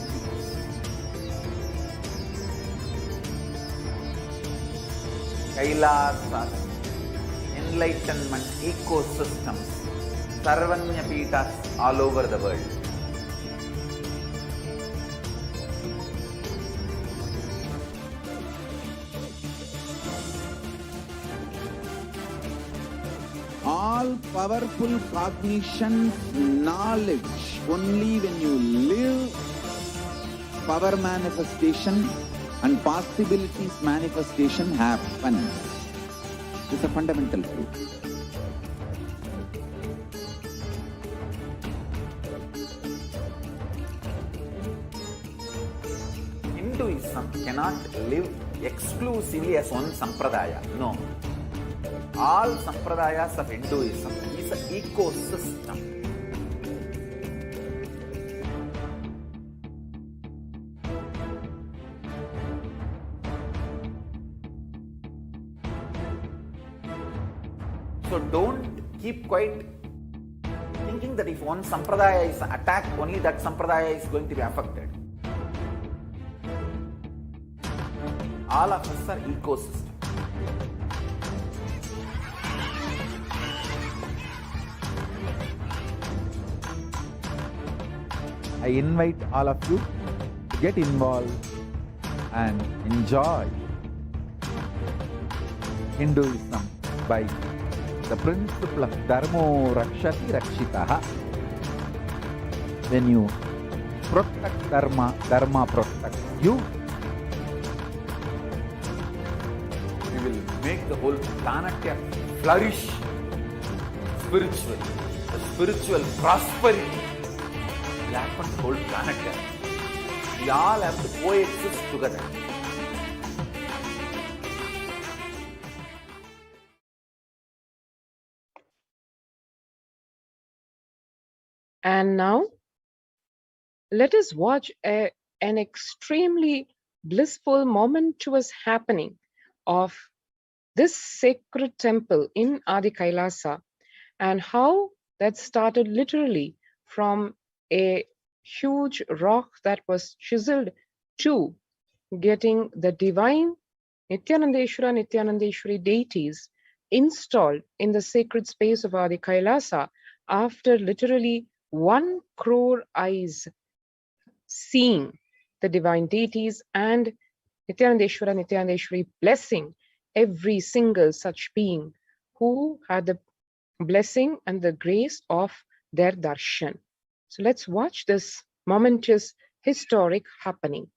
Kailasa, enlightenment ecosystems, Sarvanya Pitas all over the world. All powerful cognition, knowledge, only when you live, power manifestation and possibilities manifestation happens. It's a fundamental truth. Hinduism cannot live exclusively as one sampradaya. No. All sampradayas of Hinduism is an ecosystem. So don't keep quiet thinking that if one sampradaya is attacked, only that sampradaya is going to be affected. All of us are ecosystem. I invite all of you to get involved and enjoy Hinduism by the principle of Dharmo Rakshati Rakshitaha. When you protect Dharma, Dharma protects you. We will make the whole planet flourish spiritually, the spiritual prosperity. We happen to whole planet here. We all have to coexist together. And now, let us watch an extremely blissful, momentous happening of this sacred temple in Adi Kailasa, and how that started literally from a huge rock that was chiseled to getting the divine Nithyanandeshwara, Nithyanandeshwari deities installed in the sacred space of Adi Kailasa after literally 1 crore eyes seeing the divine deities and Nithyanandeshwara, Nithyanandeshwari blessing every single such being who had the blessing and the grace of their darshan. So let's watch this momentous historic happening.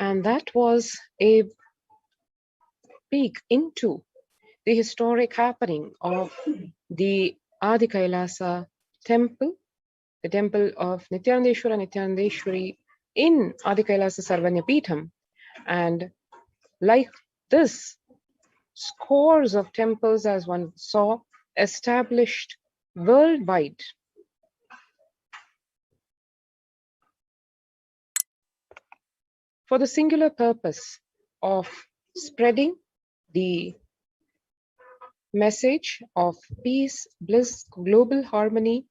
And that was a peek into the historic happening of the Adi Kailasa temple, the temple of Nithyanandeshwari in Adi Kailasa Sarvanya Peetham. And like this, scores of temples, as one saw, established worldwide. For the singular purpose of spreading the message of peace, bliss, global harmony,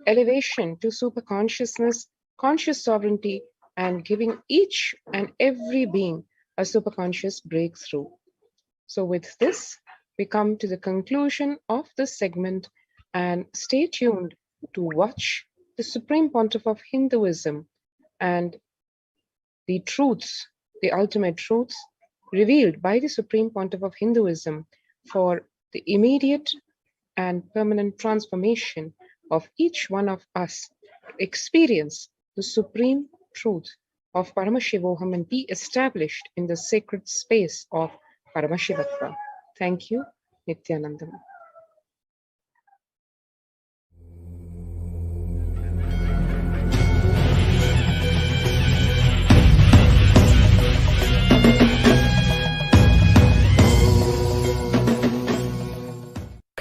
elevation to super consciousness, conscious sovereignty, and giving each and every being a super conscious breakthrough. So with this, we come to the conclusion of this segment, and stay tuned to watch the Supreme Pontiff of Hinduism and the truths, the ultimate truths revealed by the Supreme Pontiff of Hinduism for the immediate and permanent transformation of each one of us to experience the supreme truth of Paramashivoham and be established in the sacred space of Paramashivatva. Thank you, Nithyanandam.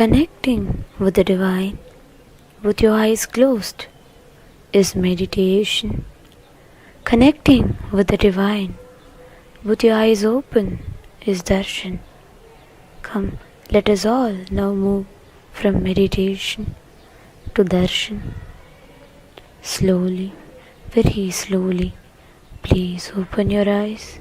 Connecting with the divine with your eyes closed is meditation. Connecting with the divine with your eyes open is darshan. Come, let us all now move from meditation to darshan. Slowly, very slowly, please open your eyes.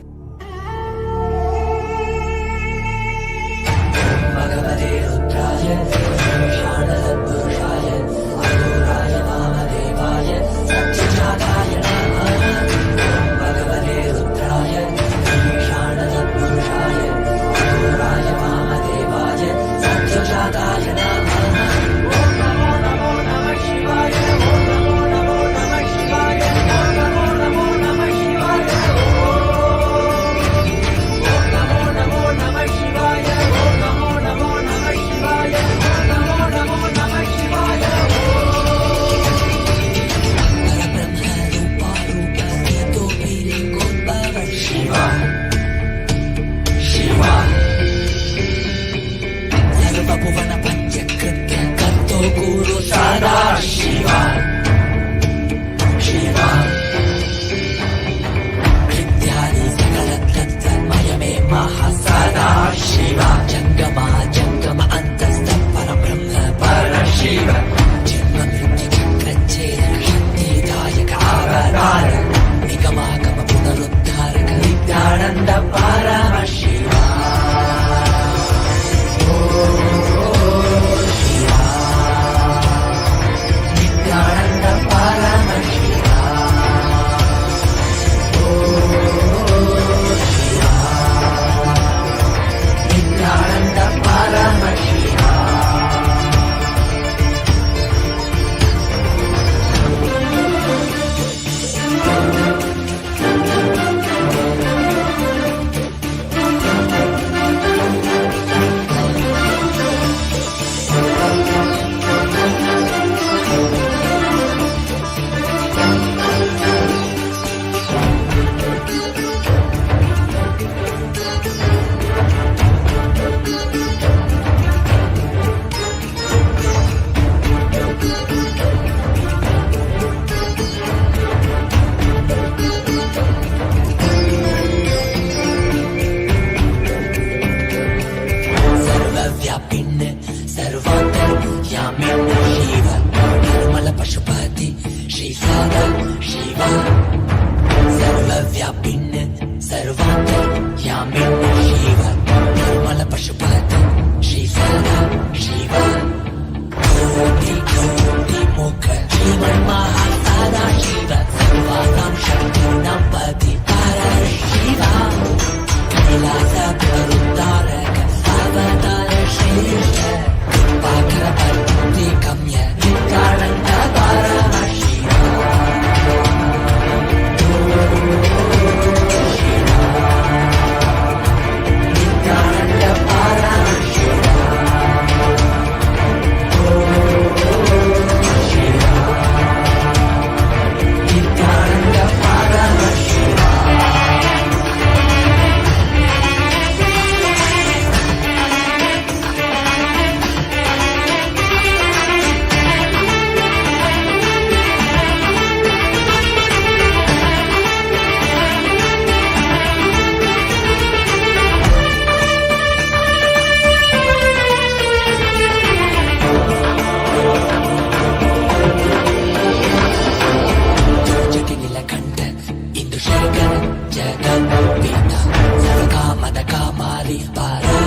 जगन्पिता सर्वकामदकामारि पारा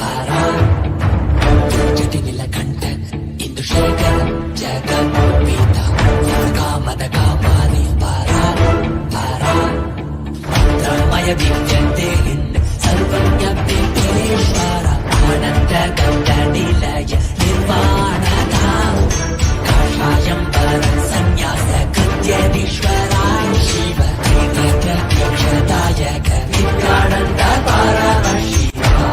पारा जटिनिलकण्ठ इन्दुशेखर जगन्पिता सर्वकामदकामारि पारा पारा मन्त्रमय विद्यन्ते सर्वज्ञ आनन्द गण्डनिलय निर्वाणधाम काषायं वर संन्यास कृत्यधीश्वराय शिव प्रतीक्षदायक नित्यानन्द परमशिवा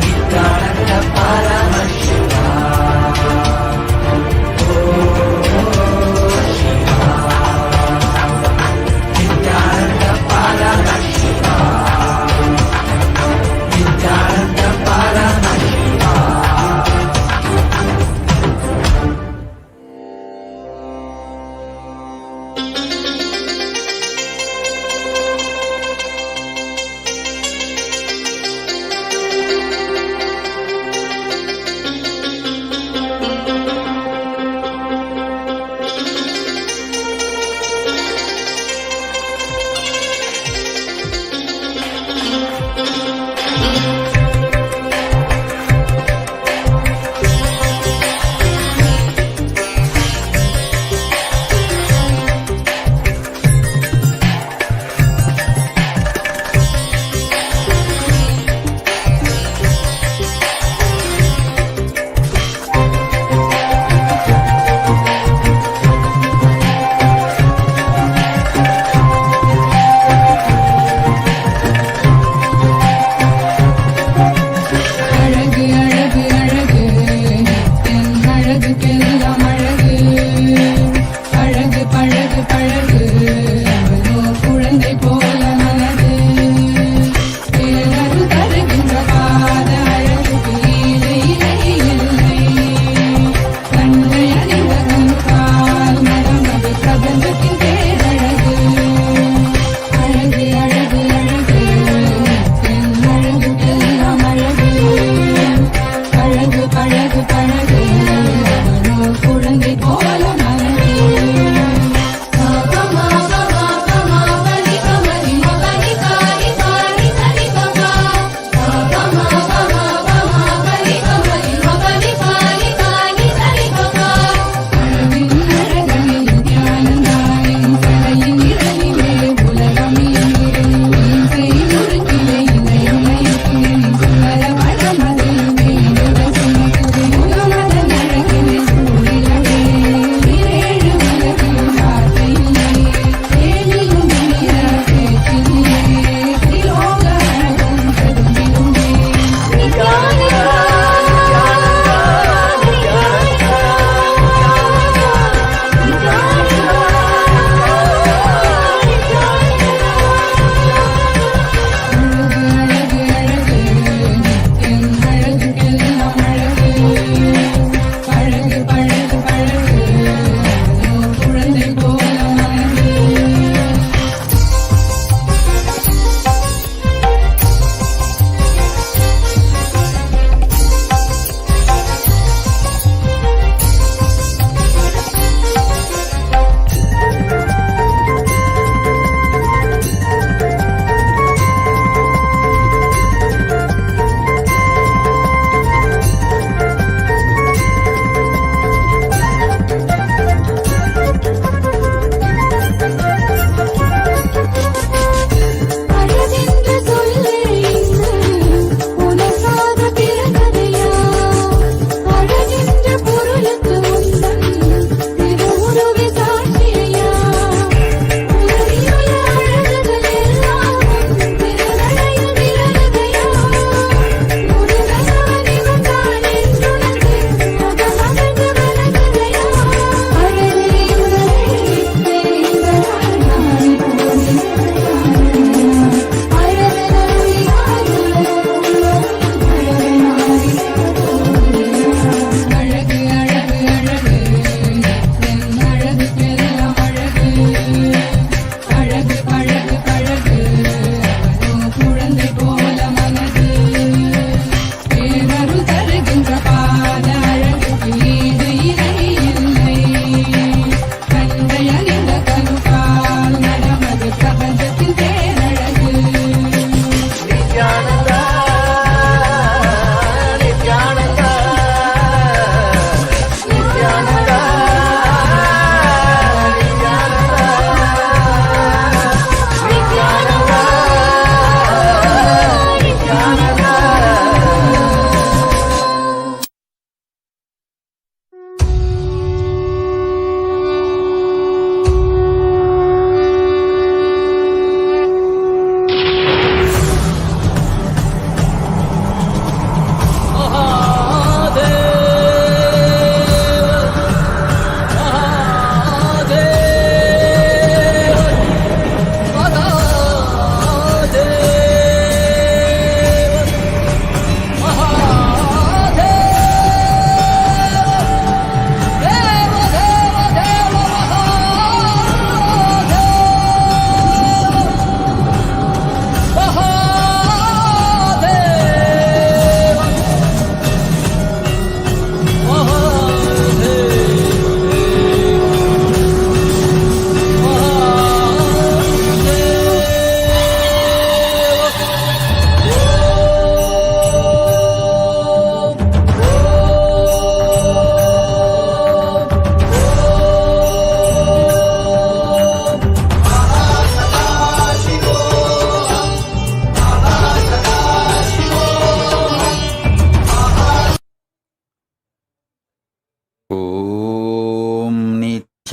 नित्यानन्द परमशिवा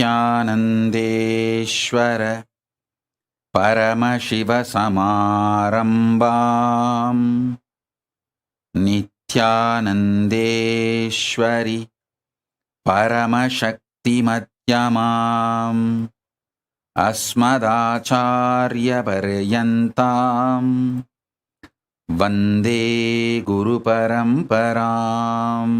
नित्यानन्देश्वर परमशिवसमारम्भाम् नित्यानन्देश्वरि परमशक्तिमध्यमाम् अस्मदाचार्यपर्यन्ताम् वन्दे गुरुपरम्पराम्.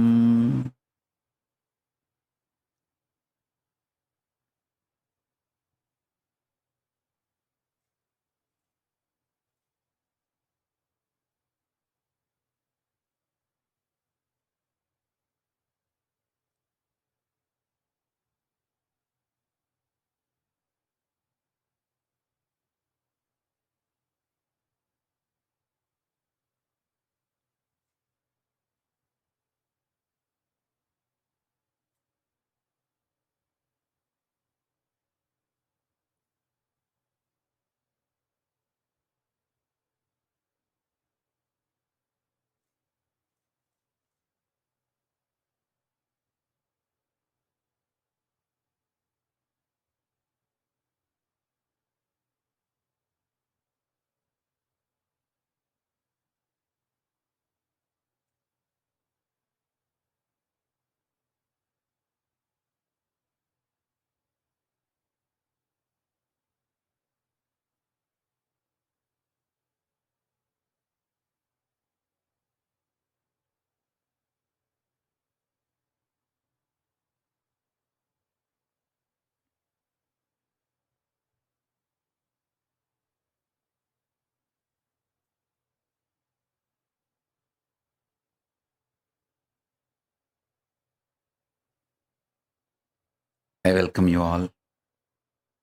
I welcome you all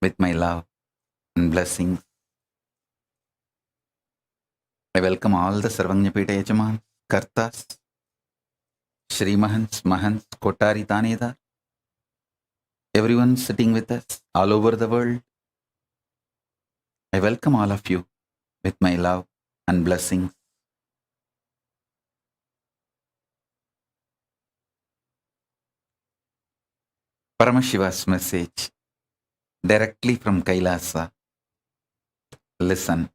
with my love and blessings. I welcome all the Sarvajñapita Yajamans, Kartas, Shri Mahants, Mahants, Kotari Tanedar, everyone sitting with us all over the world. I welcome all of you with my love and blessings. Paramashiva's message directly from Kailasa. Listen.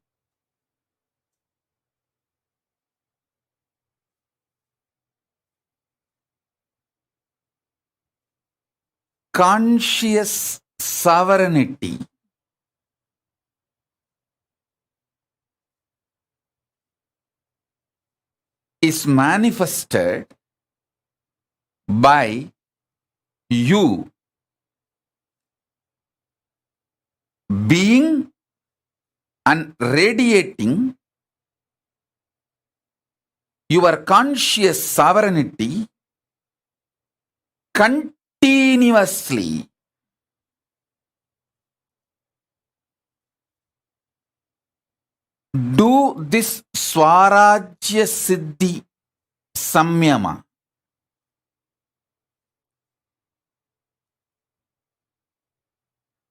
Conscious sovereignty is manifested by you being and radiating your conscious sovereignty continuously. Do this Swarajya Siddhi Samyama.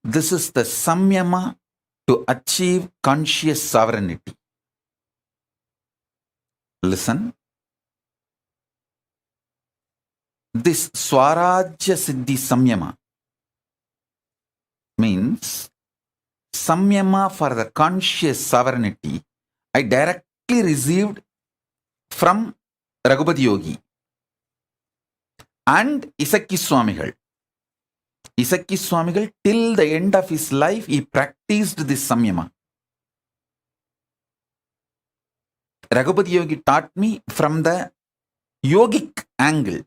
This is the Samyama to achieve conscious sovereignty. Listen. This Swarajya Siddhi Samyama means Samyama for the conscious sovereignty I directly received from Raghupati Yogi and Isakki Swamigal. Isakki Swamigal, till the end of his life, he practiced this Samyama. Raghupati Yogi taught me from the yogic angle.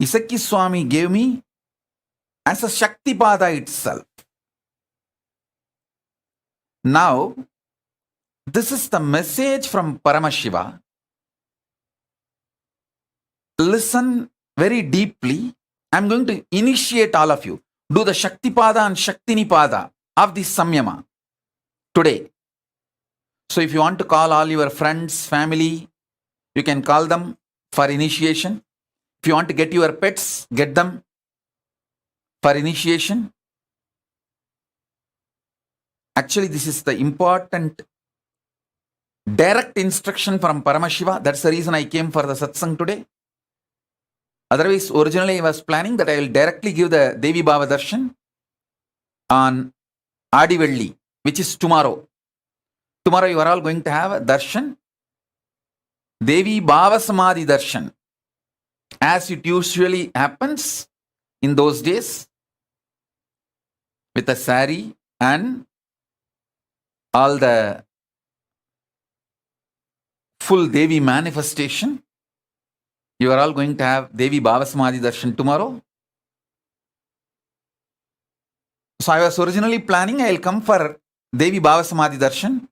Isakki Swami gave me as a Shaktipada itself. Now, this is the message from Paramashiva. Listen very deeply. I'm going to initiate all of you. Do the Shaktipada and Shaktinipada of this Samyama today. So if you want to call all your friends, family, you can call them for initiation. If you want to get your pets, get them for initiation. Actually, this is the important direct instruction from Paramashiva. That's the reason I came for the Satsang today. Otherwise, originally I was planning that I will directly give the Devi Bhava Darshan on Adivelli, which is tomorrow. Tomorrow you are all going to have a darshan, Devi Bhava Samadhi Darshan, as it usually happens in those days, with a sari and all the full Devi manifestation. You are all going to have Devi Bhava Samadhi Darshan tomorrow. So I was originally planning I will come for Devi Bhava Samadhi Darshan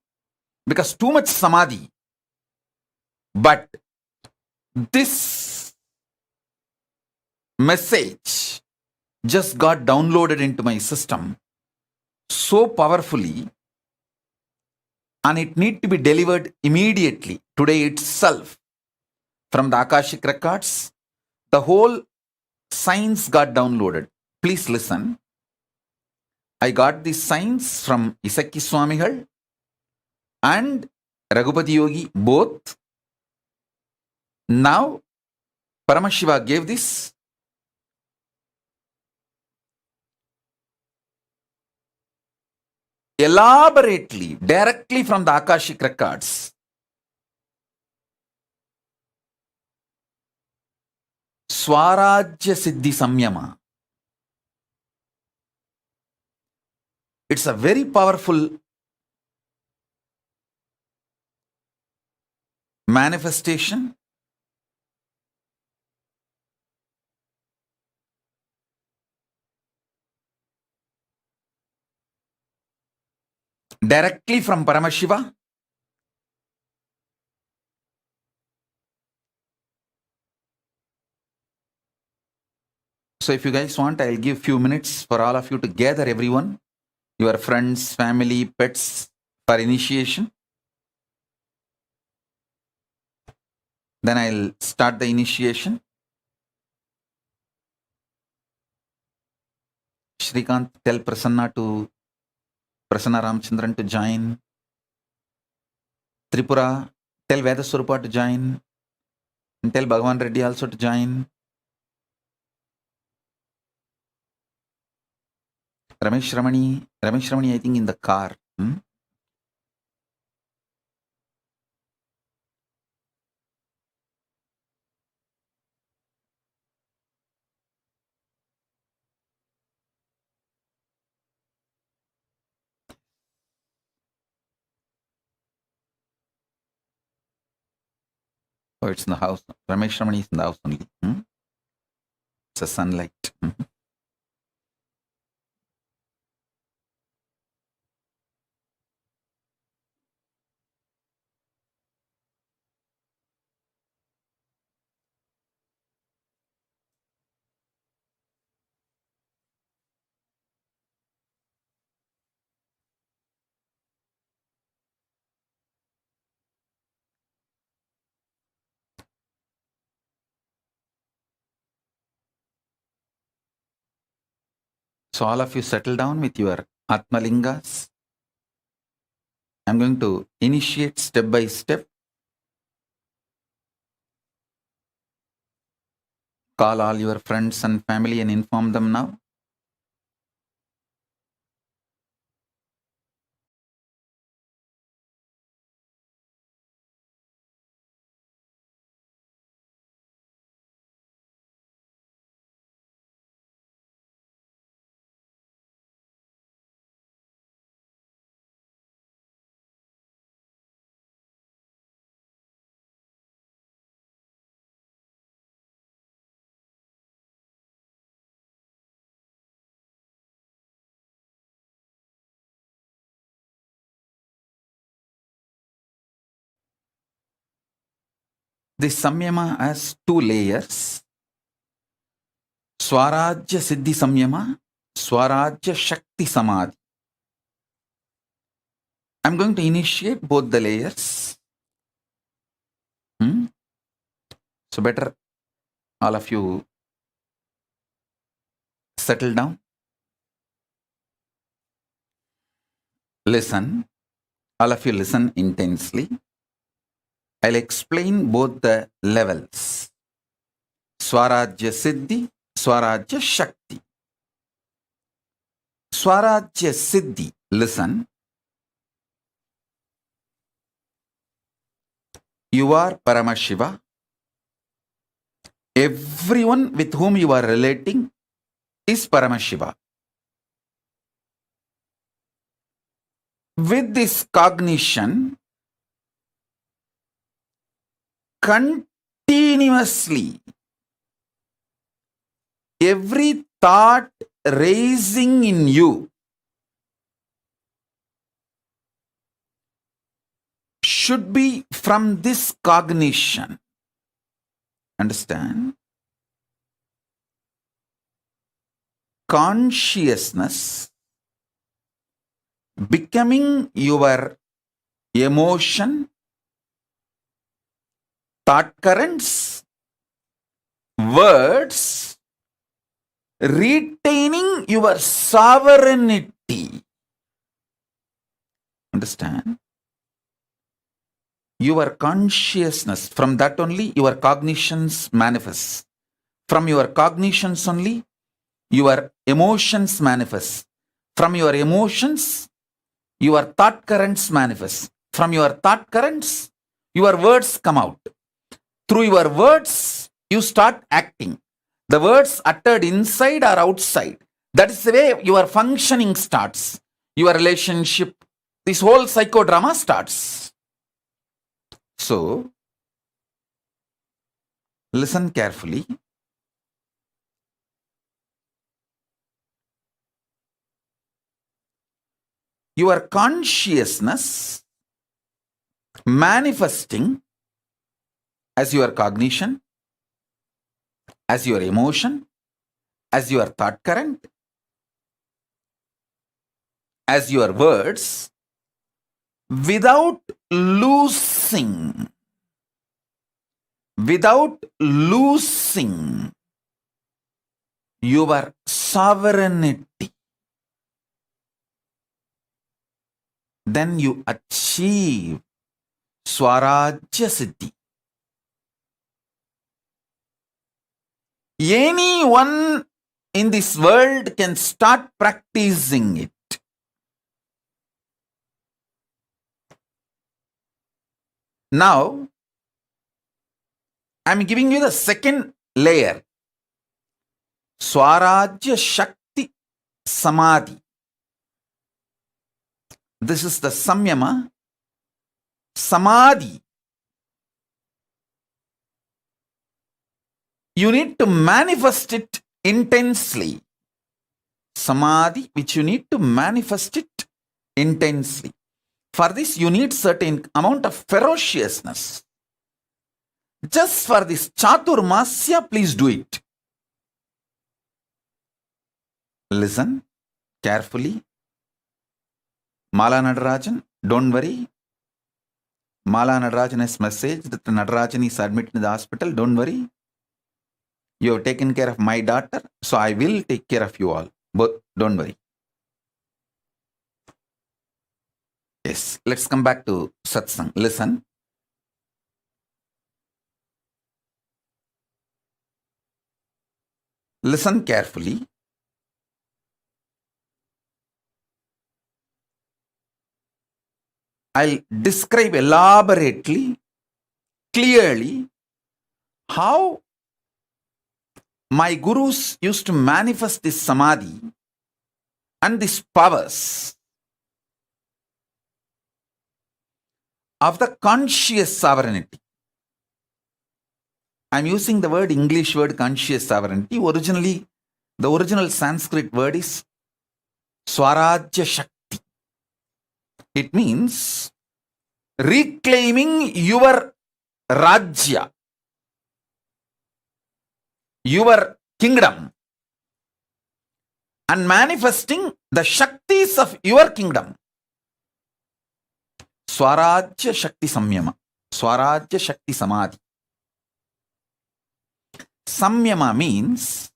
because too much Samadhi. But this message just got downloaded into my system so powerfully, and it need to be delivered immediately, today itself, from the Akashic records. The whole science got downloaded. Please listen. I got the science from Isaki Swamigal and Raghupati Yogi both. Now Paramashiva gave this. Elaborately, directly from the Akashic records. Swarajya Siddhi Samyama. It's a very powerful manifestation. Directly from Paramashiva. So if you guys want, I'll give few minutes for all of you to gather everyone, your friends, family, pets, for initiation. Then I'll start the initiation. Shrikant, tell Prasanna Ramchandran to join. Tripura, tell Vedaswarupa to join. And tell Bhagavan Reddy also to join. Ramesh Ramani, I think in the car. Oh, it's in the house. Ramesh Ramani is in the house only. It's a sunlight. So all of you settle down with your Atmalingas. I'm going to initiate step by step. Call all your friends and family and inform them now. This Samyama has two layers. Swarajya Siddhi Samyama, Swarajya Shakti Samadhi. I'm going to initiate both the layers. So better all of you settle down. Listen. All of you listen intensely. I'll explain both the levels. Swarajya Siddhi, Swarajya Shakti. Swarajya Siddhi, listen. You are Paramashiva. Everyone with whom you are relating is Paramashiva. With this cognition, continuously, every thought raising in you should be from this cognition. Understand? Consciousness becoming your emotion, thought currents, words, retaining your sovereignty. Understand? Your consciousness, from that only your cognitions manifest. From your cognitions only your emotions manifest. From your emotions, your thought currents manifest. From your thought currents, your words come out. Through your words, you start acting. The words uttered inside or outside. That is the way your functioning starts. Your relationship, this whole psychodrama starts. So, listen carefully. Your consciousness manifesting as your cognition, as your emotion, as your thought current, as your words, without losing your sovereignty. Then you achieve Swarajya Siddhi. Anyone in this world can start practicing it. Now, I am giving you the second layer. Swarajya Shakti Samadhi. This is the Samyama. Samadhi. You need to manifest it intensely. Samadhi, which you need to manifest it intensely. For this, you need certain amount of ferociousness. Just for this Chaturmasya, please do it. Listen carefully. Mala Nadarajan, don't worry. Mala Nadarajan has messaged that Nadarajan is admitted in the hospital. Don't worry. You have taken care of my daughter, so I will take care of you all. But don't worry. Yes, let's come back to Satsang. Listen. Listen carefully. I'll describe elaborately, clearly, how my gurus used to manifest this samadhi and these powers of the conscious sovereignty. I'm using the word English word conscious sovereignty. Originally, the original Sanskrit word is Swarajya Shakti. It means reclaiming your Rajya, your kingdom, and manifesting the Shaktis of your kingdom. Swarajya Shakti Samyama, Swarajya Shakti Samadhi. Samyama means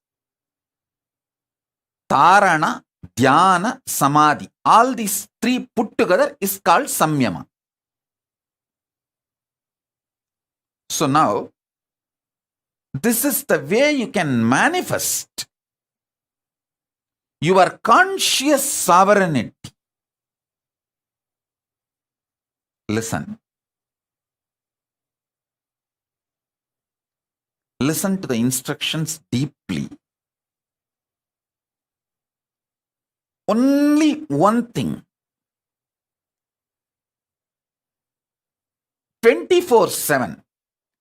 Tarana, Dhyana, Samadhi. All these three put together is called Samyama. So now, This is the way you can manifest your conscious sovereignty. Listen. Listen to the instructions deeply. Only one thing. 24/7.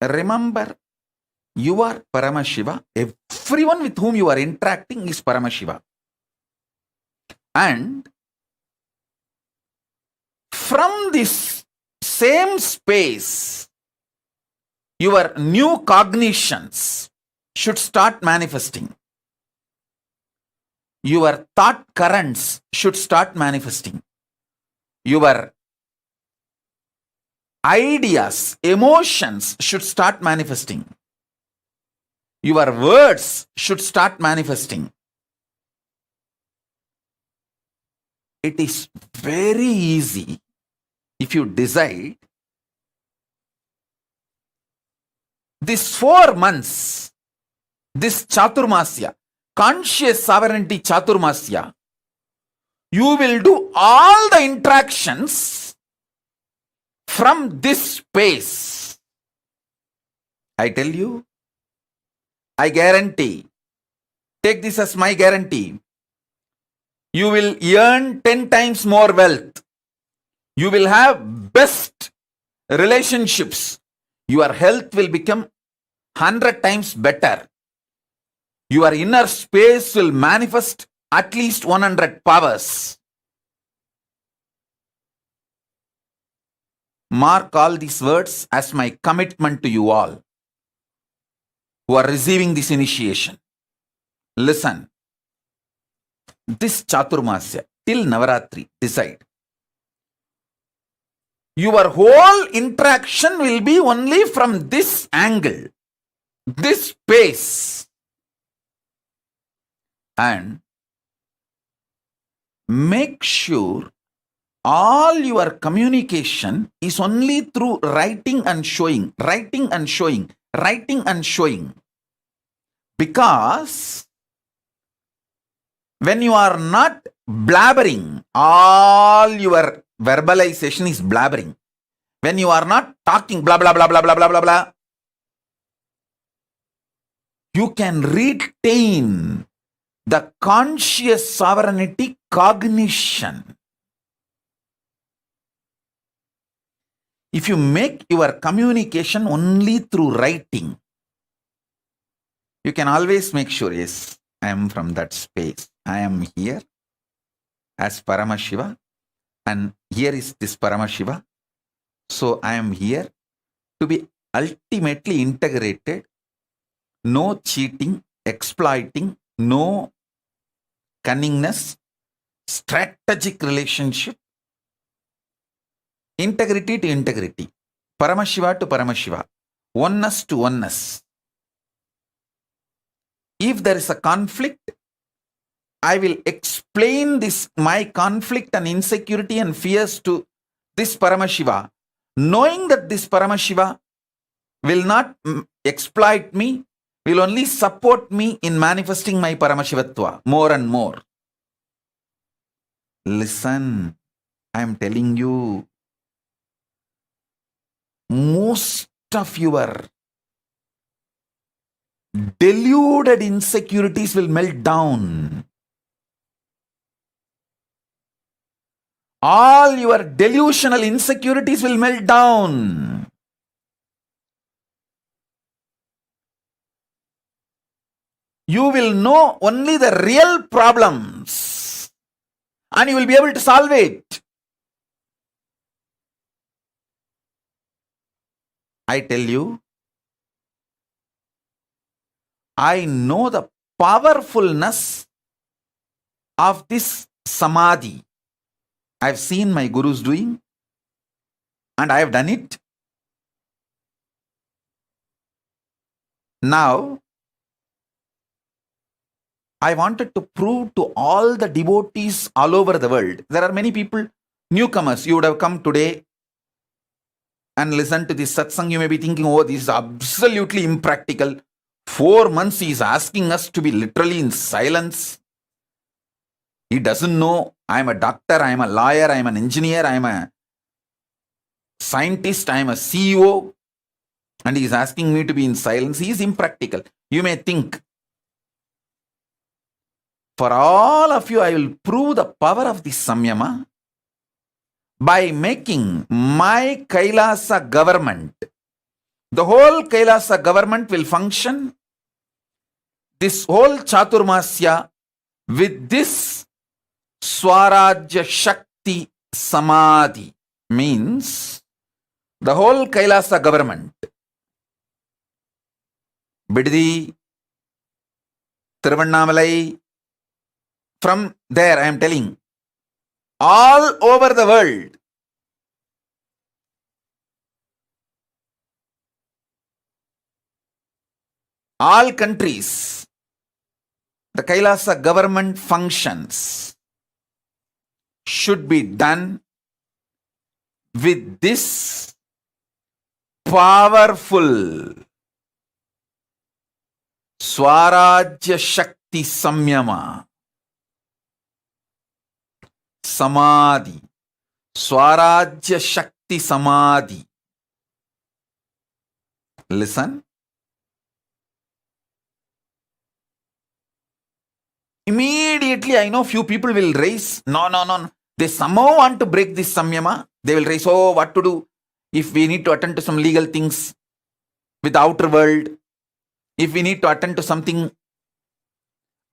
Remember, you are Paramashiva. Everyone with whom you are interacting is Paramashiva. And from this same space, your new cognitions should start manifesting. Your thought currents should start manifesting. Your ideas, emotions should start manifesting. Your words should start manifesting. It is very easy if you decide. These 4 months, this Chaturmasya, conscious sovereignty Chaturmasya, you will do all the interactions from this space. I tell you, I guarantee, take this as my guarantee, you will earn 10 times more wealth. You will have best relationships. Your health will become 100 times better. Your inner space will manifest at least 100 powers. Mark all these words as my commitment to you all who are receiving this initiation. Listen. This Chaturmasya till Navaratri, decide. Your whole interaction will be only from this angle, this space. And make sure all your communication is only through writing and showing, writing and showing, writing and showing. Because when you are not blabbering, all your verbalization is blabbering. When you are not talking blah blah blah blah blah blah blah blah, you can retain the conscious sovereignty cognition. If you make your communication only through writing, you can always make sure, yes, I am from that space. I am here as Paramashiva, and here is this Paramashiva. So I am here to be ultimately integrated. No cheating, exploiting, no cunningness, strategic relationship, integrity to integrity, Paramashiva to Paramashiva, oneness to oneness. If there is a conflict, I will explain this, my conflict and insecurity and fears to this Paramashiva, knowing that this Paramashiva will not exploit me, will only support me in manifesting my Paramashivatva more and more. Listen, I am telling you, most of your deluded insecurities will melt down. All your delusional insecurities will melt down. You will know only the real problems and you will be able to solve it. I tell you, I know the powerfulness of this samadhi. I have seen my gurus doing and I have done it. Now, I wanted to prove to all the devotees all over the world. There are many people, newcomers, you would have come today and listened to this satsang. You may be thinking, oh, this is absolutely impractical. 4 months he is asking us to be literally in silence. He doesn't know I am a doctor, I am a lawyer, I am an engineer, I am a scientist, I am a CEO, and he is asking me to be in silence. He is impractical. You may think, for all of you, I will prove the power of this samyama by making my Kailasa government. The whole Kailasa government will function, this whole Chaturmasya, with this Swarajya Shakti Samadhi. Means the whole Kailasa government, Biddi, Tiruvannamalai, from there I am telling, all over the world, all countries, the Kailasa government functions should be done with this powerful Swarajya Shakti Samyama. Samadhi. Swarajya Shakti Samadhi. Listen. Immediately I know few people will raise, no. They somehow want to break this samyama. They will raise, oh, what to do if we need to attend to some legal things with the outer world, if we need to attend to something.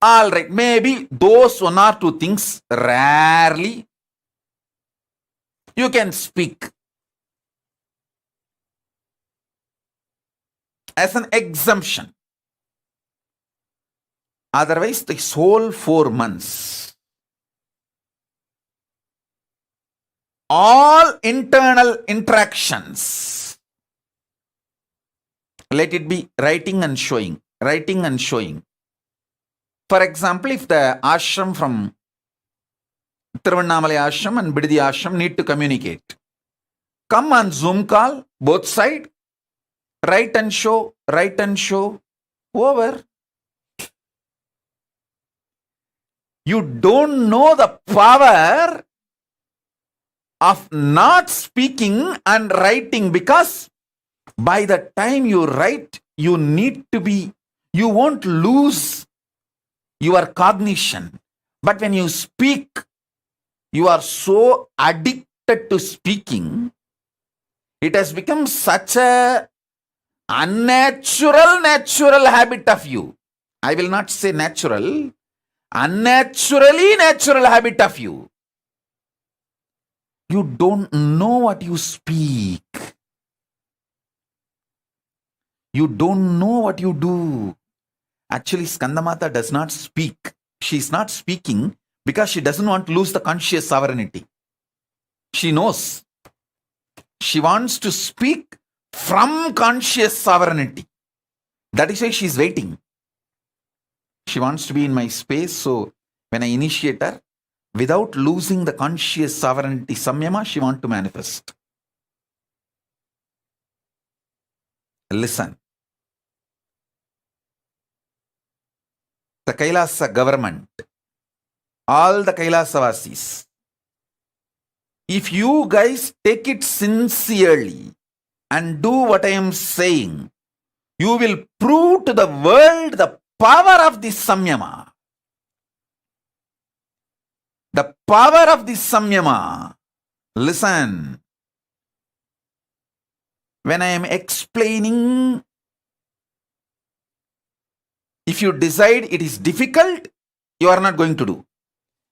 All right, maybe those 1 or 2 things, rarely you can speak as an exemption. Otherwise, this whole 4 months, all internal interactions, let it be writing and showing, writing and showing. For example, if the ashram from Tiruvannamalai ashram and Biddi ashram need to communicate, come on Zoom call, both side, write and show, over. You don't know the power of not speaking and writing, because by the time you write, you won't lose your cognition. But when you speak, you are so addicted to speaking, it has become such a natural habit of you. I will not say natural, unnaturally natural habit of you. You don't know what you speak. You don't know what you do. Actually, Skandamata does not speak. She is not speaking because she doesn't want to lose the conscious sovereignty. She knows. She wants to speak from conscious sovereignty. That is why she is waiting. She wants to be in my space, so when I initiate her, without losing the conscious sovereignty samyama, she wants to manifest. Listen. The Kailasa government, all the Kailasa-vasis, if you guys take it sincerely and do what I am saying, you will prove to the world the power of this samyama. The power of this samyama. Listen. When I am explaining, if you decide it is difficult, you are not going to do.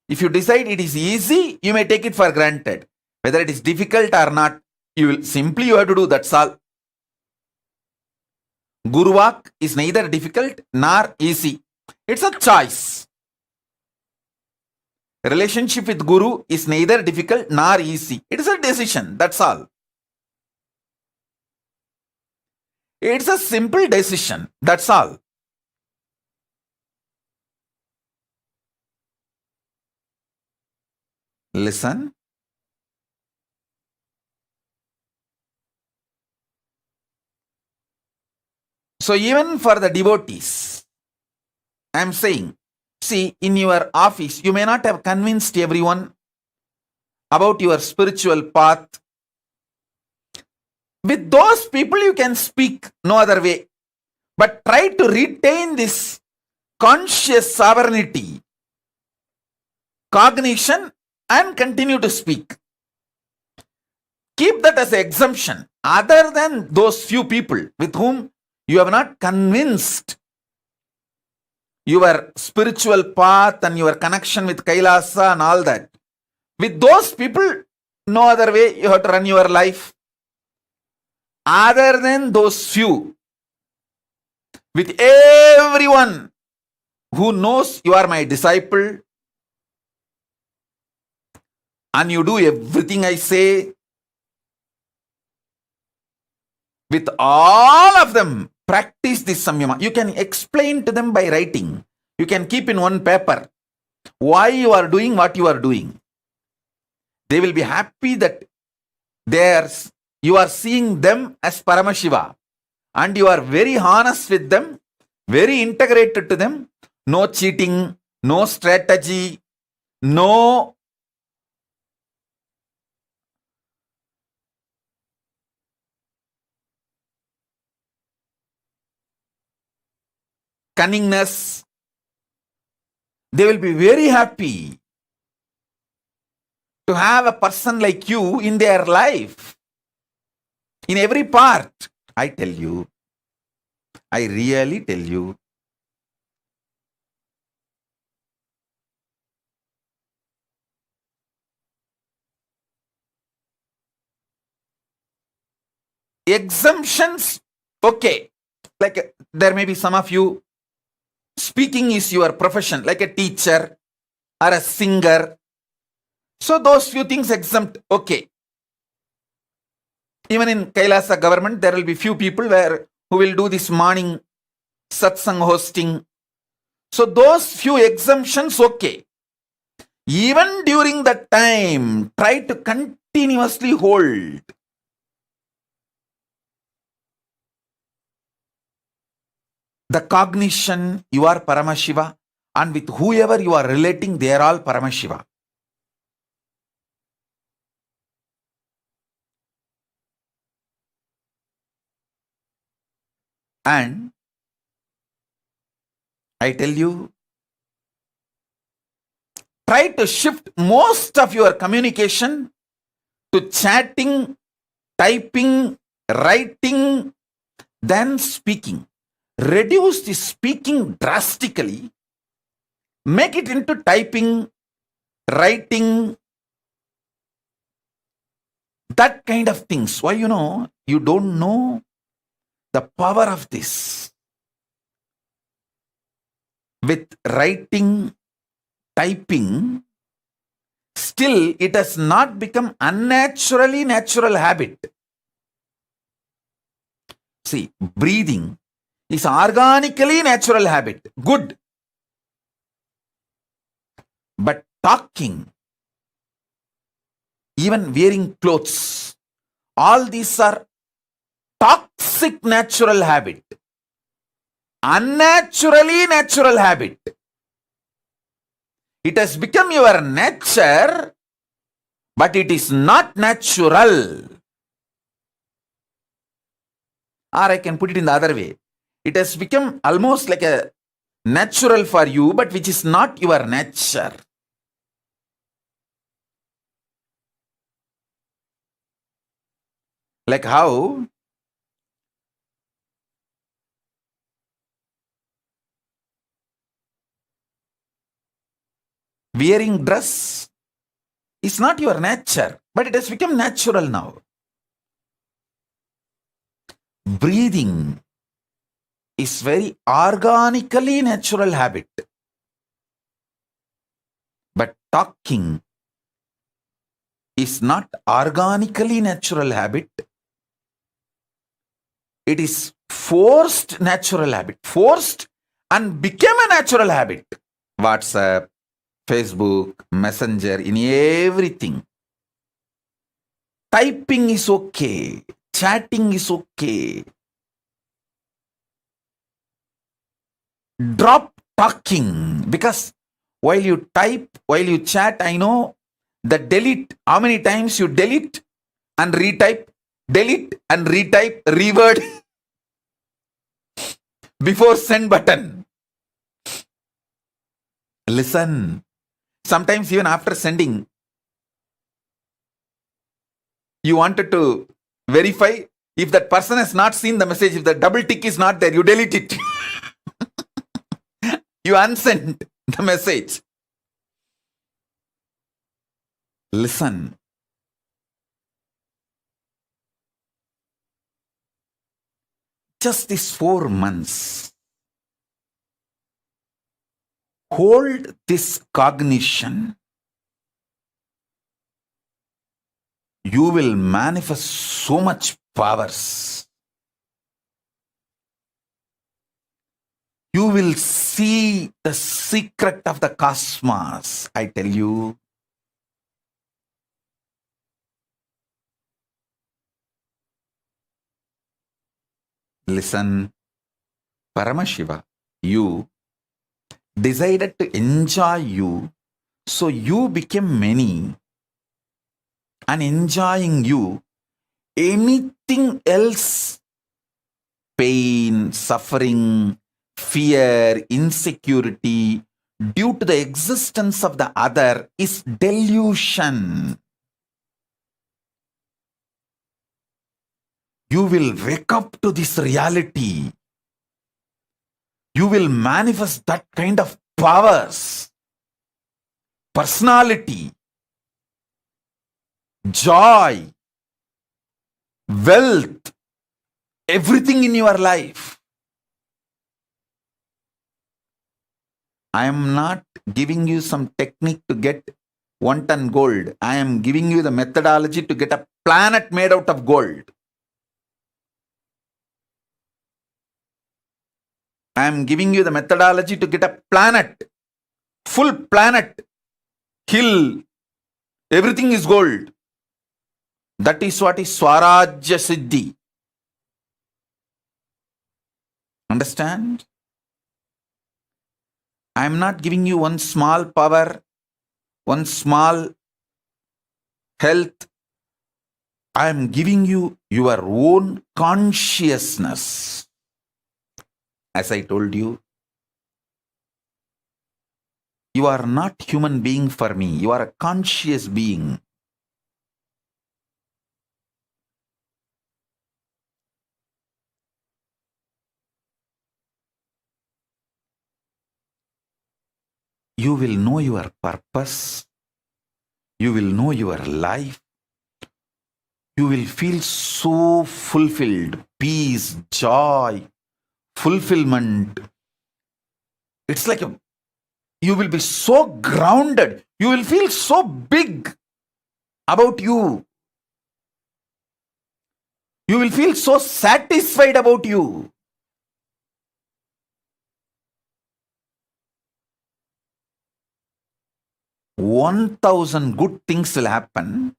If you decide it is easy, you may take it for granted. Whether it is difficult or not, you have to do, that's all. Guruvak is neither difficult nor easy. It's a choice. Relationship with Guru is neither difficult nor easy. It is a decision, that's all. It's a simple decision, that's all. Listen. So even for the devotees, I am saying, see, in your office, you may not have convinced everyone about your spiritual path. With those people, you can speak no other way. But try to retain this conscious sovereignty, cognition, and continue to speak. Keep that as an exemption. Other than those few people with whom you have not convinced your spiritual path and your connection with Kailasa and all that. With those people, no other way you have to run your life. Other than those few, with everyone who knows you are my disciple and you do everything I say, with all of them, practice this samyama. You can explain to them by writing. You can keep in one paper why you are doing what you are doing. They will be happy that you are seeing them as Paramashiva and you are very honest with them, very integrated to them. No cheating, no strategy, no cunningness. They will be very happy to have a person like you in their life, in every part. I tell you, I really tell you. Exemptions, okay. Like there may be some of you, speaking is your profession, like a teacher or a singer. So those few things exempt, okay. Even in Kailasa government, there will be few people who will do this morning Satsang hosting. So those few exemptions, okay. Even during that time, try to continuously hold the cognition you are Paramashiva, and with whoever you are relating, they are all Paramashiva. And I tell you, try to shift most of your communication to chatting, typing, writing, than speaking. Reduce the speaking drastically. Make it into typing, writing, that kind of things. Why? You don't know the power of this. With writing, typing, still it has not become unnaturally natural habit. See, breathing is organically natural habit. Good. But talking, even wearing clothes, all these are toxic natural habit. Unnaturally natural habit. It has become your nature, but it is not natural. Or I can put it in the other way. It has become almost like a natural for you, but which is not your nature. Like how wearing dress is not your nature, but it has become natural now. Breathing is very organically natural habit. But talking is not organically natural habit. It is forced natural habit. Forced and became a natural habit. WhatsApp, Facebook, Messenger, in everything. Typing is okay. Chatting is okay. Drop talking, because while you type, while you chat, I know that delete, how many times you delete and retype, delete and retype, reword before send button. Listen. Sometimes even after sending, you wanted to verify if that person has not seen the message, if the double tick is not there, you delete it. You unsend the message. Listen. Just these 4 months, hold this cognition. You will manifest so much powers. You will see the secret of the cosmos, I tell you. Listen, Paramashiva, you decided to enjoy you, so you became many. And enjoying you, anything else, pain, suffering, fear, insecurity, due to the existence of the other, is delusion. You will wake up to this reality. You will manifest that kind of powers, personality, joy, wealth, everything in your life. I am not giving you some technique to get 1 ton gold. I am giving you the methodology to get a planet made out of gold. I am giving you the methodology to get a planet, full planet, hill, everything is gold. That is what is Swarajya Siddhi. Understand? I am not giving you one small power, one small health. I am giving you your own consciousness. As I told you, you are not human being for me. You are a conscious being. You will know your purpose. You will know your life. You will feel so fulfilled, peace, joy, fulfillment. It's like you will be so grounded. You will feel so big about you. You will feel so satisfied about you. $1,000 good things will happen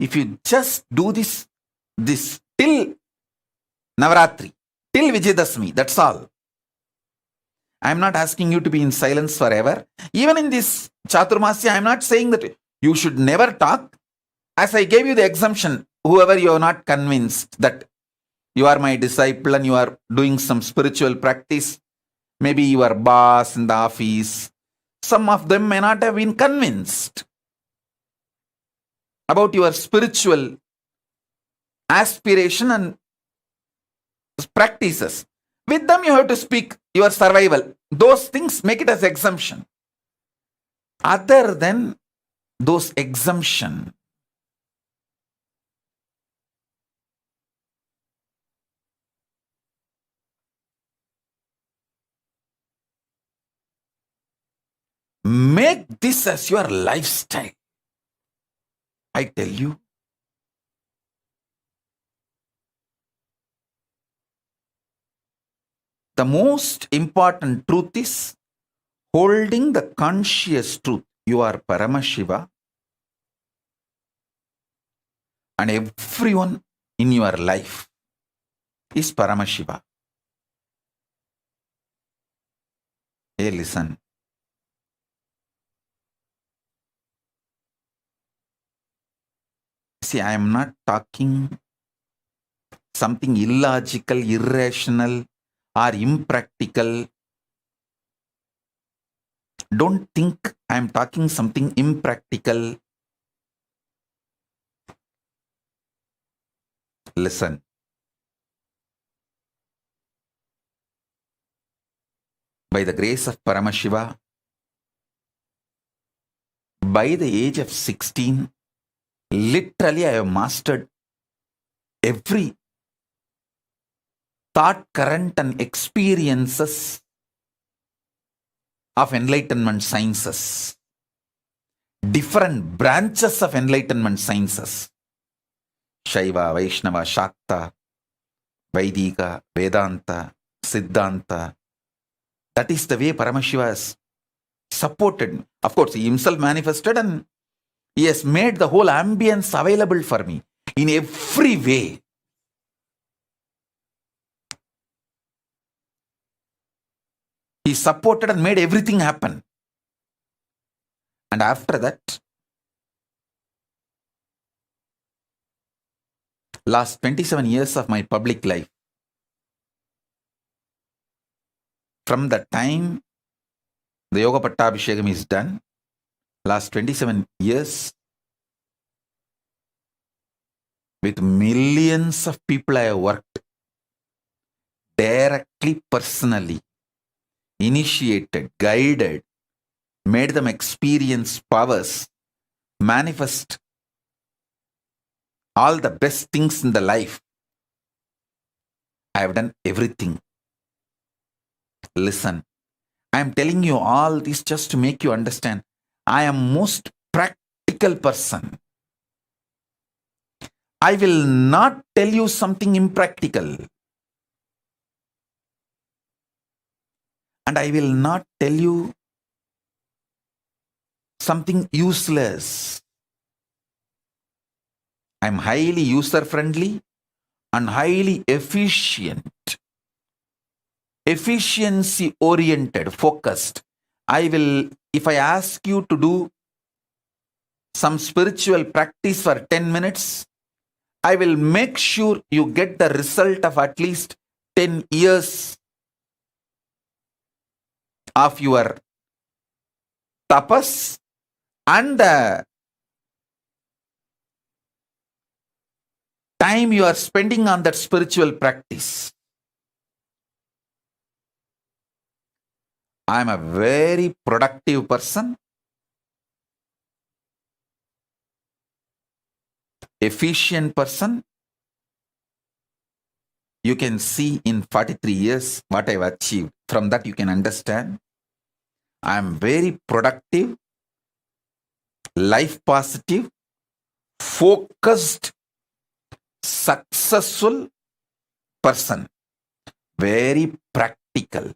if you just do this till Navaratri, till Vijayadashmi. That's all. I am not asking you to be in silence forever. Even in this Chaturmasya, I am not saying that you should never talk. As I gave you the exemption, whoever you are not convinced that you are my disciple and you are doing some spiritual practice, maybe your boss in the office, some of them may not have been convinced about your spiritual aspiration and practices. With them, you have to speak your survival. Those things, make it as exemption. Other than those exemption, make this as your lifestyle. I tell you. The most important truth is holding the conscious truth. You are Paramashiva, and everyone in your life is Paramashiva. Hey, listen. See, I am not talking something illogical, irrational, or impractical. Don't think I am talking something impractical. Listen. By the grace of Paramashiva, by the age of 16, literally I have mastered every thought current and experiences of enlightenment sciences. Different branches of enlightenment sciences. Shaiva, Vaishnava, Shakta, Vaidika, Vedanta, Siddhanta. That is the way Paramashiva has supported. Of course, he himself manifested and he has made the whole ambience available for me in every way. He supported and made everything happen. And after that, last 27 years of my public life, from the time the Yoga Pattabhishekam is done, last 27 years, with millions of people I have worked, directly, personally, initiated, guided, made them experience powers, manifest all the best things in the life. I have done everything. Listen, I am telling you all this just to make you understand. I am most practical person. I will not tell you something impractical. And I will not tell you something useless. I am highly user-friendly and highly efficient. Efficiency-oriented, focused. If I ask you to do some spiritual practice for 10 minutes, I will make sure you get the result of at least 10 years of your tapas and the time you are spending on that spiritual practice. I am a very productive person, efficient person. You can see in 43 years what I have achieved. From that you can understand. I am very productive, life positive, focused, successful person. Very practical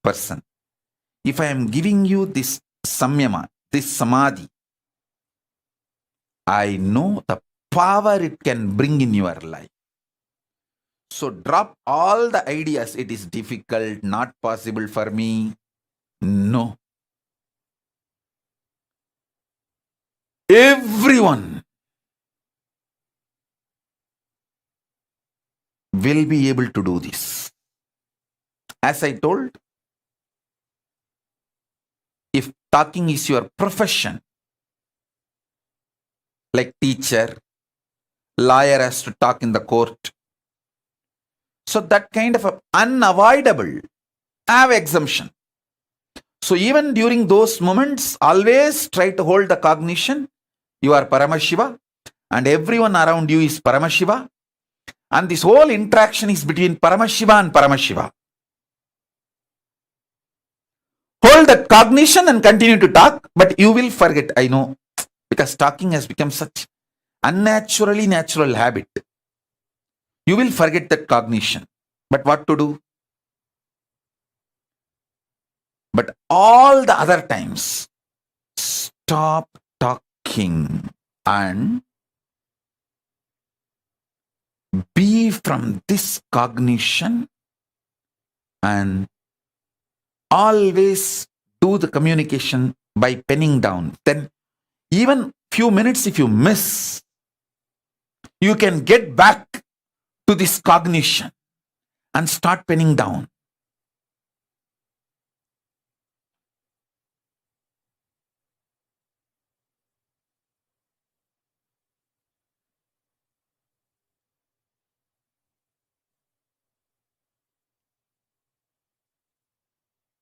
person. If I am giving you this samyama, this samadhi, I know the power it can bring in your life. So drop all the ideas. It is difficult, not possible for me. No. Everyone will be able to do this. As I told, if talking is your profession, like teacher, lawyer has to talk in the court, so that kind of unavoidable, have exemption. So even during those moments, always try to hold the cognition, you are Paramashiva and everyone around you is Paramashiva, and this whole interaction is between Paramashiva and Paramashiva. Hold that cognition and continue to talk, but you will forget, I know, because talking has become such unnaturally natural habit. You will forget that cognition. But what to do? But all the other times, stop talking and be from this cognition and always do the communication by penning down. Then even few minutes if you miss, you can get back to this cognition and start penning down.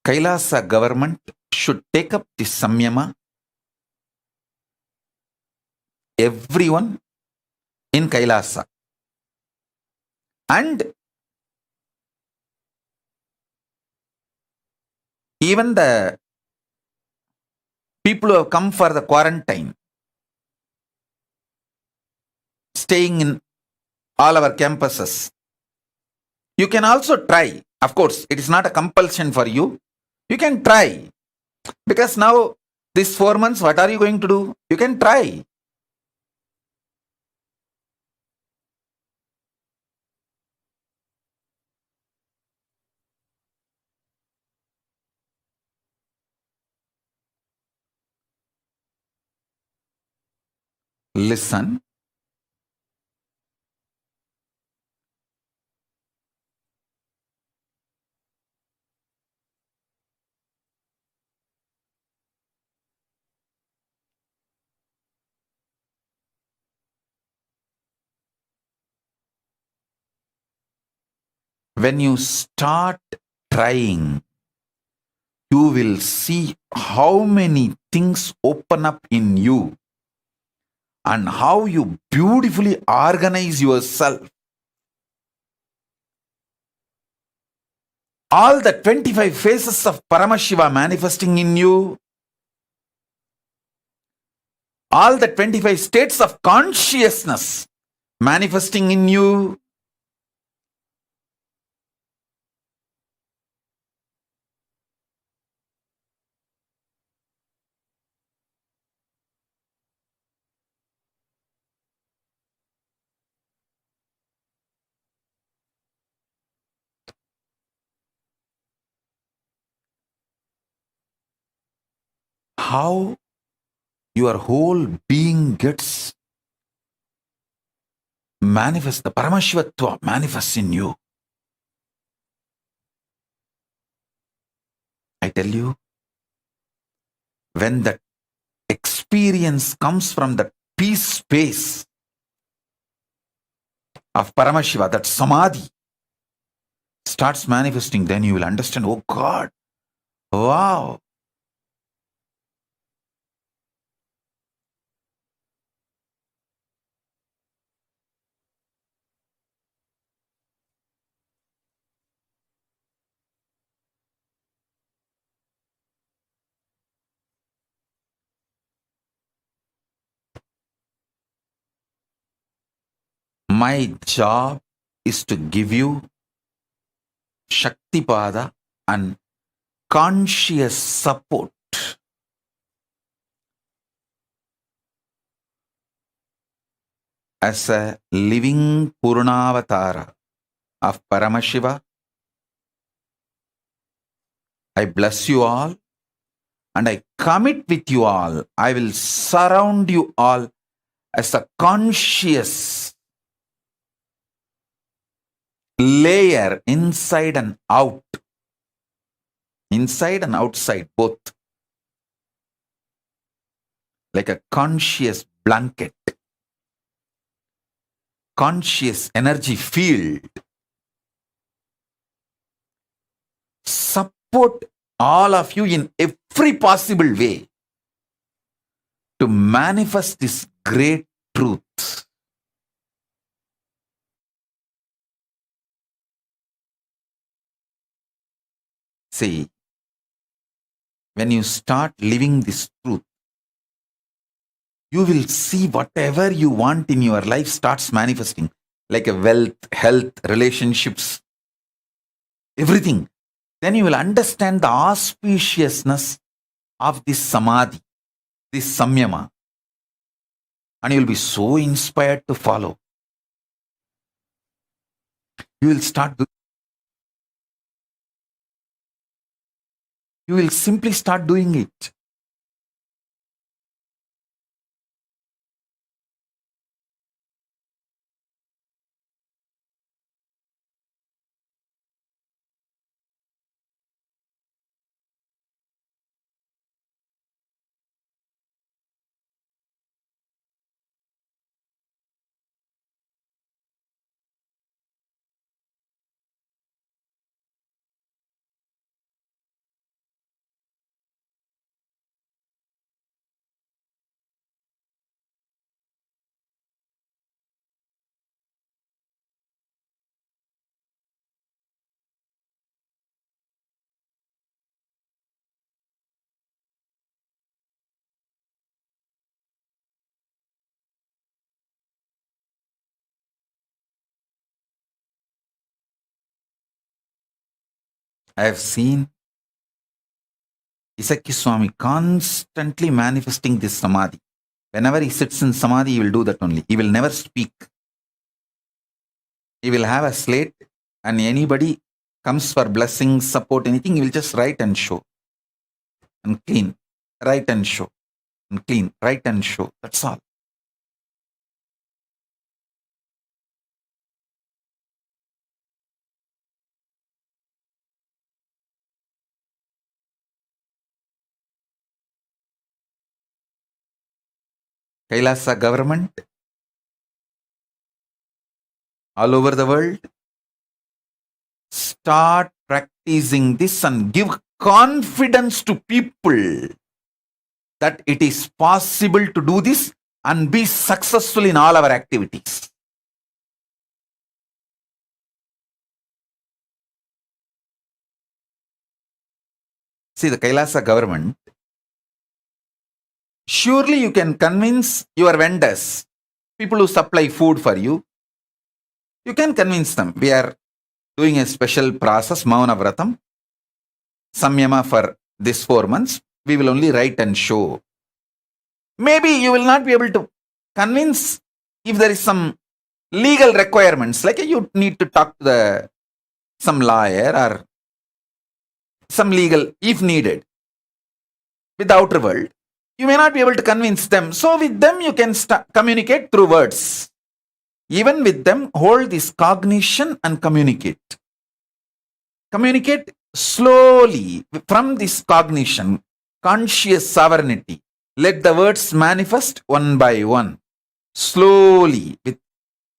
Kailasa government should take up this samyama. Everyone in Kailasa. And even the people who have come for the quarantine, staying in all our campuses, you can also try. Of course, it is not a compulsion for you. You can try. Because now, these 4 months, what are you going to do? You can try. Listen. When you start trying, you will see how many things open up in you and how you beautifully organize yourself. All the 25 phases of Paramashiva manifesting in you, all the 25 states of consciousness manifesting in you, how your whole being gets manifest, the Paramashivatva manifests in you. I tell you, when that experience comes from the peace space of Paramashiva, that samadhi starts manifesting, then you will understand, oh God, wow. My job is to give you Shaktipada and conscious support as a living Purnavatara of Paramashiva. I bless you all and I commit with you all. I will surround you all as a conscious layer inside and out. Inside and outside, both. Like a conscious blanket. Conscious energy field. Support all of you in every possible way to manifest this great truth. See, when you start living this truth, you will see whatever you want in your life starts manifesting, like a wealth, health, relationships, everything. Then you will understand the auspiciousness of this samadhi, this samyama, and you will be so inspired to follow. You will start You will simply start doing it. I have seen Isaki Swami constantly manifesting this samadhi. Whenever he sits in samadhi, he will do that only. He will never speak. He will have a slate, and anybody comes for blessings, support, anything, he will just write and show. And clean. Write and show. And clean. Write and show. That's all. Kailasa government, all over the world, start practicing this and give confidence to people that it is possible to do this and be successful in all our activities. See, the Kailasa government, surely you can convince your vendors, people who supply food for you, you can convince them. We are doing a special process, Mauna Vratam, Samyama for this 4 months. We will only write and show. Maybe you will not be able to convince if there is some legal requirements, like you need to talk to some lawyer or some legal, if needed, with the outer world. You may not be able to convince them. So with them, you can communicate through words. Even with them, hold this cognition and communicate. Communicate slowly from this cognition, conscious sovereignty. Let the words manifest one by one, slowly, with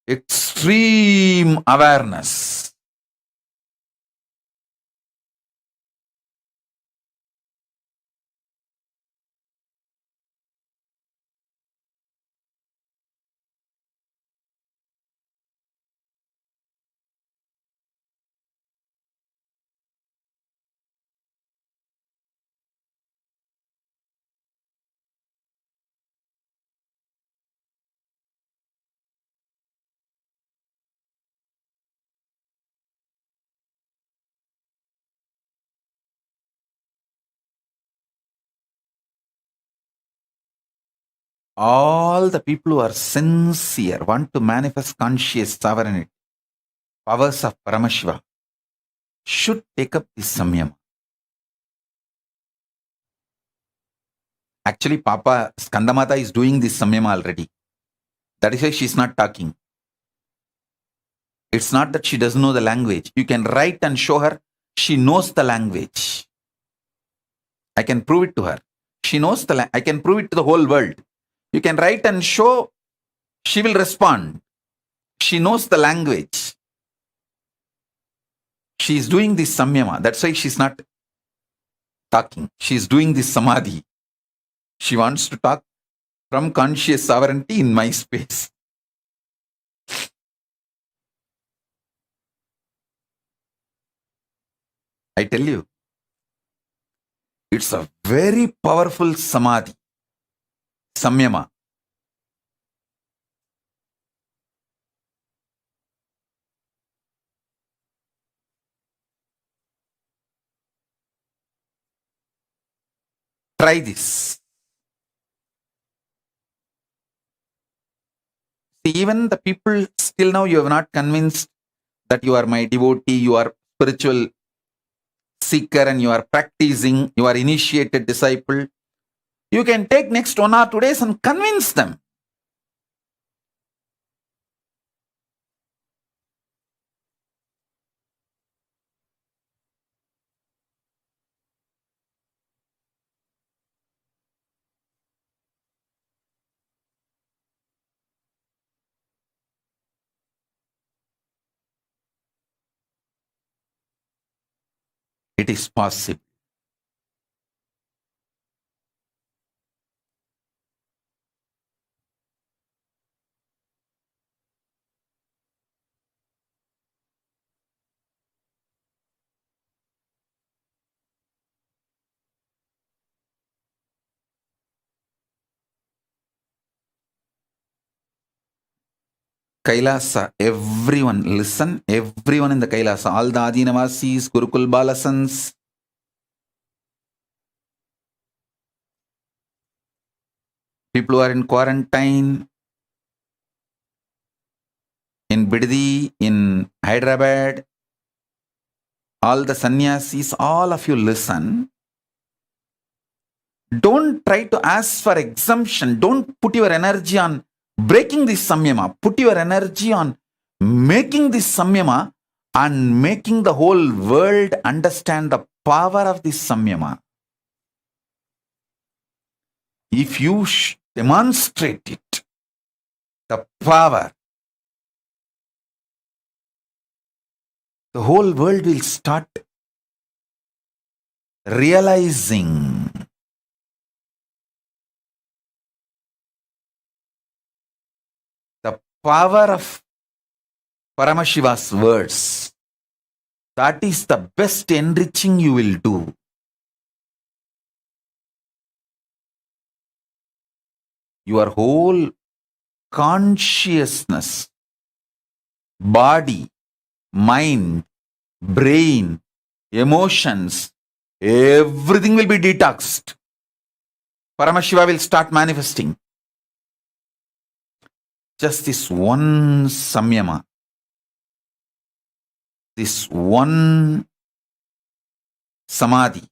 extreme awareness. All the people who are sincere, want to manifest conscious sovereignty, powers of Paramashiva, should take up this samyama. Actually, Papa Skandamata is doing this samyama already. That is why she is not talking. It's not that she doesn't know the language. You can write and show her. She knows the language. I can prove it to her. She knows the language. I can prove it to the whole world. You can write and show. She will respond. She knows the language. She is doing this samyama. That's why she's not talking. She is doing this samadhi. She wants to talk from conscious sovereignty in my space. I tell you, it's a very powerful samadhi, samyama. Try this. Even the people, still now you have not convinced that you are my devotee, you are spiritual seeker and you are practicing, you are initiated disciple, you can take next 1 or 2 days and convince them. It is possible. Kailasa, everyone listen, everyone in the Kailasa, all the Adinavasis, Gurukul Balasans, people who are in quarantine, in Biddi, in Hyderabad, all the sannyasis, all of you listen. Don't try to ask for exemption. Don't put your energy on breaking this samyama. Put your energy on making this samyama and making the whole world understand the power of this samyama. If you demonstrate it, the power, the whole world will start realizing the power of Paramashiva's words. That is the best enriching you will do. Your whole consciousness, body, mind, brain, emotions, everything will be detoxed. Paramashiva will start manifesting. Just this one samyama, this one samadhi.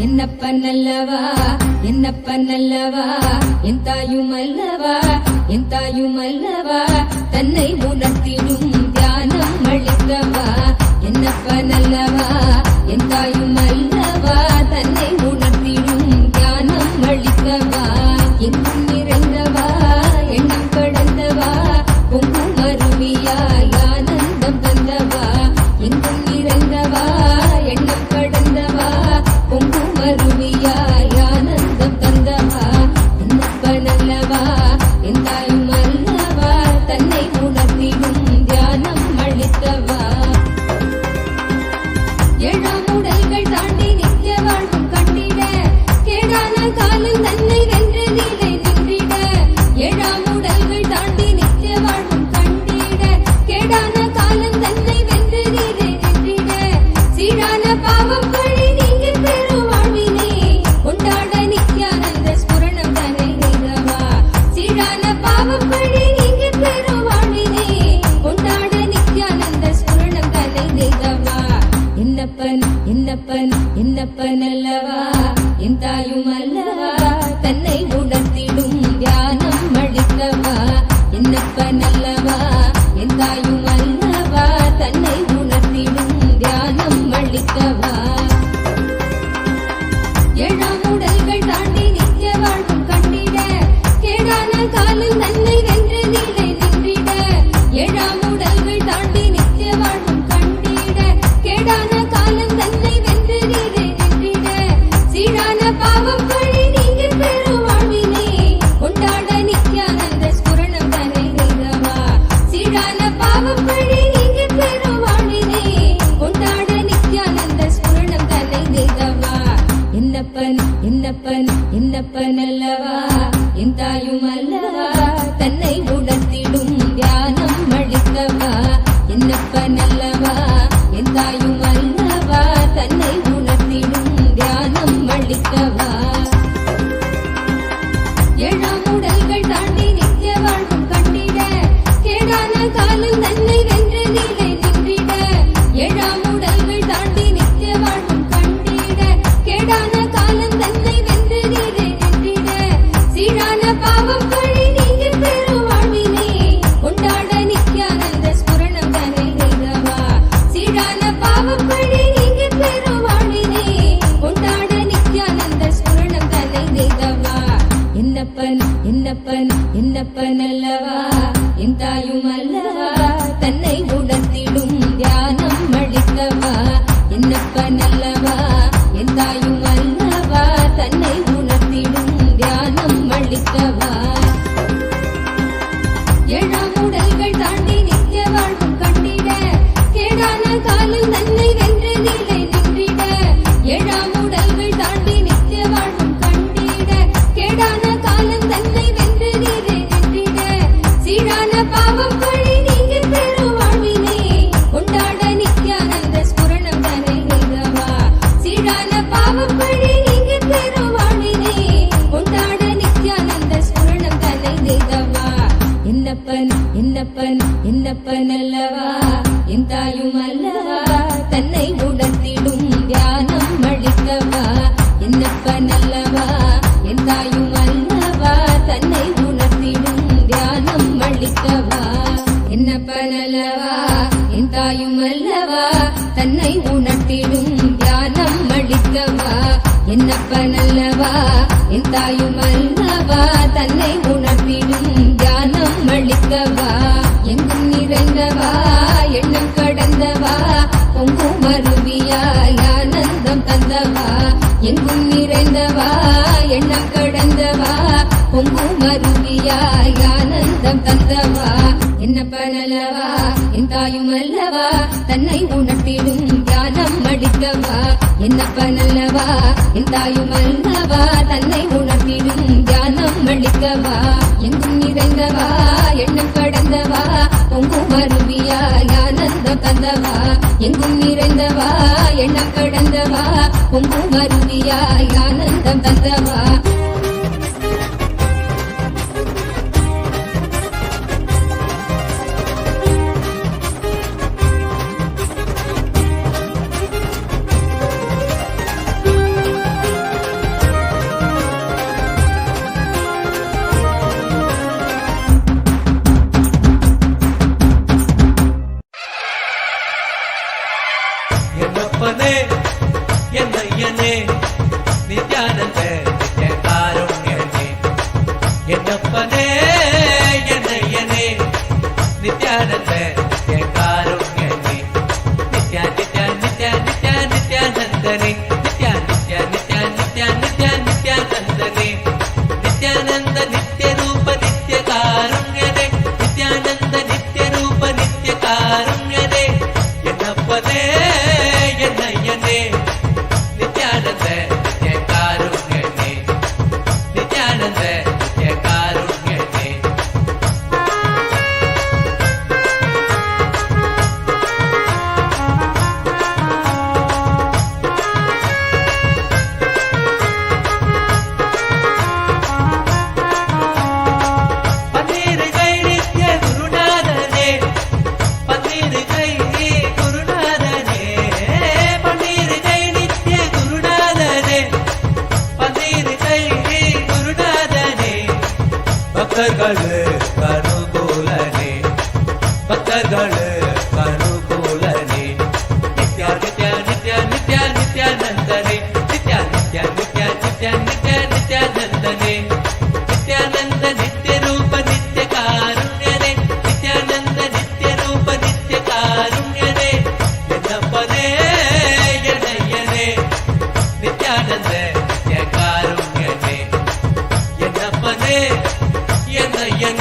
என்னப்ப நல்லவா என்னப்ப நல்லவா என் தாயுமல்லவா என் தாயுமல்லவா தன்னை உணர்த்திடும் தியானம் அளித்தவா என்னப்ப நல்லவா என் தாயுமல்லவா தன்னை உணர்த்திடும் தியானம் அளித்தவா எங்கும் நிறைந்தவா எண்ணம் கடந்தவா பொங்கும் அருவி உடல்கள் தாண்டி நித்திய வாழ்வும் கண்டிட கேடான காலம் தன்னை வென்று நீரை நின்றிட சீரான பாவம் கழி நீங்கி பெரும் வாழ்வினை கொண்டாட நித்யானந்த ஸ்புரணம் தன்னை நெய்தவா சீரான பாவம் கழி நீங்கி பெரும் வாழ்வினை கொண்டாட நித்யானந்த ஸ்புரணம் தன்னை நெய்தவா என்னப்பன் என்னப்பன் என்னப்பன் அல்லவா என் தாயும் அல்லவா தன்னை உணர்த்திடும் தியானம் அளித்தவா என்னப்பன் அல்லவா என் தாயும் அல்லவா தன்னை உணர்த்திடும் தியானம் அளித்தவா ஏழாம் உடல்கள் தாண்டி நித்திய வாழ்வும் கண்டிட கேடான காலில் தன்னை வென்று நிலை நின்றிட ஏழாம் உடல்கள் தாண்டி நித்திய வாழ்வும் கண்டிட கேடான காலம் தன்னை வென்று நீரை நின்றிட சீரான பாவம் கழி நீங்கி பெரும் வாழ்வினை கொண்டாட நித்யானந்த ஸ்புரணம் தன்னை நெய்தவா சீரான பாவம் கழி நீங்கி பெரும் வாழ்வினை கொண்டாட நித்யானந்த ஸ்புரணம் தன்னை நெய்தவா என்னப்பன் என்னப்பன் என்னப்பன் அல்லவா என் தாயும் அல்லவா தன்னை உணர்த்திடும் தியானம் அளித்தவா என்னப்பன் அல்லவா என் தாயும் அல்லவா தன்னை உணர்த்திடும் தியானம் அளித்தவா என்னப்பன் அல்லவா என் தாயும் அல்லவா தன்னை உணர்த்திடும் தியானம் அளித்தவா என்னப்பன் அல்லவா என் தாயும் அல்லவா தன்னை உணர்த்திடும் தியானம் அளித்தவா எங்கும் நிறைந்தவா எண்ணம் கடந்தவா பொங்கும் அருவியாய் ஆனந்தம் தந்தவா எங்கும் நிறைந்தவா எண்ணம் கடந்தவா பொங்கும் அருவியாய் ஆனந்தம் தந்தவா என்னப்பன் அல்லவா என் தாயும் அல்லவா தன்னை உணர்த்திடும் தியானம் அளித்தவா என்னப்பன் அல்லவா என் தாயும் அல்லவா தன்னை உணர்த்திடும் தியானம் அளித்தவா எங்கும் நிறைந்தவா எண்ணம் கடந்தவா பொங்கும் அருவியாய் ஆனந்தம் தந்தவா எங்கும் நிறைந்தவா எண்ணம் கடந்தவா பொங்கும் அருவியாய் ஆனந்தம் தந்தவா என்னப்பனே என்னையனே நித்யானந்த நித்ய காருண்யனே என்னப்பனே என்னையனே நித்யானந்த நித்ய காருண்யனே நித்யா நித்யா நித்யா நித்யா நித்யானந்தனே நித்யா நித்யா நித்யா நித்யா நித்யா நித்யானந்தனே நித்யானந்த நித்ய ரூப நித்ய காருண்யனே நித்யானந்த நித்ய ரூப நித்ய காருண்யனே என்னப்பனே என்னையனே நித்யானந்த நித்ய காருண்யனே நித்யானந்த நித்ய காருண்யனே பன்னீர் கை நித்ய குருநாதனே பன்னீர் கை குருநாதனே பன்னீர் கை நித்ய குருநாதனே பன்னீர் கை குருநாதனே பக்தர்கள் கனுகூலனே பக்தர்கள் கனுகூலனே நித்யா நித்யா நித்யா நித்யா நித்யானந்தனே நித்யா நித்யா நித்யா நித்யா நித்யா நித்யானந்தனே நித்யானந்த நித்ய ரூப நித்ய காருண்யனே நித்யானந்த நித்ய ரூப நித்ய காருண்யனே என்னப்பனே என்னையனே நித்யானந்த நித்ய காருண்யனே என்னப்பனே என்னையனே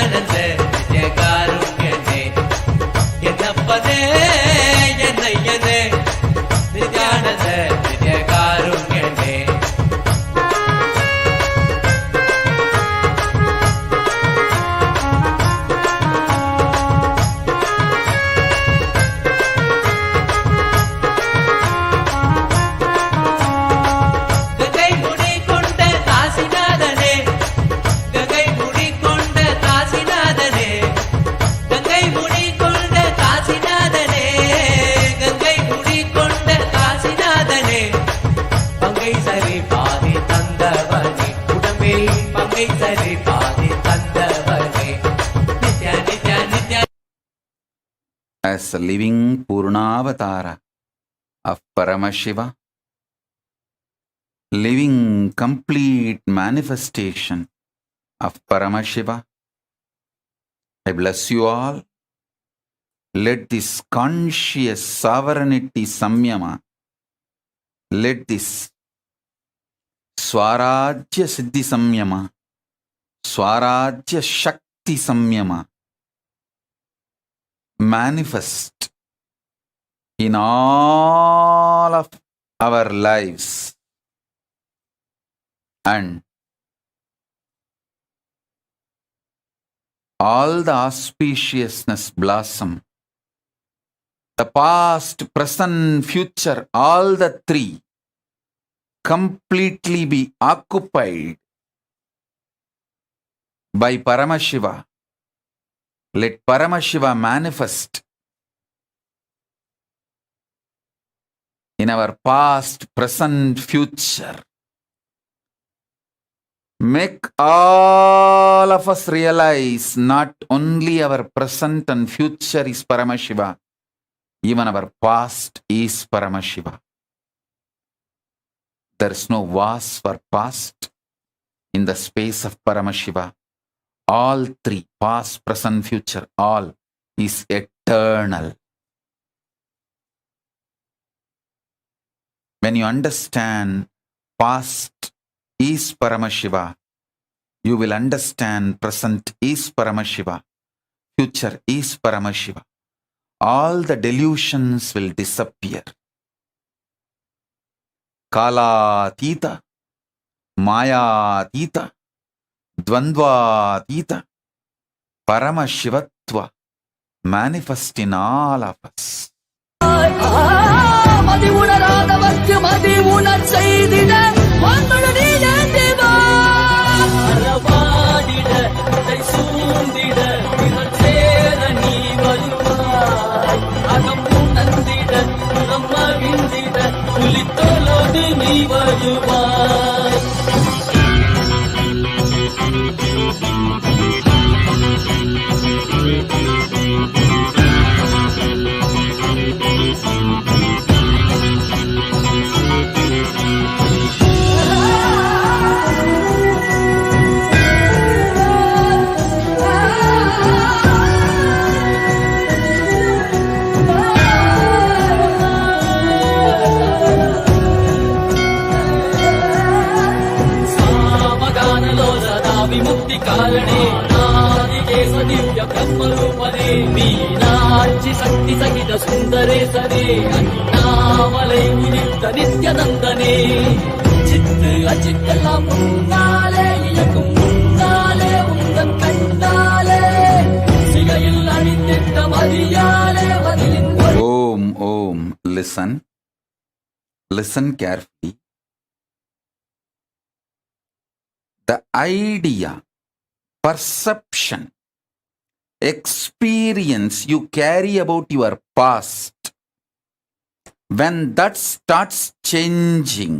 Nityananda நித்யகாருண்யனே என்னப்பனே என்னையனே Nityananda நித்யகாருண்யனே As a living Purnavatara of Paramashiva, living complete manifestation of Paramashiva, I bless you all. Let this conscious sovereignty samyama, let this Swarajya Siddhi samyama, Swarajya Shakti samyama manifest in all of our lives, and all the auspiciousness blossom. The past, present, future, all the three completely be occupied by Paramashiva. Let Paramashiva manifest in our past, present, future. Make all of us realize not only our present and future is Paramashiva, even our past is Paramashiva. There is no vase for past in the space of Paramashiva. All three, past, present, future, all is eternal. When you understand past is Paramashiva, you will understand present is Paramashiva, future is Paramashiva. All the delusions will disappear. Kalatita, Mayatita, Dvandvatita, Paramashivatva manifest in all of us. विमुक्ति कारणे नादिकेश दिव्य ब्रह्मरूपने मीनाक्षि शक्ति सहित सुंदरे सरे अन्नामलै उदित नित्यानंदने चित्त अचित्तெல்லாம் முன்னாலே இயக்கும் முன்னாலே உந்தன் கண்ணாலே சிகையில் அணிந்திட்ட மதியாலே பதிலின் Om. Listen carefully. The idea, perception, experience you carry about your past, when that starts changing,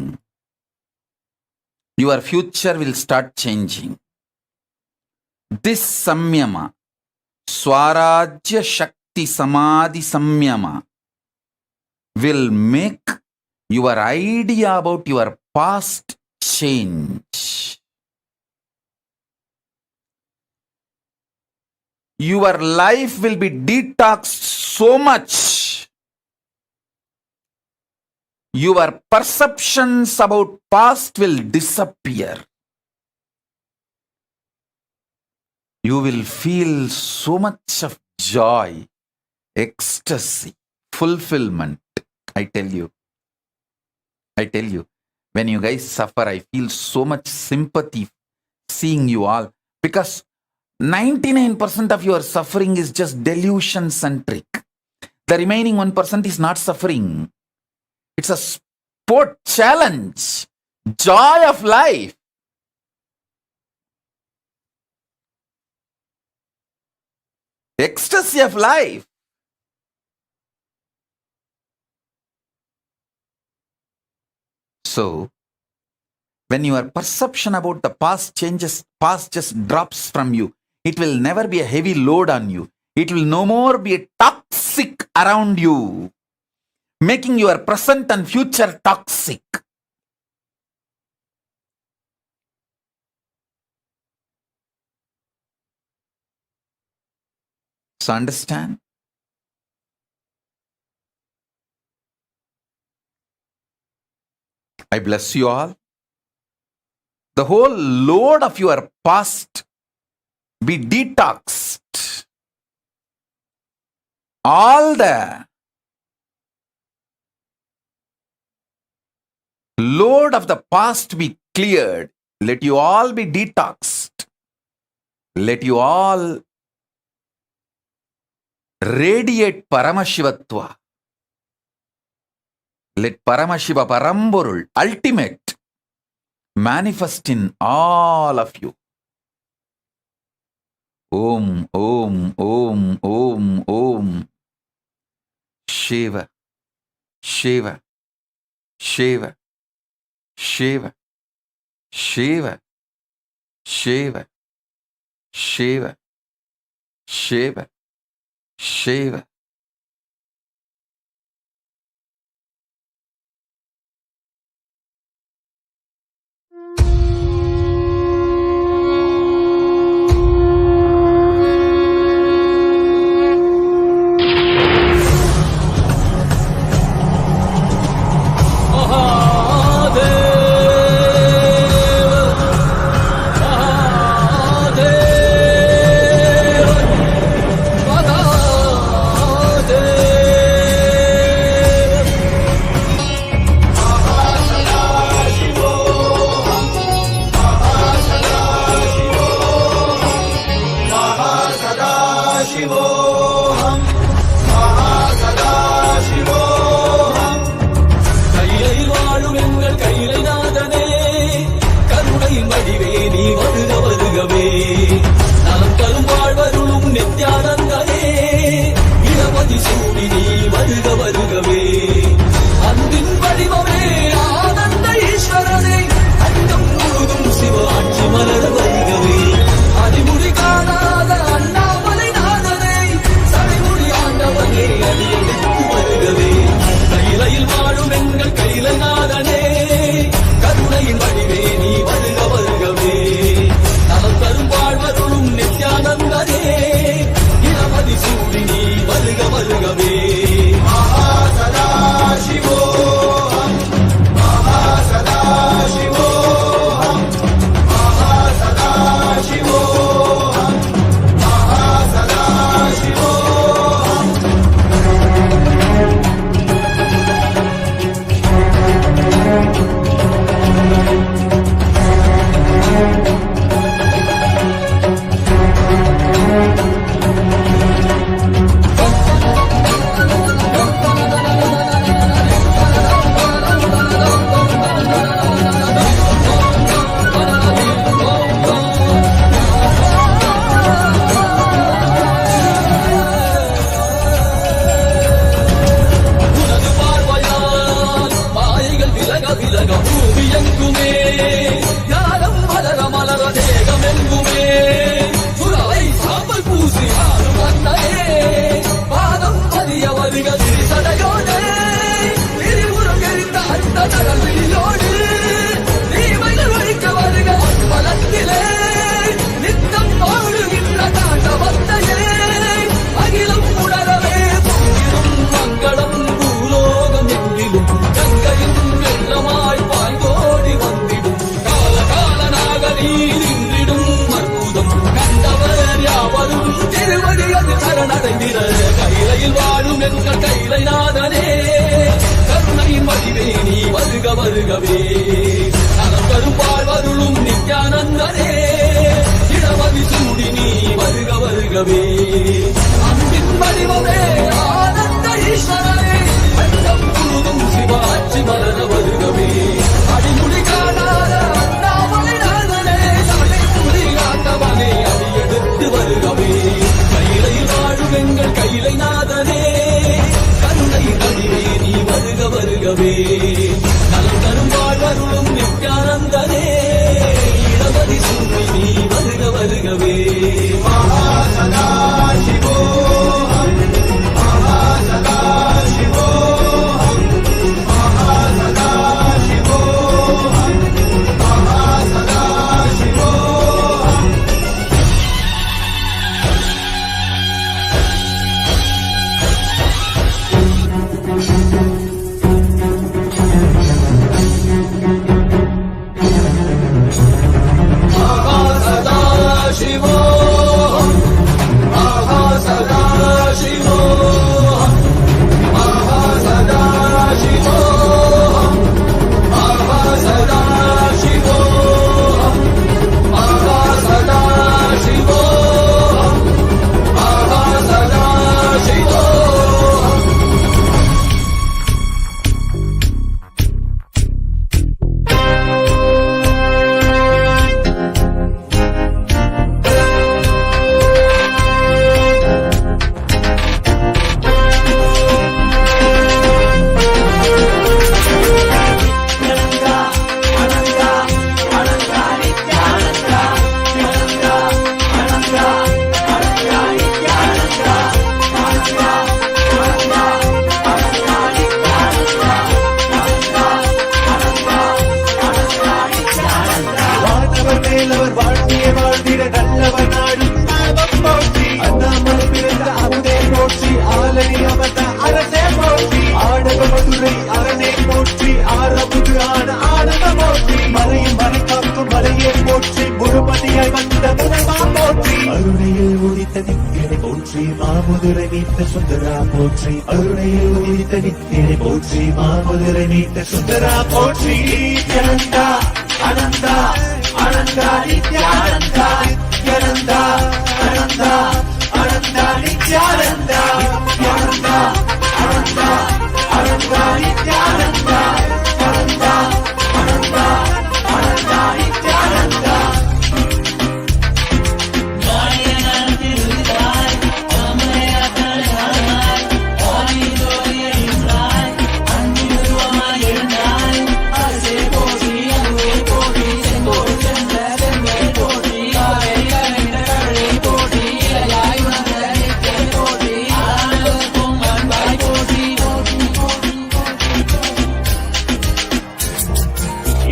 your future will start changing. This samyama, Swarajya Shakti Samadhi Samyama, will make your idea about your past change. Your life will be detoxed so much. Your perceptions about past will disappear. you will feel so much of joy, ecstasy, fulfillment. I tell you, when you guys suffer, I feel so much sympathy seeing you all, because 99% of your suffering is just delusion centric. The remaining 1% is not suffering. It's a sport challenge, joy of life. Ecstasy of life. So, when your perception about the past changes, past just drops from you, it will never be a heavy load on you. It will no more be a toxic around you, making your present and future toxic. So understand? I bless you all. The whole load of your past be detoxed. All the load of the past be cleared. Let you all be detoxed. Let you all radiate Paramashivatva. Let Paramashiva Paramborul, ultimate, manifest in all of you. Om, Om, Om, Om, Om. Shiva, Shiva, Shiva, Shiva, Shiva, Shiva, Shiva, Shiva, Shiva. கையிலையில் வாழும் எங்கள் கைலைநாதனே கருணையின் வடிவே நீ வருக வருகவே நலம் தரும் வாழ்வருளும் நித்யானந்தனே இடமதி சூடி நீ வருக வருகவே அன்பின் வடிவமே ஆனந்த ஈஸ்வரனே வெள்ளம் முழுதும் சிவாட்சி மலர வருகவே அடிமுடி காணாத அண்ணாமலை நாதனே சடைமுடி ஆண்டவனே அடியெடுத்து வருகவே கையிலையில் வாழும் எங்கள் கைலை நாதனே கருணை வடிவே நீ வருக வருகவே நலம் தரும் வாழ்வருளும் நித்யானந்தனே இடமதி சூடி நீ வருக வருகவே மகாசதா Shivoham மகாசதா Shivoham மகாசதா Shivoham மகாசதா Shivoham Mahasada Shivoham Mahasada Shivoham Mahasada Shivoham Mahasada Shivoham Mahasada Shivoham Mahasada Shivoham வானவர் மேலவர் வாழ்த்திய வாழ்ந்திட நல்லவர் நாடும் சாபம் போற்றி அண்ணாமலை பிறந்த அமுதே போற்றி ஆலனி அமர்ந்த அரசே போற்றி ஆடக மதுரை அரணே போற்றி ஆரமுது ஆன ஆனந்த போற்றி மலையும் மலை காக்கும் மலையே போற்றி முழுமதியாய் வந்த முதல்வா போற்றி அருணையில் உதித்த நித்தியனை போற்றி மாமுதுரை நீத்த சுந்தரா போற்றி அருணையில் உதித்த நித்தியனை போற்றி மாமுதுரை நீத்த சுந்தரா போற்றி நித்யானந்தா அனந்தா அனந்தா நித்யானந்தா நித்யானந்தா அனந்தா அனந்தா நித்யானந்தா நித்யானந்தா அனந்தா அனந்தா நித்யானந்தா அனந்தா அனந்தா அனந்தா நித்யானந்தா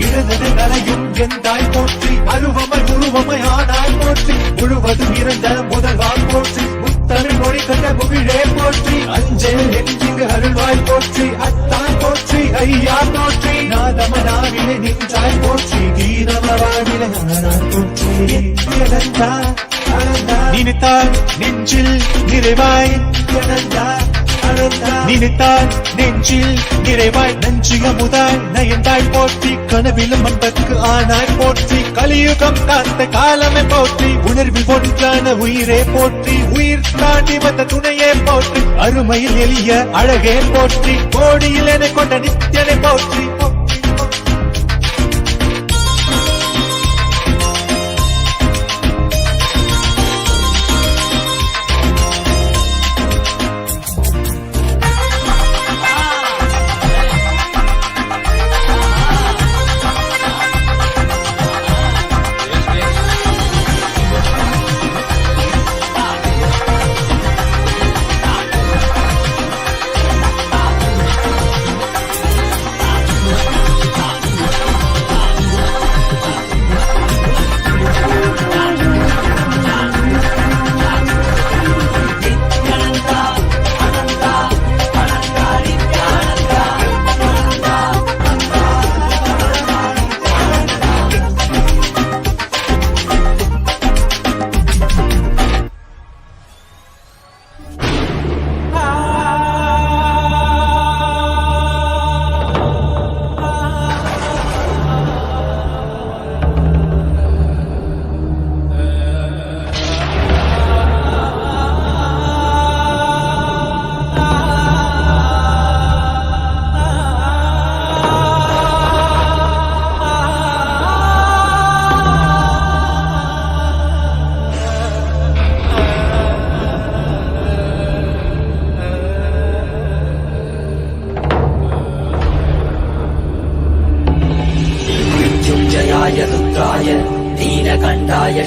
இடது நலையும் எந்தாய் போற்றி அருவமை உருவமை ஆனாய் போற்றி முழுவதும் இருந்த முதல்வாய் போற்றி முத்தமிழ் மொழி கண்ட முகிழே போற்றி அஞ்சல் நெஞ்சிங்கு அருள்வாய் போற்றி அத்தாய் போற்றி ஐயா போற்றி நாதமனாவிலே நின்றாய் போற்றி தீனமவாவிலே ஆனாய் போற்றி நித்யானந்தா நினைத்தால் நெஞ்சில் நிறைவாய் நித்யானந்தா நினைத்தால் நெஞ்சில் நிறைவாய் நஞ்சு அமுதாய் நயந்தாய் போற்றி கனவிலும் அன்பற்கு ஆனாய் போற்றி கலியுகம் காத்த காலமே போற்றி உணர்வில் ஒன்றான உயிரே போற்றி உயிர் தாண்டி வந்த துணையே போற்றி அருமையில் எளிய அழகே போற்றி கோடியில் என கொண்ட நித்தியனை போற்றி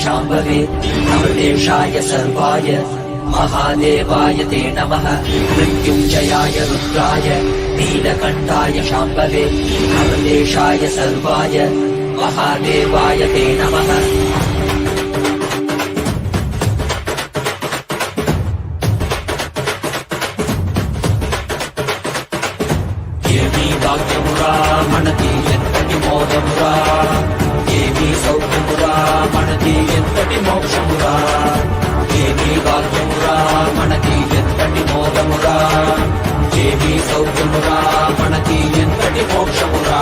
शाम्भवे अमृतेशाय सर्वाय महादेवाय ते नमः मृत्युञ्जयाय रुद्राय नीलकण्ठाय शाम्भवे अमृतेशाय सर्वाय महादेवाय ते नमः ఏమీ భాగ్యమురా మనకి ఎంతటి మోదమురా ఏమీ సౌఖ్యమురా మనకి ఎంతటి మోక్షమురా ఏమీ భాగ్యమురా మనకి ఎంతటి మోదమురా ఏమీ సౌఖ్యమురా మనకి ఎంతటి మోక్షమురా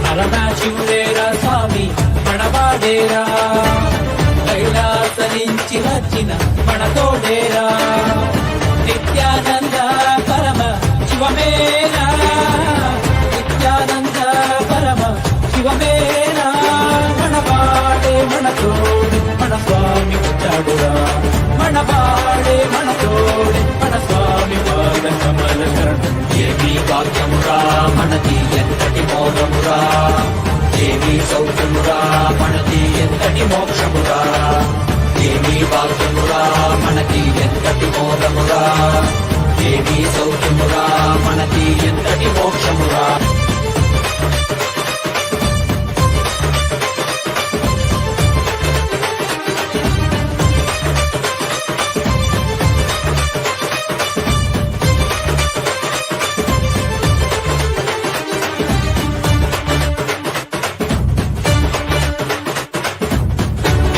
పరమశివుడేరా స్వామి మనవాడేరా కైలాస నుంచి వచ్చిన మనతోడేరా నిత్యానంద పరమ శివమేనా నిత్యానంద పరమ శివమేనా మనవాడే మనతోడు మన స్వామి వచ్చాడురా మనవాడే మనతోడు మన స్వామి వాడ కమల శరణం ఏమీ భాగ్యమురా మనకి ఎంతటి మోదమురా ఏమీ సౌఖ్యమురా మనకి ఎంతటి మోక్షమురా ఏమీ భాగ్యమురా మనకి ఎంతటి మోదమురా ఏమీ సౌఖ్యమురా మనకి ఎంతటి మోక్షమురా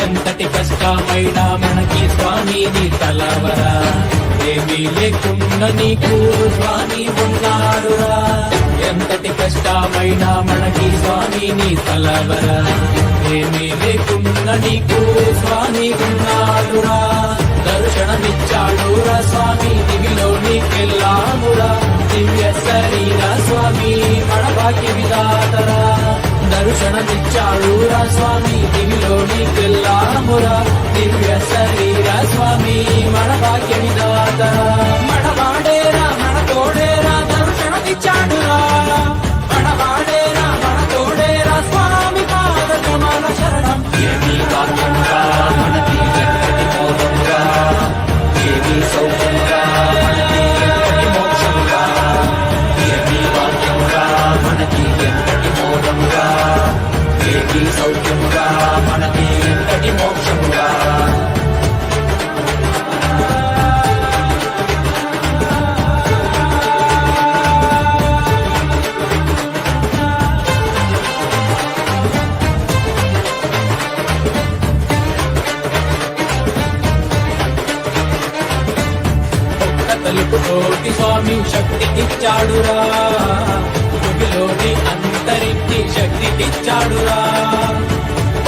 ఎంతటి కష్టమైనా మనకి స్వామిని తలవరా ఏమీ లేకుండా నీకు స్వామి ఉన్నాడురా ఎంతటి కష్టమైనా మనకి స్వామిని తలవరా ఏమీ లేకుండా నీకు స్వామి ఉన్నాడురా దర్శనమిచ్చాడురా స్వామి దివిలో నీకెళ్ళామురా దివ్య శరీర స్వామి మన భాగ్య విధాతరా దర్శనమిచ్చాడురా స్వామి దివిలో నీకెళ్ళామురా దివ్య శరీర స్వామి మన భాగ్య విధాతరా మనవాడేరా మన తోడేరా దర్శనమిచ్చాడురా మనవాడేరా మన తోడేరా స్వామి పాద కమల శరణం ఏమీ భాగ్యమురా మనకి ఎంతటి మోదమురా ఏమీ సౌఖ్యమురా మనకి ఎంతటి మోక్షమురా ఏమీ భాగ్యమురా మనకి ఎంతటి మోదమురా ఏమీ సౌఖ్యమురా మనకి ఎంతటి మోక్షమురా తలుపుతోటి స్వామి శక్తికిచ్చాడురా భూమిలోని అంతరికి శక్తికిచ్చాడురా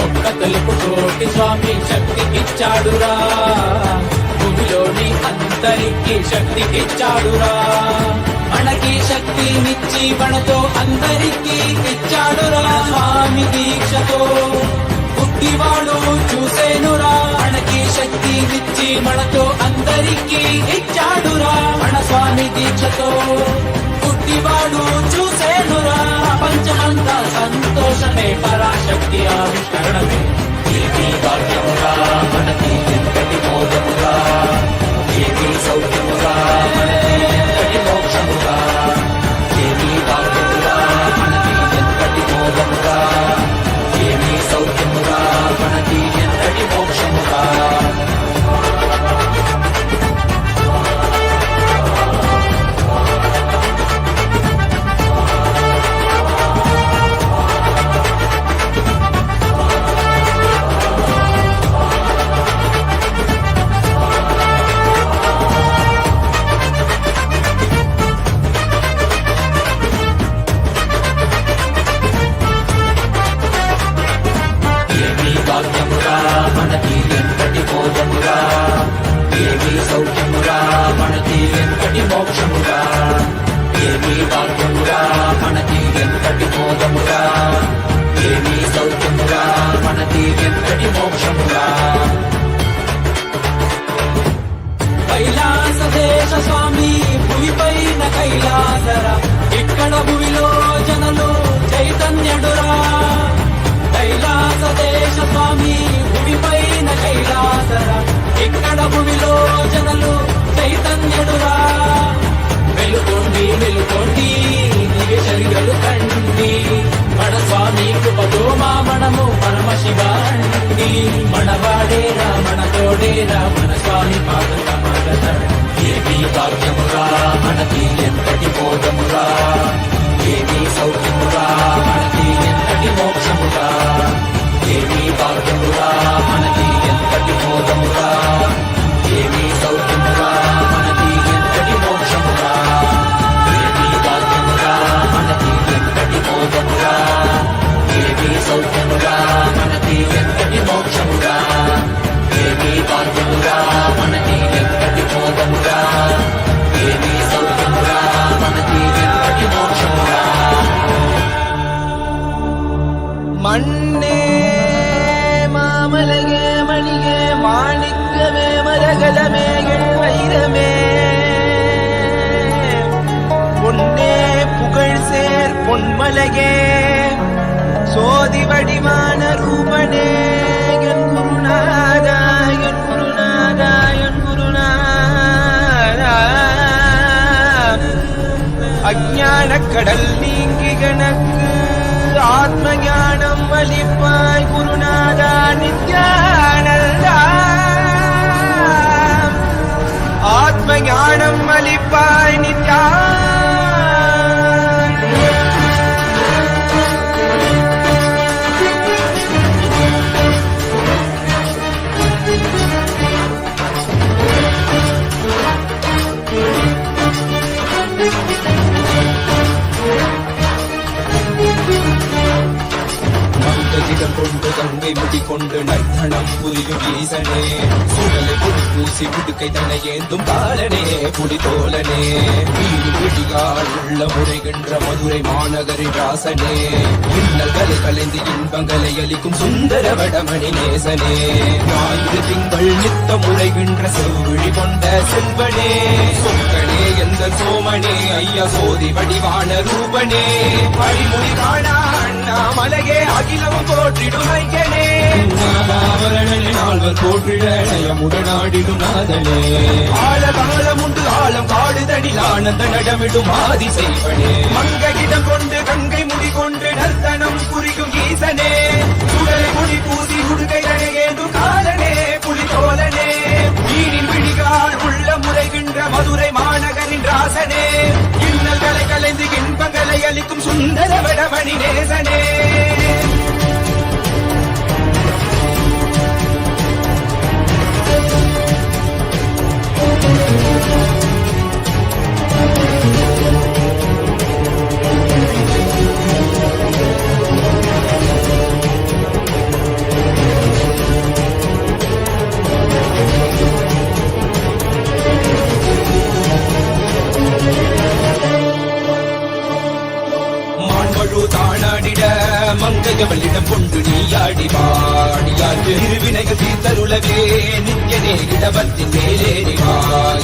ఒక్క తలుపుతోటి స్వామి శక్తికిచ్చాడురా భూమిలోని అంతరికి శక్తికిచ్చాడురా మనకి శక్తినిచ్చి మనతో అందరికీ ఇచ్చాడురా స్వామి దీక్షతో పుట్టివాడు చూసేనురా మనకి శక్తినిచ్చి మనతో అందరికీ ఇచ్చాడురా మన స్వామి దీక్షతో పుట్టివాడు చూసేనురా ప్రపంచమంతా సంతోషమే పరాశక్తి ఆవిష్కరణమే ఏమీ భాగ్యమురా మనకి ఎంతటి మోదమురా ఏమీ సౌఖ్యమురా మనకి ఎంతటి మోక్షమురా ఏమీ భాగ్యమురా మనకి ఎంతటి మోదమురా ఏమీ సౌఖ్యమురా మనకి ఎంతటి మోక్షమురా భాగ్యమురా మనకి ఎంతటి మోదమురా ఏమీ సౌఖ్యమురా మనకి ఎంతటి మోక్షమురా ఏమీ భాగ్యమురా మనకి ఎంతటి మోదమురా ఏమీ సౌఖ్యమురా మనకి ఎంతటి మోక్షమురా కైలాస దేశ స్వామి భూమిపైన కైలాసరా ఇక్కడ భూమిలో జనులు చైతన్యుడురా కైలాస దేశ స్వామి భూమి కైలాసరా ఇక్కడ భూమిలో జనలు చైతన్యుడురా వెలుకోండి వెలుకోండి దివ్య శరీరలు కండి మన స్వామి కృపతో మా మనము పరమశివాండి మనవాడేరా మన తోడేరా మన స్వామి పాదమగత ఏమీ భాగ్యమురా మనకి ఎంతటి బోధమురా ఏమీ సౌఖ్యమురా మనకి ఎంతటి మోక్షమురా ఏమీ భాగ్యమురా మనకి ఎంతటి బోధమురా ఏమీ సౌఖ్యమురా మనకి ఎంతటి మోక్షమురా ఏమీ భాగ్యమురా మనకి ఎంతటి బోధమురా ఏమీ సౌఖ్యమురా మనకి ఎంతటి మోక్షమురా ఏమీ భాగ్యమురా మనకి ఎంతటి బోధమురా ఏమీ సౌఖ్యమురా మనకి ఎంతటి మోక్షమురా மண்ணே மாமலகே மணியே மாணிக்கமே மரகதமே என் வைரமே பொன்னே புகழ் சேர் பொன்மலகே சோதி வடிவான ரூபனே என் குருநாதா என் குருநாதா என் குருநாதா அஞ்ஞான கடல் நீங்கி கணக்கு ஆத்ம ஞானம் அளிப்பாய் குருநாதா நித்யானந்தா ஆத்ம ஞானம் அளிப்பாய் நித்யா கொண்டு கங்கை முடிக்கொண்டு நர்த்தனம் புரியும் ஈசனே சுடலை புடி பூசி புடுக்கை தனை ஏந்தும் காலனே புலிதோலனே வீடு விடிகால் உள்ள முறைகின்ற மதுரை மாநகரின் ராசனே இன்னல்களை கலைந்து இன்பங்களை அளிக்கும் சுந்தர வடமணி நேசனே ஞாயிறு திங்கள் நித்த முறைகின்ற செவ்விழி கொண்ட செல்வனே சொற்களே எந்த சோமனே ஐயா சோதி வடிவான ரூபனே பழிமொழி காணா அண்ணாமலையே அகிலமும் போற்றிடும் ஐயனே நாதாவரணனே நால்வர் போற்றிட நயமுடனாடிடும் நாதனே ஆழகாலம் உண்டு ஆழம் காடுதடில் ஆனந்த நடமிடும் ஆதி செய்வனே மங்கையிடம் கொண்டு கங்கை முடி கொண்டு நர்த்தனம் புரியும் ஈசனே சுடலை முடி பூசி உடுகை தனையேந்தும் காலனே புலிதோலனே நீரின் விழிகால் உள்ள முறைகின்ற மதுரை மாநகரின் ராசனே இன்னல்களை கலைந்து இன்பங்களை அளிக்கும் சுந்தர வடமணி நேசனே தானாடிட மங்கையவளிடம் கொண்டு நீயாடி பாடியாற்று திருவினைகள் தீர்த்தருளவே நித்யனே இடவத்தின் மேலேறிவா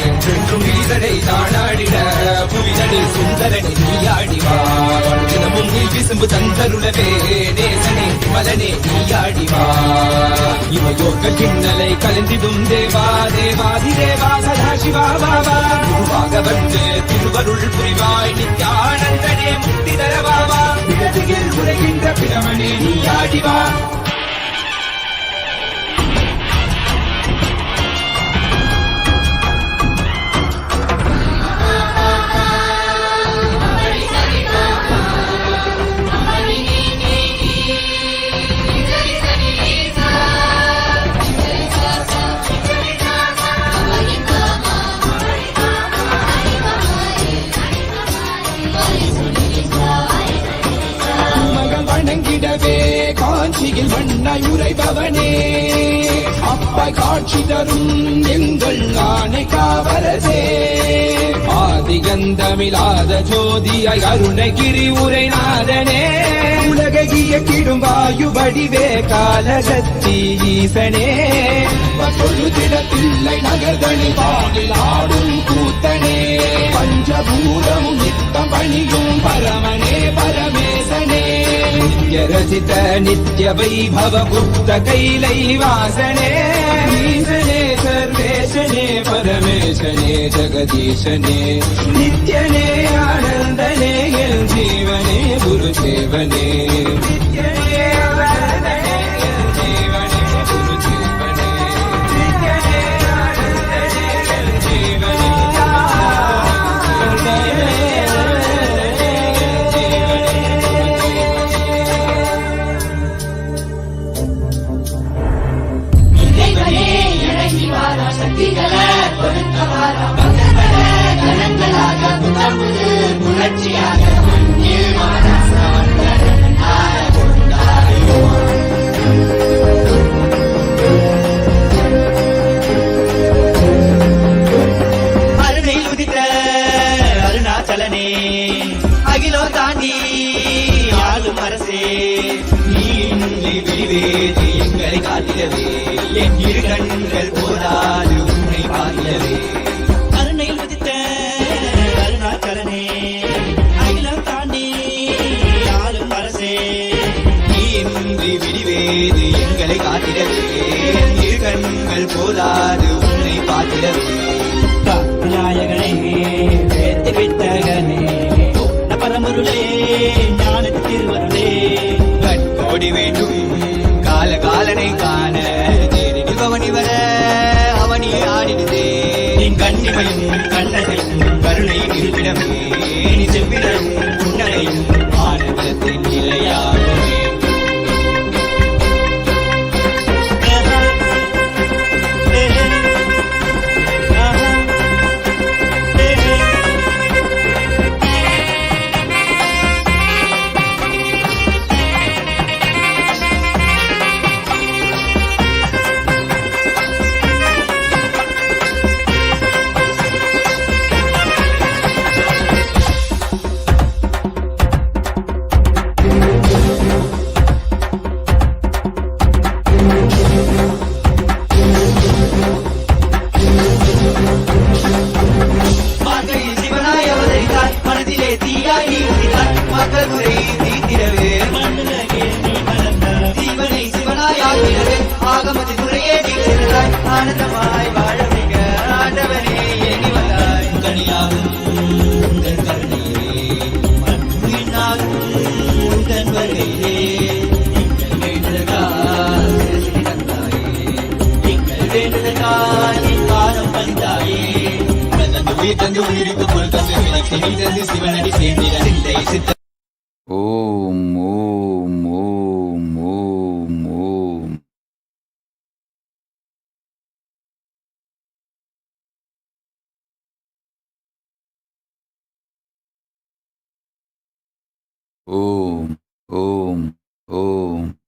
என்றென்றும் ஈசனை தானாடிட புவிதனே சுந்தரனை நீயாடிவா தினமும் நீ விசும்பு தந்தருளவே நேசனே மலனே நீயாடிவா இவையோர்கள் கிண்ணலை கலந்திடும் தேவா தேவாதி தேவா சதாசிவா பாபா குருவாக வந்து திருவருள் புரிவாய் நித்யானந்தனே முக்தி தரவாவா விடதியில் உரைகின்ற பிரமணே நீயாடிவா காஞ்சியில் மண்ணாய் உரைபவனே அப்பாய் காட்சி தரும் எங்கள் ஆணை காவலசே ஆதிகந்தமிலாத ஜோதியாய் அருணகிரி உரைநாதனே உலகைய கிடும் வாயு வடிவே காலசக்தி ஈசனே பொழுதிடத்தில்லை நகர்களில் வானில் ஆடும் கூத்தனே பஞ்சபூதமும் நித்தம் பணியும் பரமனே பரமேசனே நித்ய प्रियरचित नित्य वैभव गुप्त कैलैवासने ईशने सर्वेशने परमेशने जगदीशने नित्यने आनन्दने என் ஜீவனே குரு சேவனே நித்யனே ஆனந்தனே என் ஜீவனே குரு சேவனே நித்யனே ஆனந்தனே என் ஜீவனே அருணையில் உதித்த அருணாச்சலனே அகிலோ தாண்டி ஆளும் அரசே நீ இன்றி விரிவேது எங்களை காத்திடவே என் இரு கண்கள் போதாது உன்னை பார்த்திடவே அருணையில் உதித்த அருணாச்சலனே அகிலம் தாண்டி ஆளும் அரசே நீ இன்றி விரிவேது எங்களை காத்திடவே என் இரு கண்கள் போதாது உன்னை பார்த்திடவே நாயகனே வேத்தி விட்டகனே பரமருளே ஞானத்து திருவருளே கண்கோடி வேண்டும் கால காலனை காண தேரில் பவனி வர அவனியே ஆடிடுதே என் கண்ணிமையும் கண்ணனையும் கருணை இருப்பிடமே நீ செவ்விடரும் உன்னனையும் ஆனந்தத்தின் நிலையாகவே ஆனந்தமாய் வாழ வைக்க ஆண்டவனே ஏகி வந்தாய் கனியாகும் உங்கள் கருணையிலே அன்புயினாகும் உங்கள் வருகையிலே எங்கள் வேண்டுதற்காய் சிறசி தந்தாயே எங்கள் வேண்டுதற்காய் என் காலம் பந்தாயே தந்து உயிர் தந்து உயிருக்கு பொருள் தந்து விளக்கி நீ தந்து சிவனடி சேர்ந்திட சிந்தை சித்த ஓம் ஓம் ஓம் ஓம் ஓம். Om, Om, Om.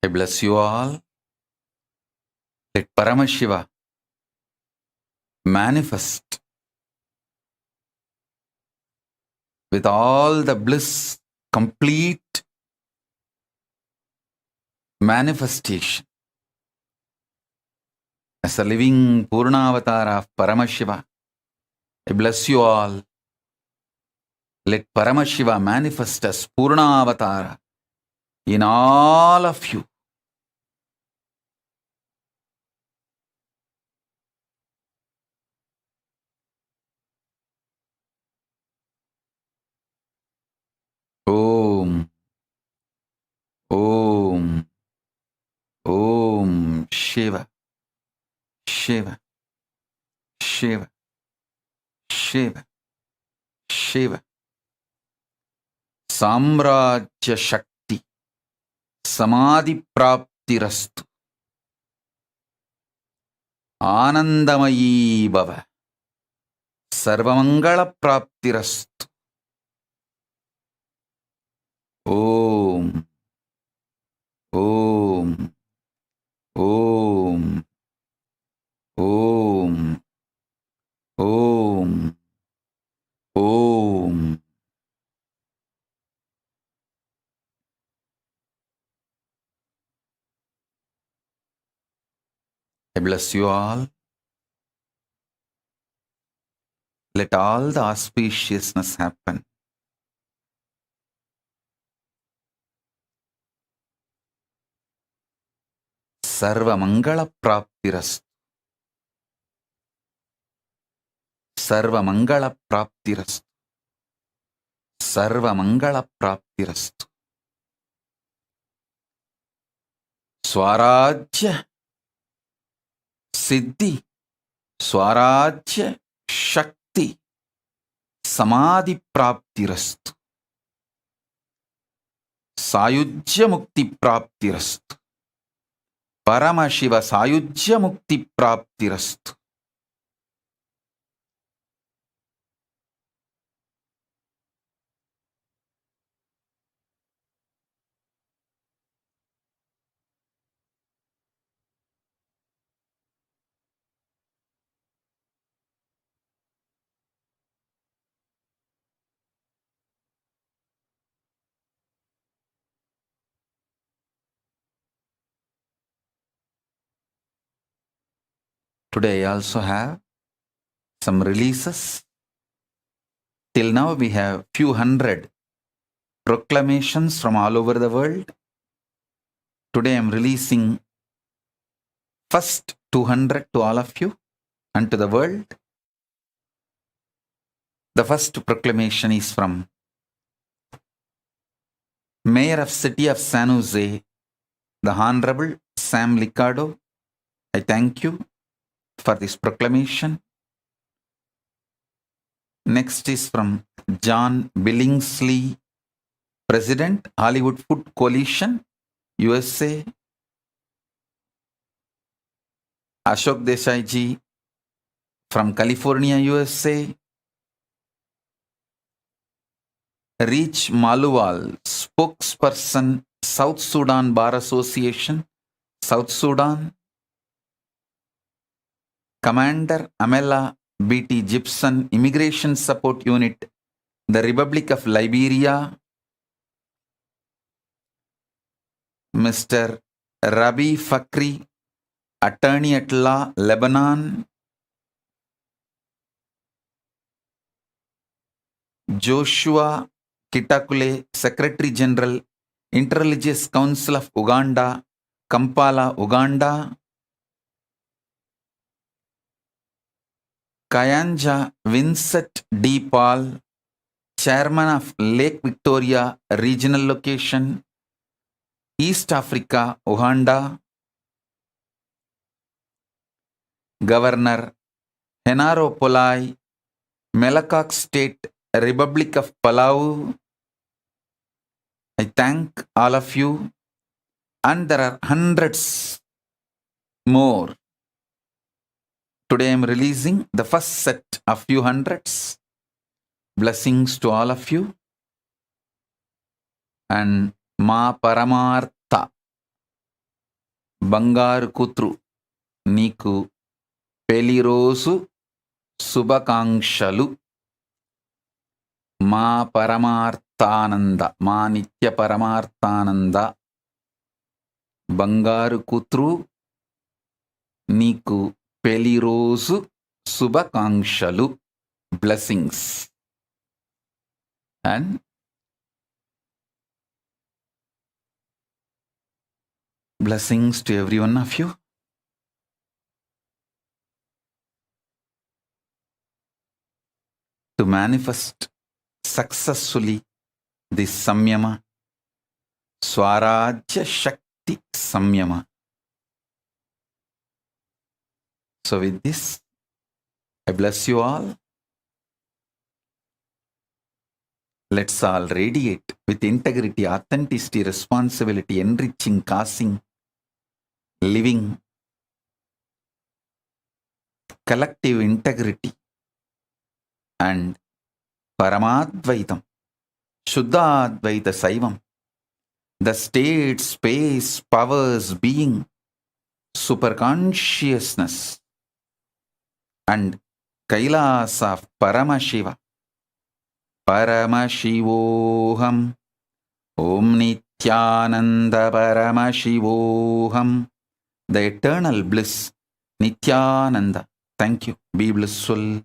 I bless you all. Let Paramashiva manifest with all the bliss, complete manifestation as a living Purna avatar of Paramashiva. I bless you all. Let Paramashiva manifest as Purna avatar in all of you. Om, Om, Om Shiva, Shiva, Shiva, Shiva, Shiva. Samrajya Shakti, Samadhi Praptirastu, Anandamayi Bhava, Sarvamangala Praptirastu. Om, Om, Om, Om, Om, Om. I bless you all. Let all the auspiciousness happen. Sarva Mangala Praptirastu. Sarva Mangala Praptirastu. Sarva Mangala Praptirastu. Swarajya Siddhi, Swarajya Shakti, Samadhi Praptirastu. Sayujya Mukti Praptirastu. Paramashiva Sayujya Mukti Praptirastu. Today I also have some releases. Till now we have few hundred proclamations from all over the world. Today I am releasing first 200 to all of you and to the world. The first proclamation is from Mayor of City of San Jose, the Honorable Sam Liccardo. I thank you for this proclamation. Next is from John Billingsley, President, Hollywood Food Coalition, USA. Ashok Desai ji from California, USA. Reach Maluwal, spokesperson, South Sudan Bar Association, South Sudan. Commander Amela B.T. Gibson, Immigration Support Unit, the Republic of Liberia. Mr. Rabi Fakri, Attorney at Law, Lebanon. Joshua Kitakule, Secretary General, Interreligious Council of Uganda, Kampala, Uganda. Kayanja Vincent D. Paul, Chairman of Lake Victoria Regional Location, East Africa, Uganda. Governor Henaro Polai, Melakok State, Republic of Palau. I thank all of you, and there are hundreds more. Today I am releasing the first set of few hundreds. Blessings to all of you. And Ma Paramartha Bangaru Kutru Niku Pelirosu Subhakangshalu. Ma Paramarthananda, Ma Nitya Paramarthananda Bangaru Kutru Niku Pelirosu Subhakangshalu. Blessings. And blessings to every one of you. To manifest successfully this Samyama, Swarajya Shakti Samyama. So with this, I bless you all. Let's all radiate with integrity, authenticity, responsibility, enriching, causing, living, collective integrity, and Paramadvaitam, Shuddhadvaita Saivam, the state, space, powers, being, superconsciousness, and Kailasa of Paramashiva, Paramashivoham, Om Nithyananda Paramashivoham, the eternal bliss, Nithyananda. Thank you. Be blissful.